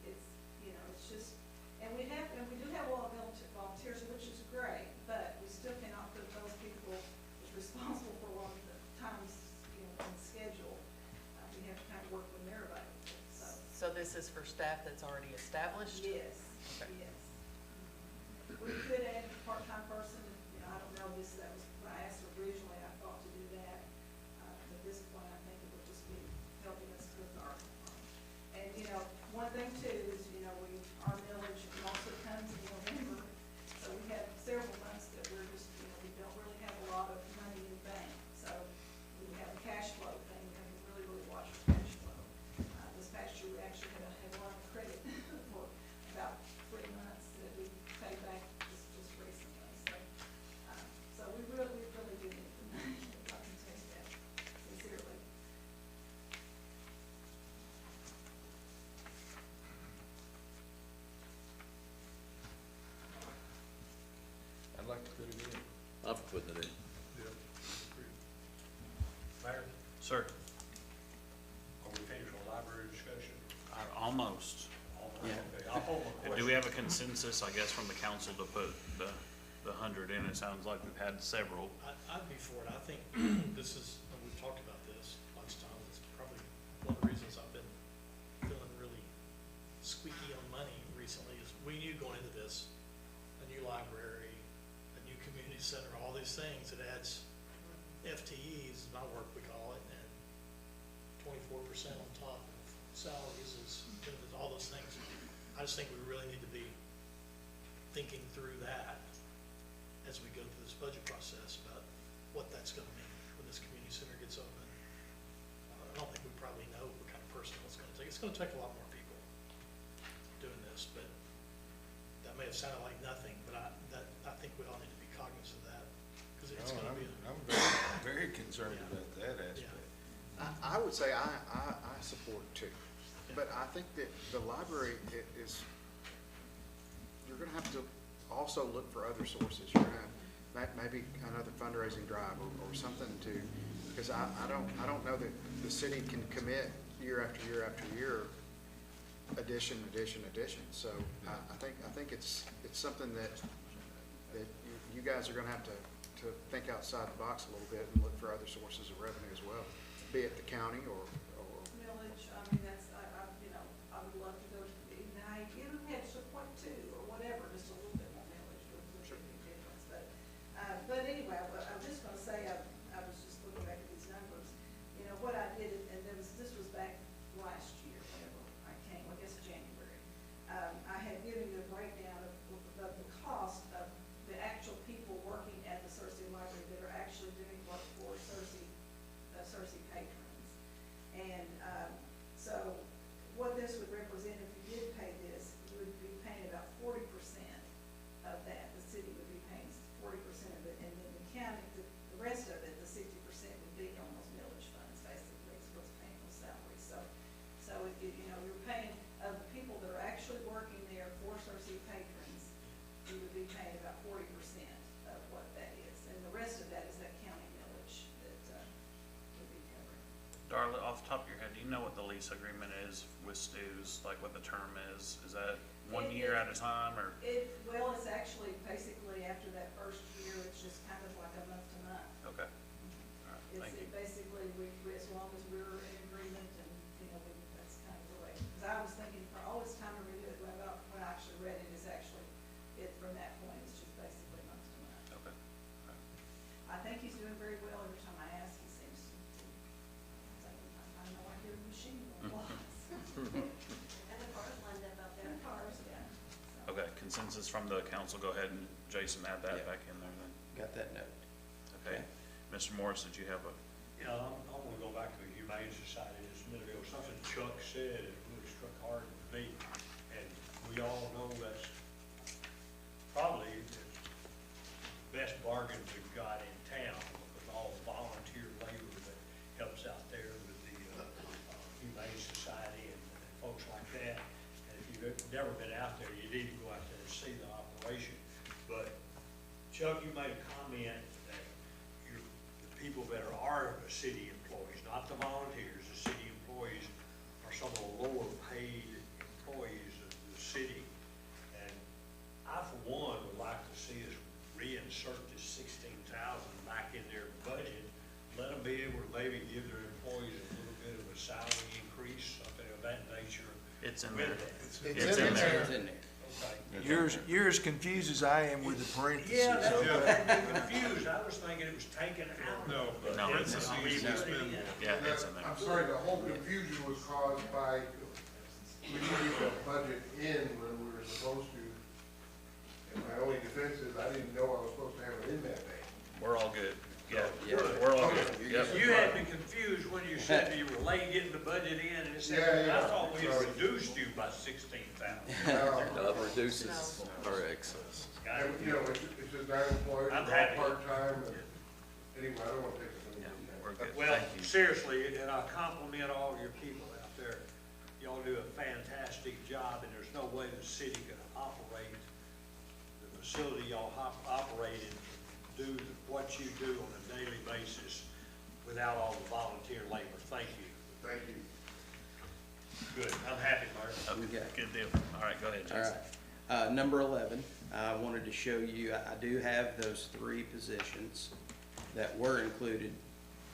it's just, and we do have a lot of volunteers, which is great, but we still cannot put those people as responsible for a lot of the times, on the schedule. We have to kind of work when they're available, so. So this is for staff that's already established? Yes, Okay. yes. We could add a part-time person, I don't know, that was, when I asked originally, I thought to do that. At this point, I think it would just be helping us with our, and, one thing too is, our millage also comes in November, so we have several months that we're just, we don't really have a lot of money in the bank. So we have a cash flow thing, we have to really watch our cash flow. This past year, we actually had a line of credit for about 3 months. putting it in. Mayor, Sir, are we finished with library discussion? almost. Yeah. Okay, I'll hold my question. Do we have a consensus, I guess, from the council to put the 100 in? It sounds like we've had several. I'd be for it. I think this is, and we've talked about this lots of times, it's probably one of the reasons I've been feeling really squeaky on money recently is we knew going into this, a new library, a new community center, all these things, it adds FTEs, my work we call it, and 24% on top of salaries is, all those things. I just think we really need to be thinking through that as we go through this budget process about what that's gonna mean when this community center gets open. I don't think we probably know what kind of personnel it's gonna take. It's gonna take a lot more people doing this, but that may have sounded like nothing, but I think we all need to be cognizant of that, because it's gonna be. I'm very concerned about that aspect. I would say I support too, but I think that the library is, you're gonna have to also look for other sources. You're gonna have maybe another fundraising drive or something to, because I don't know that the city can commit year after year after year, addition. So I think it's something that you guys are gonna have to think outside the box a little bit and look for other sources of revenue as well, be it the county or. Millage, I mean, that's, you know, I would love to go to, now, even if it's a point two or whatever, just a little bit more millage would make a big difference, but anyway, I'm just gonna say, I was just looking back at these numbers, you know, what I did, and this was back last year, whenever I came, I guess January. I had given you a breakdown of the cost of the actual people working at the Searcy Library that are actually doing work for Searcy patrons. And, so what this would represent, if you did pay this, you would be paying about 40% of that. The city would be paying 40% of it, and then the county, the rest of it, the 60% would be on those millage funds, basically, is what's paying those salaries. So if you know, you're paying, of the people that are actually working there for Searcy patrons, you would be paying about 40% of what that is. And the rest of that is that county millage that, would be covering. Darla, off the top of your head, do you know what the lease agreement is with Stu's, like what the term is? Is that 1 year at a time, or? Well, it's actually basically after that first year, it's just kind of like a month to month. Okay. All right, thank you. Basically, as long as we're in agreement and, you know, that's kind of the way. Because I was thinking, oh, it's time to renew it, when I actually read it, it's actually, from that point, it's just basically month to month. Okay. All right. I think he's doing very well. Every time I ask, he seems to, I know I hear the machine going lots. And the cars lined up out there. And cars, yeah. So. Okay, consensus from the council, go ahead and Jason add that Yeah. back in there then. Got that note. Okay. Mr. Morris, did you have a? Yeah, I'm gonna go back to the Humane Society just a minute ago. Something Chuck said, it really struck hard with me. And we all know that's probably the best bargain we've got in town with all the volunteer labor that helps out there with the Humane Society and folks like that. And if you've never been out there, you need to go out there and see the operation. But Chuck, you made a comment that the people that are the city employees, not the volunteers, the city employees are some of the lower paid employees of the city. And I, for one, would like to see us reinsert this 16,000 back in their budget. Let them be able to maybe give their employees a little bit of a salary increase, something of that nature. It's in there. It's in there. It's in there. Okay. You're as confused as I am with the parentheses. Yeah, that's okay? what had me confused. I was thinking it was taken out. No, But No, it's it's not. in there. It's in there. Yeah, it's in there. I'm sorry, the whole confusion was caused by, we didn't get the budget in when we were supposed to. And my only defense is I didn't know I was supposed to have it in that day. We're all good. Yeah, Yeah. we're all good. Yep. You had me confused when you said that you were late getting the budget in, and it said, Yeah, I thought we had sorry. reduced you by 16,000. Now, Reduces our excess. and, you know, it's just nine employees, I'm they're happy. all part-time, and anyway, I don't want to take it from Yeah, you. we're good. Well, Thank you. seriously, and I compliment all your people out there. Y'all do a fantastic job, and there's no way the city could operate the facility y'all operated do what you do on a daily basis without all the volunteer labor. Thank you. Thank you. Good, I'm happy, Mark. Okay. Good deal. All right, go ahead, All Jason. right. Number 11, I wanted to show you, I do have those 3 positions that were included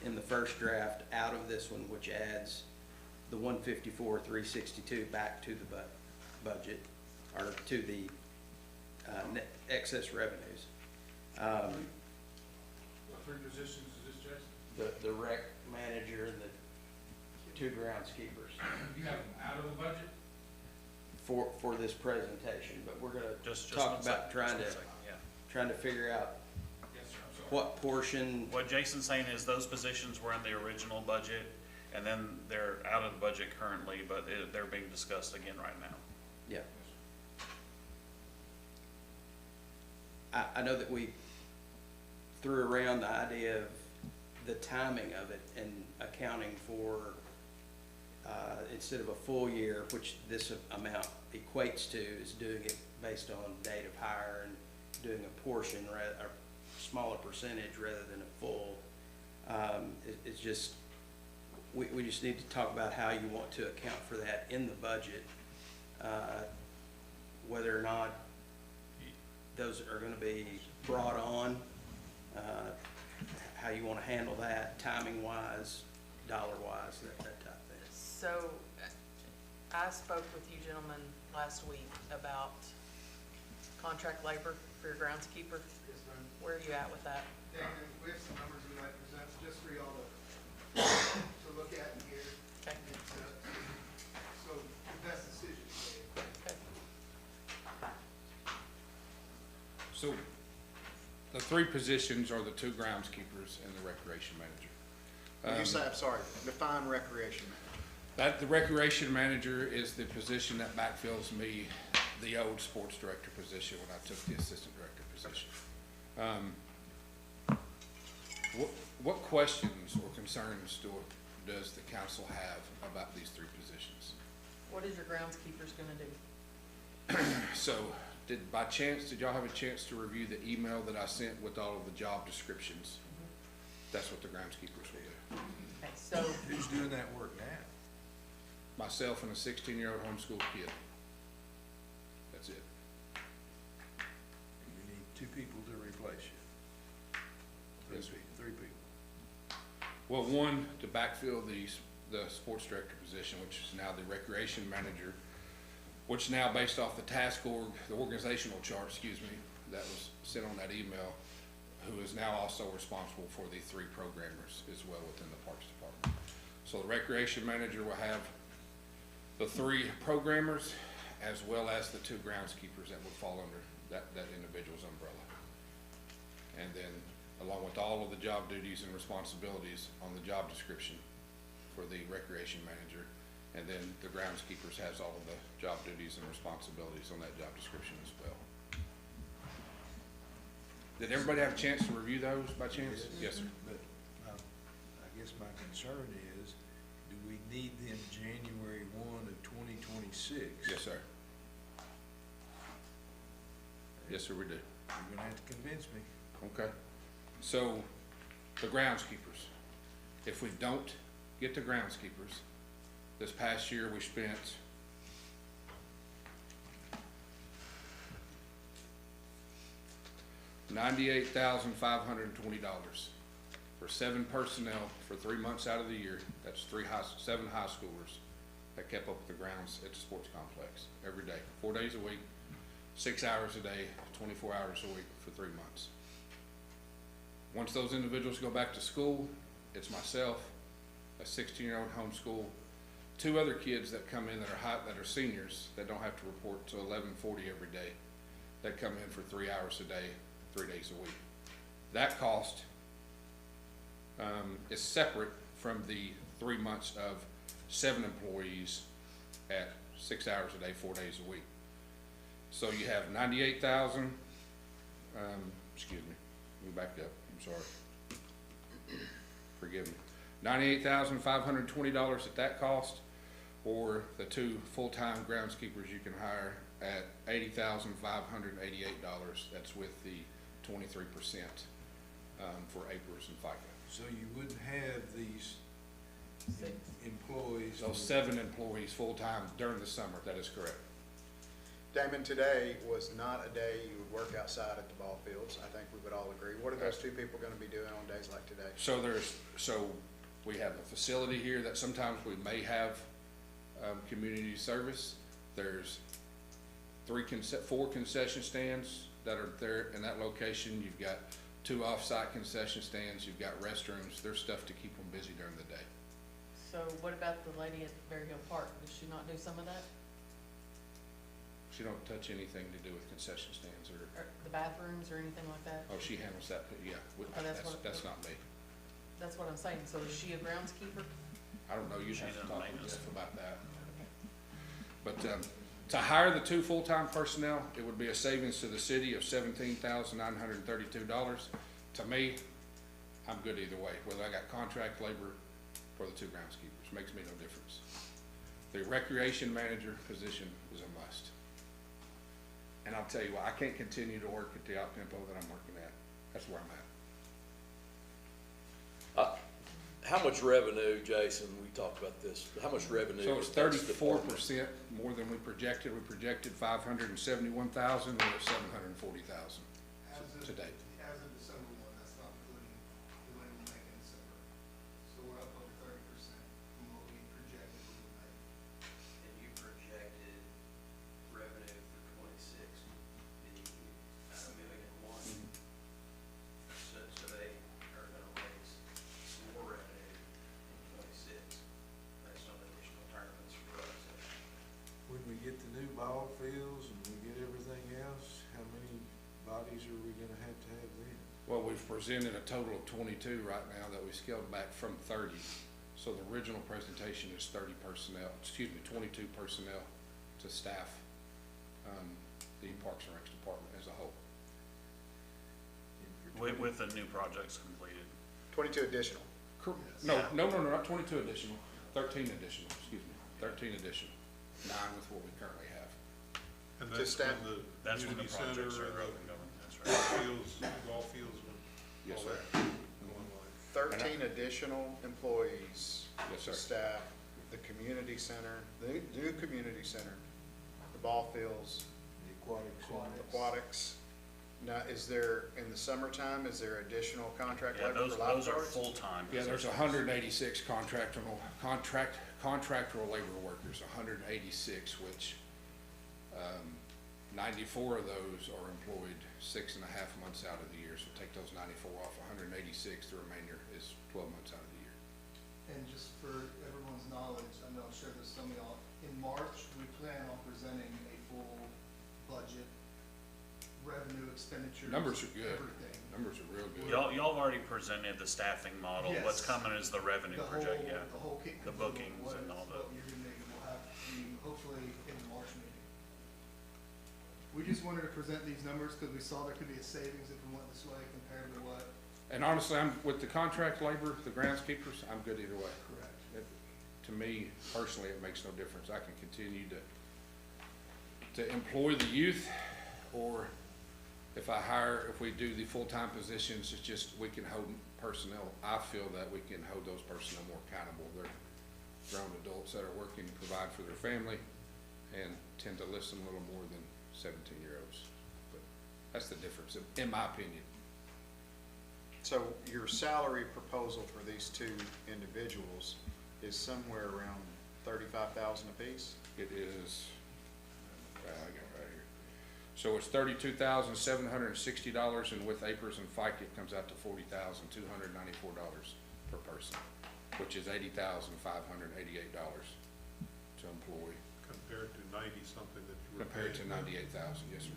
in the first draft out of this one, which adds the 154,362 back to the budget, or to the net excess revenues. What 3 positions is this, Jason? The rec manager and the 2 groundskeepers. You have them out of the budget? For this presentation, but we're gonna Just talk one about second, trying just to, one second, yeah. trying to figure out Yes, sir, I'm sorry. what portion, What Jason's saying is those positions were in the original budget, and then they're out of the budget currently, but they're being discussed again right now. yeah. I know that we threw around the idea of the timing of it and accounting for, instead of a full year, which this amount equates to, is doing it based on date of hire and doing a portion, a smaller percentage rather than a full. It's just, we just need to talk about how you want to account for that in the budget, whether or not those are gonna be brought on, how you wanna handle that, timing-wise, dollar-wise, that type of thing. So, I spoke with you gentlemen last week about contract labor for your groundskeeper. Yes, ma'am. Where are you at with that? Dan, we have some numbers we'd like to present just for y'all to look at and hear. Okay. So the best decision made. Okay. So, the 3 positions are the 2 groundskeepers and the recreation manager. When you say, I'm sorry, define recreation manager. The recreation manager is the position that backfills me, the old sports director position when I took the assistant director position. What questions or concerns does the council have about these 3 positions? What is your groundskeepers gonna do? So, by chance, did y'all have a chance to review the email that I sent with all of the job descriptions? That's what the groundskeepers will do. Okay, so, Who's doing that work now? Myself and a 16-year-old homeschool kid. That's it. You need 2 people to replace you. Yes, sir. 3 people. Well, one, to backfill the sports director position, which is now the recreation manager, which now based off the the organizational chart, excuse me, that was sent on that email, who is now also responsible for the 3 programmers as well within the Parks Department. So the recreation manager will have the 3 programmers as well as the 2 groundskeepers that would fall under that individual's umbrella. And then along with all of the job duties and responsibilities on the job description for the recreation manager, and then the groundskeepers has all of the job duties and responsibilities on that job description as well. Did everybody have a chance to review those by chance? Yes, sir. But I guess my concern is, do we need them January 1 of 2026? Yes, sir. Yes, sir, we do. You're gonna have to convince me. Okay. So, the groundskeepers. If we don't get the groundskeepers, this past year we spent $98,520 for 7 personnel for 3 months out of the year. That's 7 high schoolers that kept up with the grounds at the sports complex every day, 4 days a week, 6 hours a day, 24 hours a week for 3 months. Once those individuals go back to school, it's myself, a 16-year-old homeschool, 2 other kids that come in that are seniors that don't have to report to 11:40 every day, that come in for 3 hours a day, 3 days a week. That cost is separate from the 3 months of 7 employees at 6 hours a day, 4 days a week. So you have 98,000. Excuse me. Let me back up. I'm sorry. Forgive me. $98,520 at that cost, or the 2 full-time groundskeepers you can hire at $80,588. That's with the 23% for APRS and FICA. So you wouldn't have these employees? So 7 employees full-time during the summer, that is correct. Damon, today was not a day you would work outside at the ball fields. I think we would all agree. What are those two people gonna be doing on days like today? So we have a facility here that sometimes we may have, community service. There's 4 concession stands that are there in that location. You've got 2 off-site concession stands. You've got restrooms. There's stuff to keep them busy during the day. So what about the lady at Berry Hill Park? Does she not do some of that? She don't touch anything to do with concession stands or, Or the bathrooms or anything like that? oh, she handles that, yeah, Oh, that's not me. That's what I'm saying. So is she a groundskeeper? I don't know, you'd have She to does talk to maintenance. Jeff about that. But, to hire the 2 full-time personnel, it would be a savings to the city of $17,932. To me, I'm good either way, whether I got contract labor or the 2 groundskeepers, makes me no difference. The recreation manager position is a must. And I'll tell you what, I can't continue to work at the out-tempo that I'm working at. That's where I'm at. How much revenue, Jason, we talked about this, how much revenue? So it's is this department? 34% more than we projected. We projected 571,000, we're at 740,000 to date. As of December 1, that's not including the money we'll make in December. So we're up over 30% from what we projected we would make. And you projected revenue for 26, the $1,000,001. So they are gonna raise some more revenue in 26, based on additional tournaments for us. When we get the new ball fields and we get everything else, how many bodies are we gonna have then? Well, we've presented a total of 22 right now that we scaled back from 30. So the original presentation is 30 personnel, 22 personnel to staff the Parks and Rec department as a whole. With the new projects completed. 22 additional. No, not 22 additional, 13 additional, excuse me, 13 additional, 9 with what we currently have. And Just that's that- when the That's when the community center projects are and up and going, that's the right. ball fields, Yes, all sir. that going live. 13 additional employees Yes, to sir. staff the community center, the new community center, the ball fields, The aquatics. aquatics. Now, is there, in the summertime, is there additional contract Yeah, labor those for are lifeguards? full-time. Yeah, there's 186 contractual labor workers, 186, which 94 of those are employed 6.5 months out of the year. So take those 94 off 186, the remainder is 12 months out of the year. And just for everyone's knowledge, I know I'll share this with some of y'all, in March, we plan on presenting a full budget, revenue, expenditures. Numbers are good. Everything. Numbers are real good. Y'all have already presented the staffing model. What's Yes. coming is the revenue The project, whole- yeah. The whole kit The and caboodle, bookings what and all it's- that. What you're gonna, will have, hopefully in the March meeting. We just wanted to present these numbers because we saw there could be a savings if we went this way compared to what. And honestly, with the contract labor, the groundskeepers, I'm good either way. Correct. To me, personally, it makes no difference. I can continue to employ the youth, or if we do the full-time positions, it's just, we can hold personnel. I feel that we can hold those personnel more accountable. They're grown adults that are working to provide for their family and tend to listen a little more than 17-year-olds. But that's the difference, in my opinion. So your salary proposal for these 2 individuals is somewhere around 35,000 apiece? It is, I got it right here. So it's $32,760, and with APRS and FICA, it comes out to $40,294 per person, which is $80,588 to employ. Compared to 90-something that you were Compared to paying. 98,000, yes, sir.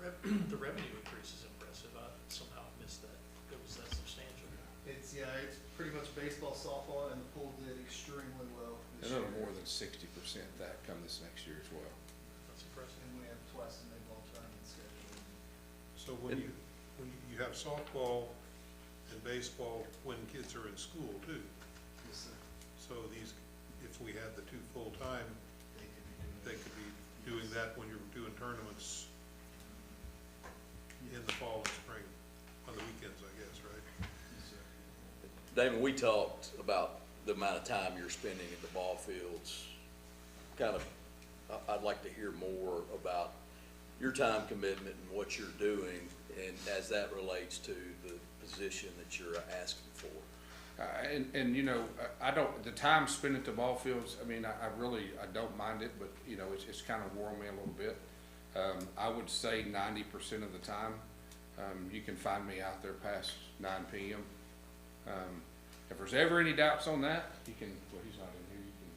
The revenue increase is impressive. I somehow missed that. It was that substantial. It's pretty much baseball, softball, and the pool did extremely well A this little year. more than 60% that come this next year as well. That's impressive. And we have twice the baseball tournament scheduled. So when you have softball and baseball when kids are in school too. Yes, sir. So if we had the 2 full-time, they could be doing that when you're doing tournaments. in the fall and spring, on the weekends, I guess, right? Damon, we talked about the amount of time you're spending at the ball fields. Kind of, I'd like to hear more about your time commitment and what you're doing, and as that relates to the position that you're asking for. And you know, I don't, the time spent at the ball fields, I mean, I really don't mind it, but you know, it's kind of worn me a little bit. I would say 90% of the time, you can find me out there past 9 p.m. If there's ever any doubts on that, you can, well, he's not in here, you can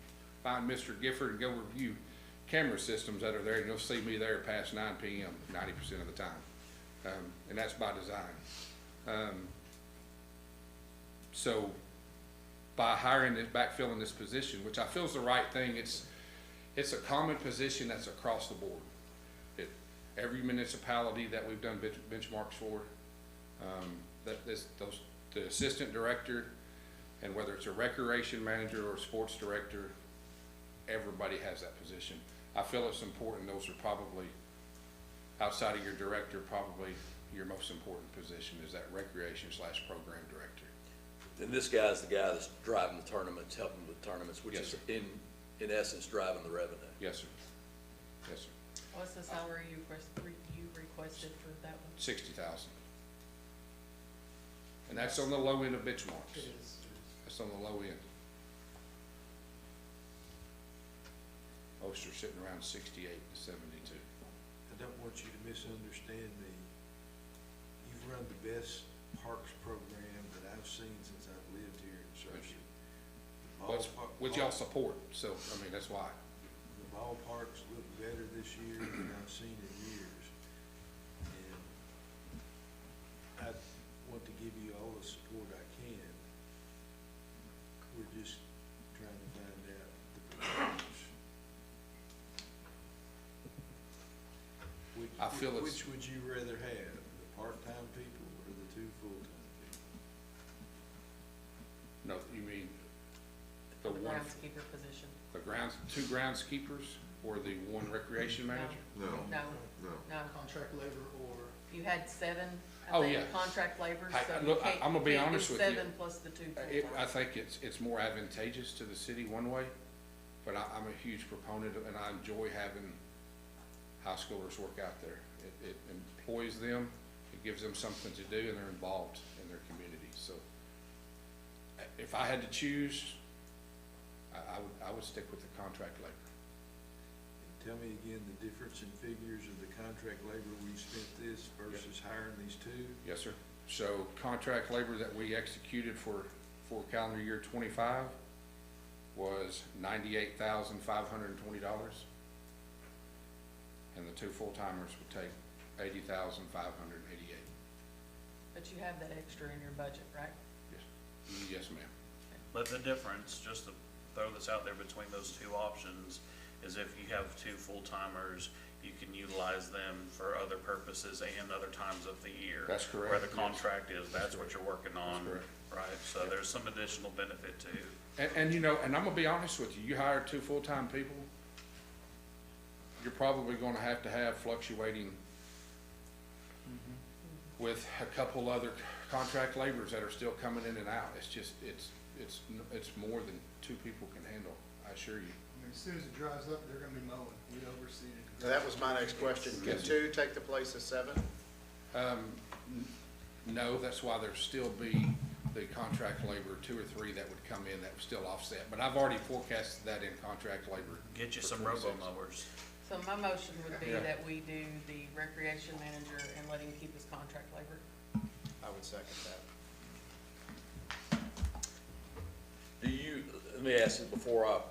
find Mr. Gifford and go review camera systems that are there, and you'll see me there past 9 p.m. 90% of the time. And that's by design. So by hiring this, backfilling this position, which I feel is the right thing, it's a common position that's across the board. Every municipality that we've done benchmarks for, the assistant director, and whether it's a recreation manager or a sports director, everybody has that position. I feel it's important. Those are probably, outside of your director, probably your most important position is that recreation/program director. And this guy's the guy that's driving the tournaments, helping with the tournaments, which Yes, is sir. in essence driving the revenue. Yes, sir. Yes, sir. What's the salary you requested for that one? 60,000. And that's on the low end of benchmarks. That's on the low end. Most are sitting around 68 to 72. I don't want you to misunderstand me. You've run the best parks program that I've seen since I've lived here in Searcy. Which y'all support, so, I mean, that's why. The ballparks look better this year than I've seen in years. And I want to give you all the support I can. We're just trying to find out the percentage. I feel it's- Which would you rather have, the part-time people or the 2 full-time people? No, you mean the The one, groundskeeper position? the two groundskeepers or the one recreation manager? No. No, No. no. Contract labor or You had 7, Oh, I think, yeah. contract laborers, Hey, so you look, can't, I'm gonna be can't do honest with you. 7 plus the 2 I full-time. think it's more advantageous to the city one way, but I'm a huge proponent of, and I enjoy having high schoolers work out there. It employs them, it gives them something to do, and they're involved in their community. So if I had to choose, I would stick with the contract labor. Tell me again the difference in figures of the contract labor we spent this versus hiring these 2? Yes, sir. So contract labor that we executed for calendar year 25 was $98,520. And the 2 full-timers would take $80,588. But you have that extra in your budget, right? Yes, yes, ma'am. But the difference, just to throw this out there between those 2 options, is if you have 2 full-timers, you can utilize them for other purposes and other times of the year. That's correct, Where the yes. contract is, that's what you're working on, correct. right? So there's some additional benefit too. And you know, and I'm gonna be honest with you, you hire 2 full-time people, you're probably gonna have to have fluctuating with a couple other contract laborers that are still coming in and out. It's just, it's more than 2 people can handle, I assure you. I mean, as soon as it dries up, they're gonna be mowing. We oversee it. Now, that was my next question. Can Yes. 2 take the place of 7? No, that's why there'd still be the contract labor, 2 or 3 that would come in that would still offset. But I've already forecasted that in contract labor. Get you for some 26. robo-mowers. So my motion would be Yeah. that we do the recreation manager and let him keep his contract labor. I would second that. Let me ask you before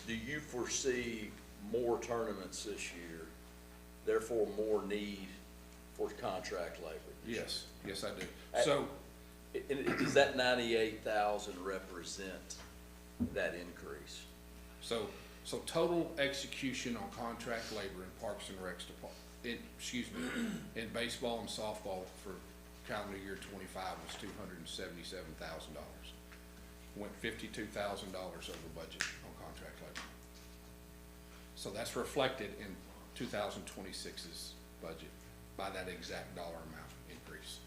do you foresee more tournaments this year, therefore more need for contract labor? Yes, yes, I do. So, Does that 98,000 represent that increase? So total execution on contract labor in Parks and Recs in baseball and softball for calendar year 25 was $277,000. Went $52,000 over budget on contract labor. So that's reflected in 2026's budget. by that exact dollar amount increase.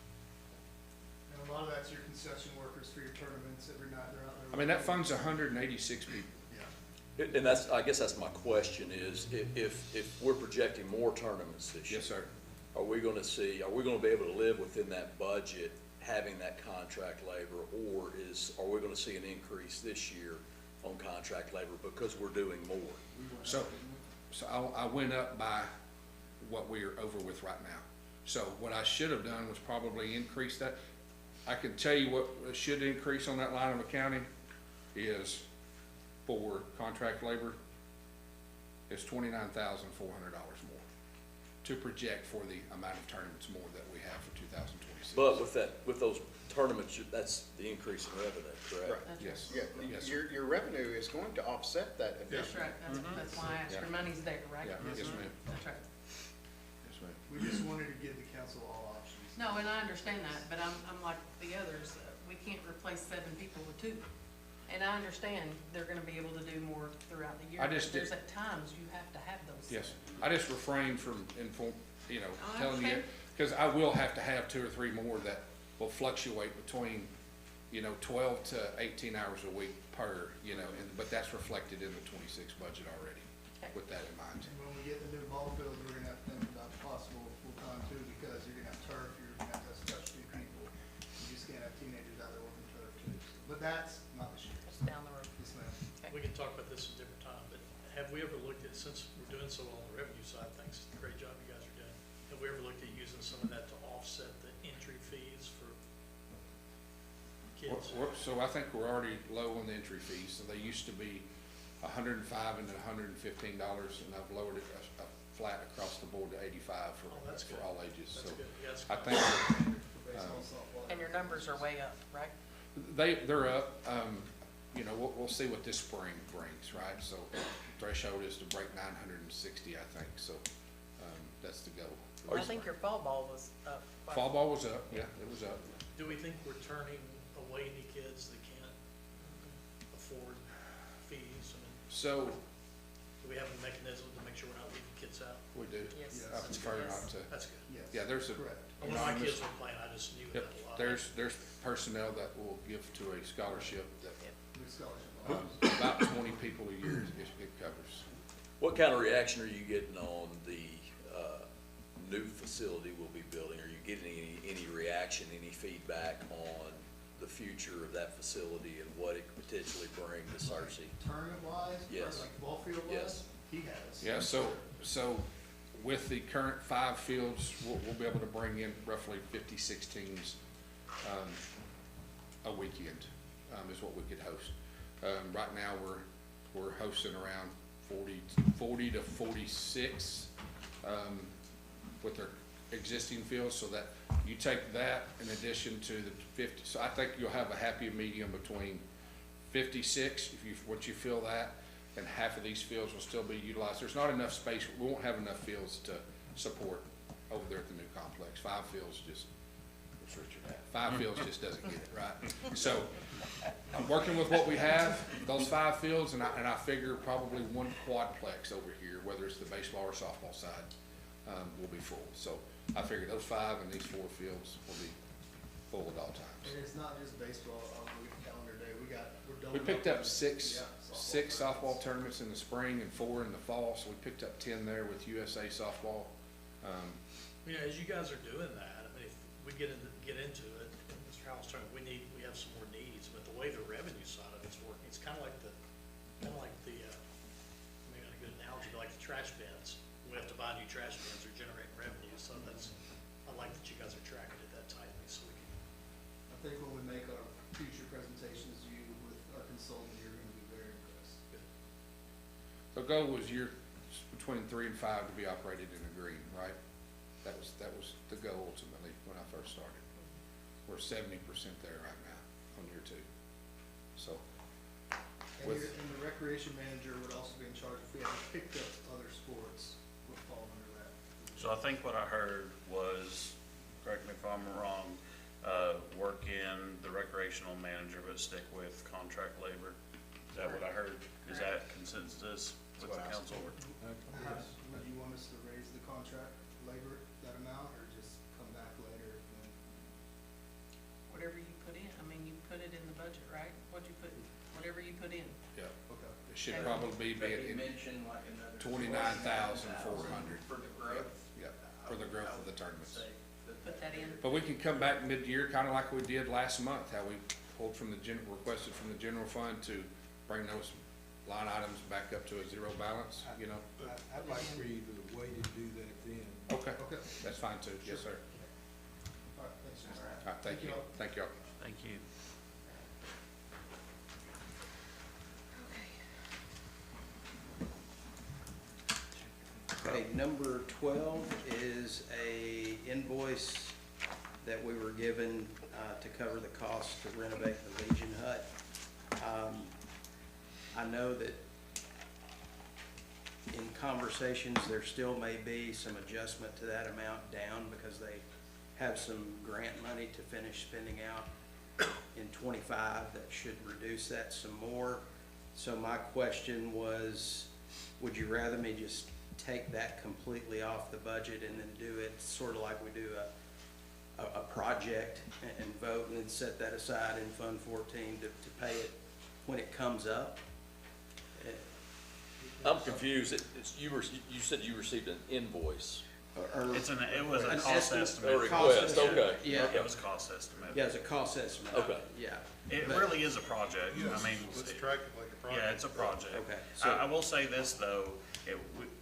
And a lot of that's your concession workers for your tournaments every night they're out there. I mean, that funds 186 people. Yeah. And that's, I guess that's my question is, if we're projecting more tournaments this year. Yes, sir. Are we gonna be able to live within that budget, having that contract labor, or are we gonna see an increase this year on contract labor because we're doing more? So I went up by what we are over with right now. So what I should have done was probably increase that. I can tell you what should increase on that line of accounting is for contract labor, is $29,400 more to project for the amount of tournaments more that we have for 2026. But with those tournaments, that's the increase in revenue, correct? That's Yes. Yeah, Yes. your revenue is going to offset that That's addition. right, that's why I asked, your money's there, right? Yeah, yes, ma'am. That's right. Yes, ma'am. We just wanted to give the council all options. No, and I understand that, but I'm like the others, we can't replace 7 people with 2. And I understand they're gonna be able to do more throughout the year, I but just there's did- at times you have to have those. Yes, I just refrain from I telling you, understand. because I will have to have 2 or 3 more that will fluctuate between, 12 to 18 hours a week per, but that's reflected in the 26 budget already, Okay. with that in mind. And when we get the new ball fields, we're gonna have to think about possible full-time too, because you're gonna have turf, you're gonna have to have specialty people. You just can't have teenagers out there working turf too. But that's not this year. It's down the road. Yes, ma'am. Okay. We can talk about this at a different time, but have we ever looked at, since we're doing so well on the revenue side, thanks, great job you guys are doing. Have we ever looked at using some of that to offset the entry fees for kids? So I think we're already low on the entry fees, so they used to be $105 and $115, and I've lowered it a flat across the board to 85 Oh, that's for good. all ages, That's so good. Yeah, that's I good. think For baseball, softball. And your numbers are way up, right? they're up. We'll see what this spring brings, right? So threshold is to break 960, I think, so that's the goal. I think your fall ball was up. quite- Fall ball was up, yeah, it was up. Do we think we're turning away any kids that can't afford fees? I mean, So do we have a mechanism to make sure we're not leaving kids out? we do. Yes. I prefer not to. That's good. Yes. Yeah, there's a. Correct. When my kids were playing, I just knew Yep, that a lot. there's personnel that will give to a scholarship that New scholarship. about 20 people a year it covers. What kind of reaction are you getting on the new facility we'll be building? Are you getting any reaction, any feedback on the future of that facility and what it could potentially bring to Searcy? Tournament wise, Yes. like ball field wise, Yes. he has. Yeah, so with the current 5 fields, we'll be able to bring in roughly 56 teams a weekend, is what we could host. Right now, we're hosting around 40 to 46 with our existing fields, so that you take that in addition to the 50. So I think you'll have a happy medium between 56, once you fill that, and half of these fields will still be utilized. There's not enough space, we won't have enough fields to support over there at the new complex. 5 fields just, what's Richard at? 5 fields just doesn't get it, right? So I'm working with what we have, those 5 fields, and I figure probably 1 quadplex over here, whether it's the baseball or softball side, will be full. So I figure those 5 and these 4 fields will be full at all times. And it's not just baseball on the calendar day, we're We doubling picked up 6 Yeah, softball tournaments in the spring and 4 in the fall, so we picked up 10 there with USA softball. As you guys are doing that, I mean, if we get into it, and Mr. Howell's talking, we have some more needs, but the way the revenue side of it's working, it's kind of like the, maybe not a good analogy, but like the trash bins. We have to buy new trash bins or generate revenue, so I like that you guys are tracking it that tightly, so we can. I think when we make our future presentations to you with our consultant, you're gonna be very impressed. The goal was between 3 and 5 to be operated in a green, right? That was the goal ultimately when I first started. We're 70% there right now on year 2. So And the recreation manager would also be in charge if we ever picked up other sports, would fall under that. So I think what I heard was, correct me if I'm wrong, work in the recreational manager, but stick with contract labor. Is that what I heard? Is that consensus with the council? Do you want us to raise the contract labor that amount, or should Okay. probably be But he in mentioned like another 29,400. for the growth. Yep, for the growth of the tournaments. Say Put that in. But we can come back mid-year, kinda like we did last month, how we pulled from the requested from the general fund to bring those line items back up to a zero balance, you know? I'd like for you to wait and do that then. Okay, that's fine too, yes, sir. All right, thanks. All right, thank you, thank y'all. Thank you. Okay, number 12 is a invoice that we were given to cover the cost to renovate the Legion Hut. I know that in conversations, there still may be some adjustment to that amount down because they have some grant money to finish spending out in 25 that should reduce that some more. So my question was, would you rather me just take that completely off the budget and then do it sort of like we do a project and vote and then set that aside in Fund 14 to pay it when it comes up? I'm confused. You said you received an invoice. Or It was a an cost estimate. A request, Cost estimate. okay. Yeah. It was cost estimate. Yeah, it's a cost estimate. Okay. Yeah. It But- really is a project. I Yes, mean, let's track it like a project. yeah, it's a project. Okay, I so, will say this, though,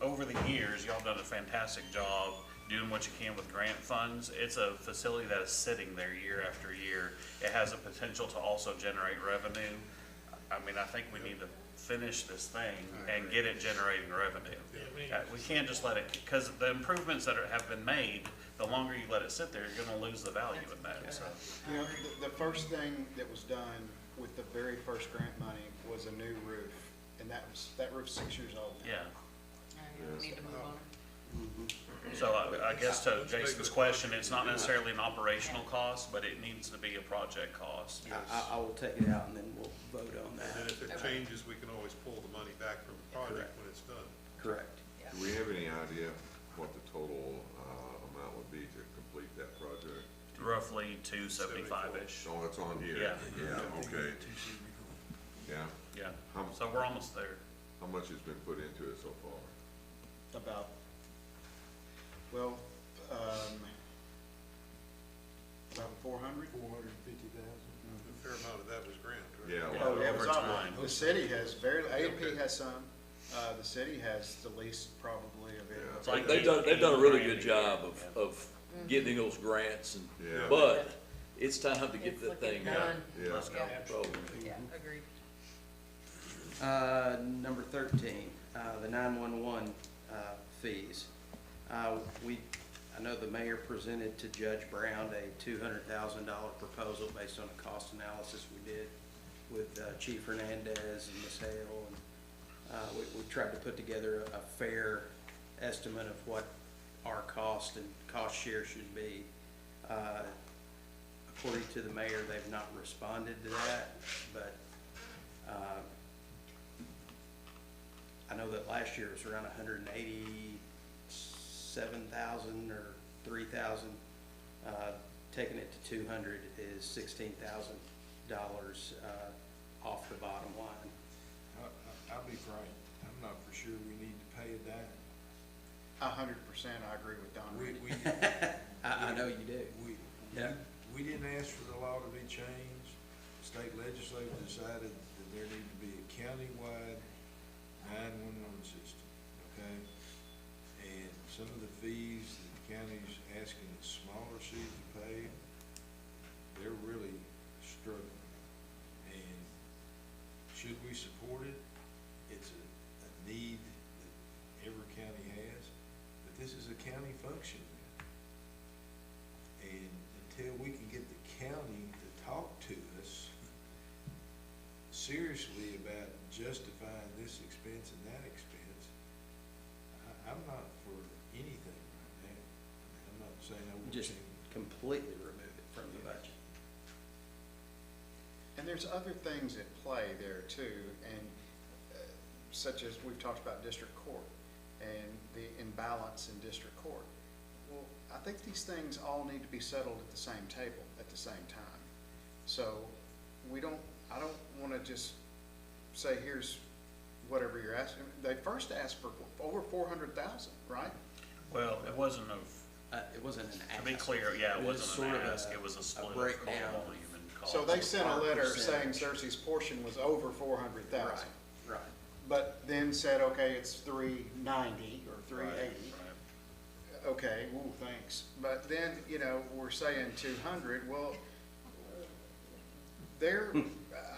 over the years, y'all done a fantastic job doing what you can with grant funds. It's a facility that is sitting there year after year. It has a potential to also generate revenue. I mean, I think we need to finish this thing and get it generating revenue. We can't just let it, because the improvements that have been made, the longer you let it sit there, you're gonna lose the value in that, so. You know, the first thing that was done with the very first grant money was a new roof, and that roof's 6 years old now. Yeah. We need to move on. So I guess to Jason's question, it's not necessarily an operational cost, but it needs to be a project cost. I will take it out and then we'll vote on And then that. if it changes, we can always pull the money back from the project when it's done. Correct. Do we have any idea what the total, amount would be to complete that project? Roughly 275-ish. Oh, it's on here? Yeah. Yeah, okay. Yeah? Yeah, How, so we're almost there. how much has been put into it so far? About. Well, about 400? 450,000. A fair amount of that was grant, right? Yeah. Yeah, well, Yeah, over it's all time. right. The city has AMP Okay. has some, the city has the least probably of it. It's like They've done a really 80 good grand a job year, of, yeah. of getting those grants and, Yeah. but it's time to get It's that looking thing done. Yeah. Let's go. rolling. Yeah, agreed. Number 13, the 911 fees. I know the mayor presented to Judge Brown a $200,000 proposal based on a cost analysis we did with Chief Hernandez and Ms. Hale. And we tried to put together a fair estimate of what our cost and cost share should be. According to the mayor, they've not responded to that, but I know that last year it was around 187,000 or 3,000. Taking it to 200 is $16,000 off the bottom line. I'll be frank, I'm not for sure we need to pay a dime. 100%, I agree with Don. We, I know you do. Yeah. we didn't ask for the law to be changed. State legislature decided that there needed to be a countywide 911 system, okay? And some of the fees that the county's asking the smaller cities to pay, they're really struggling. And should we support it? It's a need that every county has, but this is a county function. And until we can get the county to talk to us seriously about justifying this expense and that expense, I'm not for anything right now. I'm not saying I won't Just change. completely remove it from the budget. And there's other things at play there too, and such as we've talked about district court and the imbalance in district court. Well, I think these things all need to be settled at the same table at the same time. So I don't want to just say, here's whatever you're asking, they first asked for over 400,000, right? Well, it wasn't It wasn't an ask. to be clear, yeah, it It was wasn't an sort of ask, a- it was a split of call breakdown. volume and cost. So they sent a our letter saying percentage. Cersei's portion was over 400,000. Right, right. But then said, okay, it's 390 or 380. Right. Okay, woo, thanks. But then, you know, we're saying 200, well, there,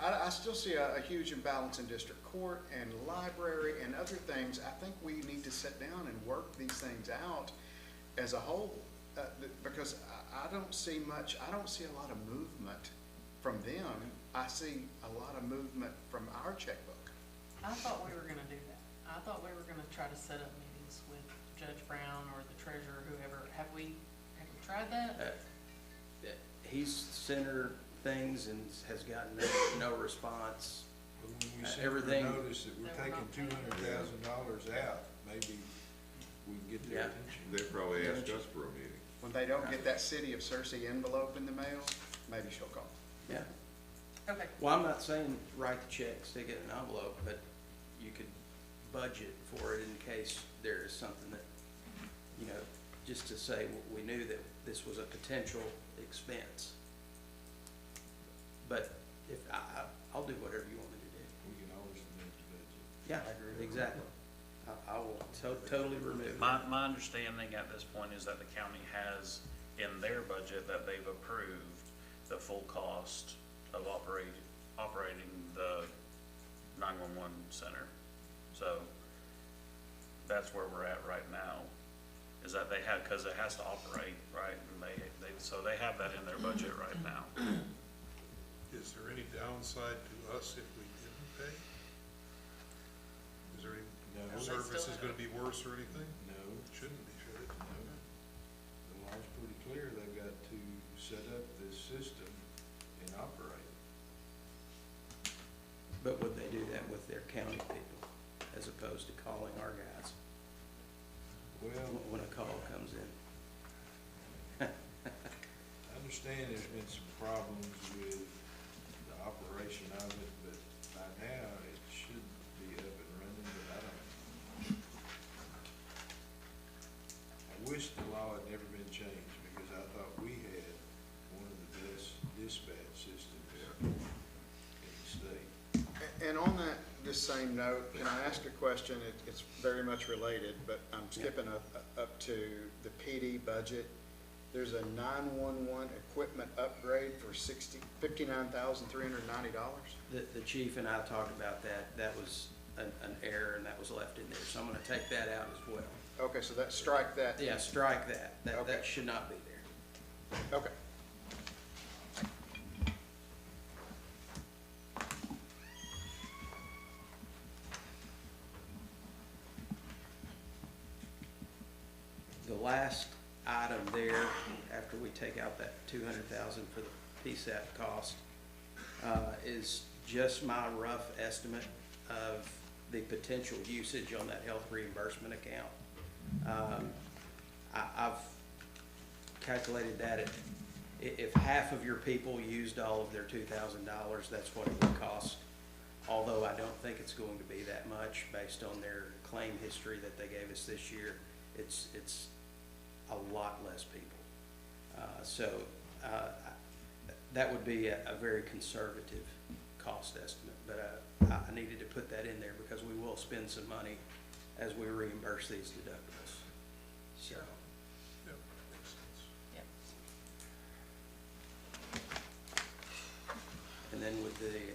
I still see a huge imbalance in district court and library and other things. I think we need to sit down and work these things out as a whole, because I don't see much, I don't see a lot of movement from them. I see a lot of movement from our checkbook. I thought we were gonna do that. I thought we were gonna try to set up meetings with Judge Brown or the treasurer, whoever. Have we tried that? He's sent her things and has gotten no response. But when we send her Everything- a notice that we're taking $200,000 out, maybe we can get their Yeah. attention. They probably asked us for a meeting. When they don't get that City of Cersei envelope in the mail, maybe she'll call. Yeah. Okay. Well, I'm not saying write the check, stick it in an envelope, but you could budget for it in case there is something that, you know, just to say we knew that this was a potential expense. But if, I'll do whatever you want me to do. We can always amend the budget. Yeah, exactly. I will totally remove it. My understanding at this point is that the county has in their budget that they've approved the full cost of operating the 911 center. So that's where we're at right now, is that they have, because it has to operate, right? And so they have that in their budget right now. Is there any downside to us if we didn't pay? Is there any, No. service is gonna be worse or anything? No, It shouldn't be, should it? no. The law's pretty clear. They've got to set up this system and operate. But would they do that with their county people as opposed to calling our guys Well, when a call comes in? I understand there's been some problems with the operation of it, but by now it should be up and running, but I don't. I wish the law had never been changed because I thought we had one of the best dispatch systems in the state. And on that, this same note, can I ask a question? It's very much related, but I'm skipping up to the PD budget. There's a 911 equipment upgrade for $59,390. The chief and I talked about that. That was an error and that was left in there. So I'm gonna take that out as well. Okay, so that, strike that. Yeah, strike that. Okay. That should not be there. Okay. The last item there, after we take out that 200,000 for the PSAP cost, is just my rough estimate of the potential usage on that health reimbursement account. I've calculated that if half of your people used all of their $2,000, that's what it would cost. Although I don't think it's going to be that much based on their claim history that they gave us this year. It's a lot less people. That would be a very conservative cost estimate, but I needed to put that in there because we will spend some money as we reimburse these deductibles. So, Yep, makes sense. Yep. and then with the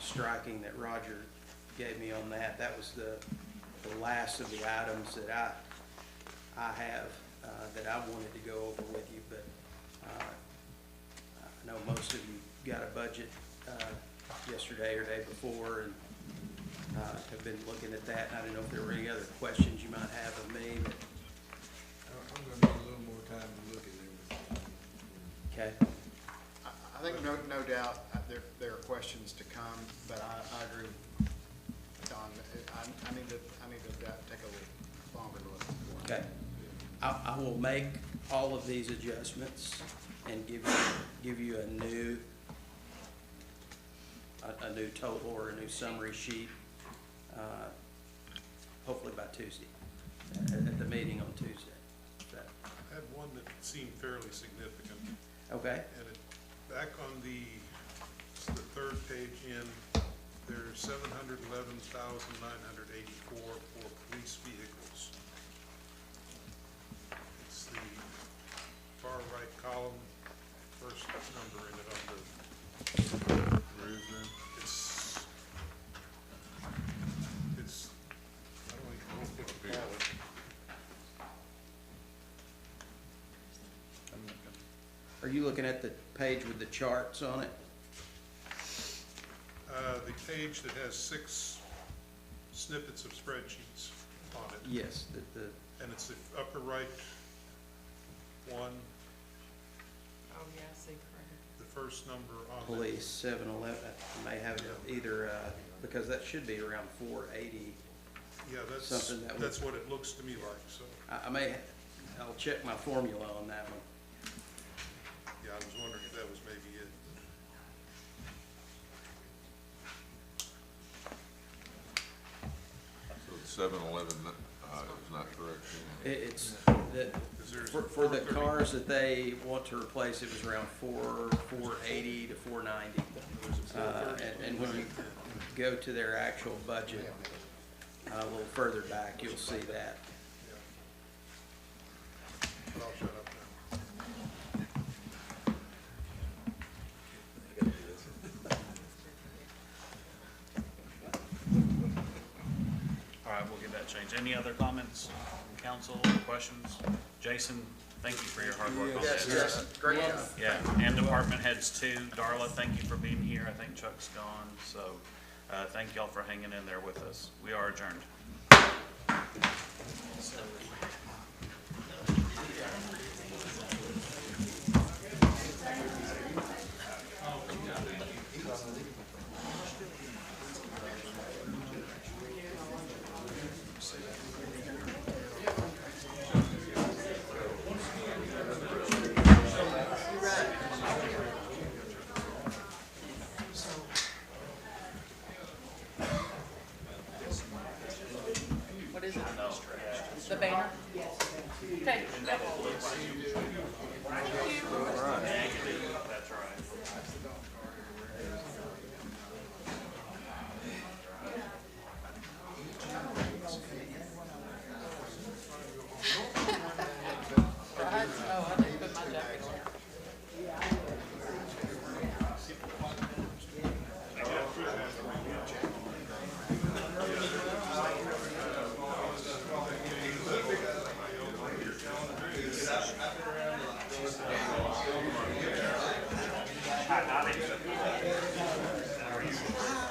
striking that Roger gave me on that, that was the last of the items that I have that I wanted to go over with you, but I know most of you got a budget yesterday or day before and have been looking at that. And I didn't know if there were any other questions you might have of me, but. I'm gonna need a little more time to look at everything. Okay. I think no doubt there are questions to come, but I agree with Don. I need to take a little longer look. Okay. I will make all of these adjustments and give you a new total or a new summary sheet hopefully by Tuesday, at the meeting on Tuesday. That- I had one that seemed fairly significant. Okay, And it, back on it's the third page in, there's 711,984 for police vehicles. It's the far right column, first number in it on the. Where is that? It's, I don't even know what to call it. are you looking at the page with the charts on it? The page that has 6 snippets of spreadsheets on it. Yes, the, And it's the upper right one, Oh, yeah, I see, correct. the first number on the. police 711, I may have either, because that should be around 480. Yeah, something that would- that's what it looks to me like, so, I'll check my formula on that one. yeah, I was wondering if that was maybe it. So 711 is not correct. It's, There's for the 430. cars that they want to replace, it was around 480 to 490. And when you go to their actual budget, a little further back, you'll see that. But I'll shut up now. All right, we'll get that changed. Any other comments, council, questions? Jason, thank you for your hard work on this. Yes, great job. Yeah, and department heads too. Darla, thank you for being here. I think Chuck's gone, so, thank y'all for hanging in there with us. We are adjourned. What is it? The banner? Okay. That's right. Right? Oh, I didn't put my jacket on. Hi, Bobby.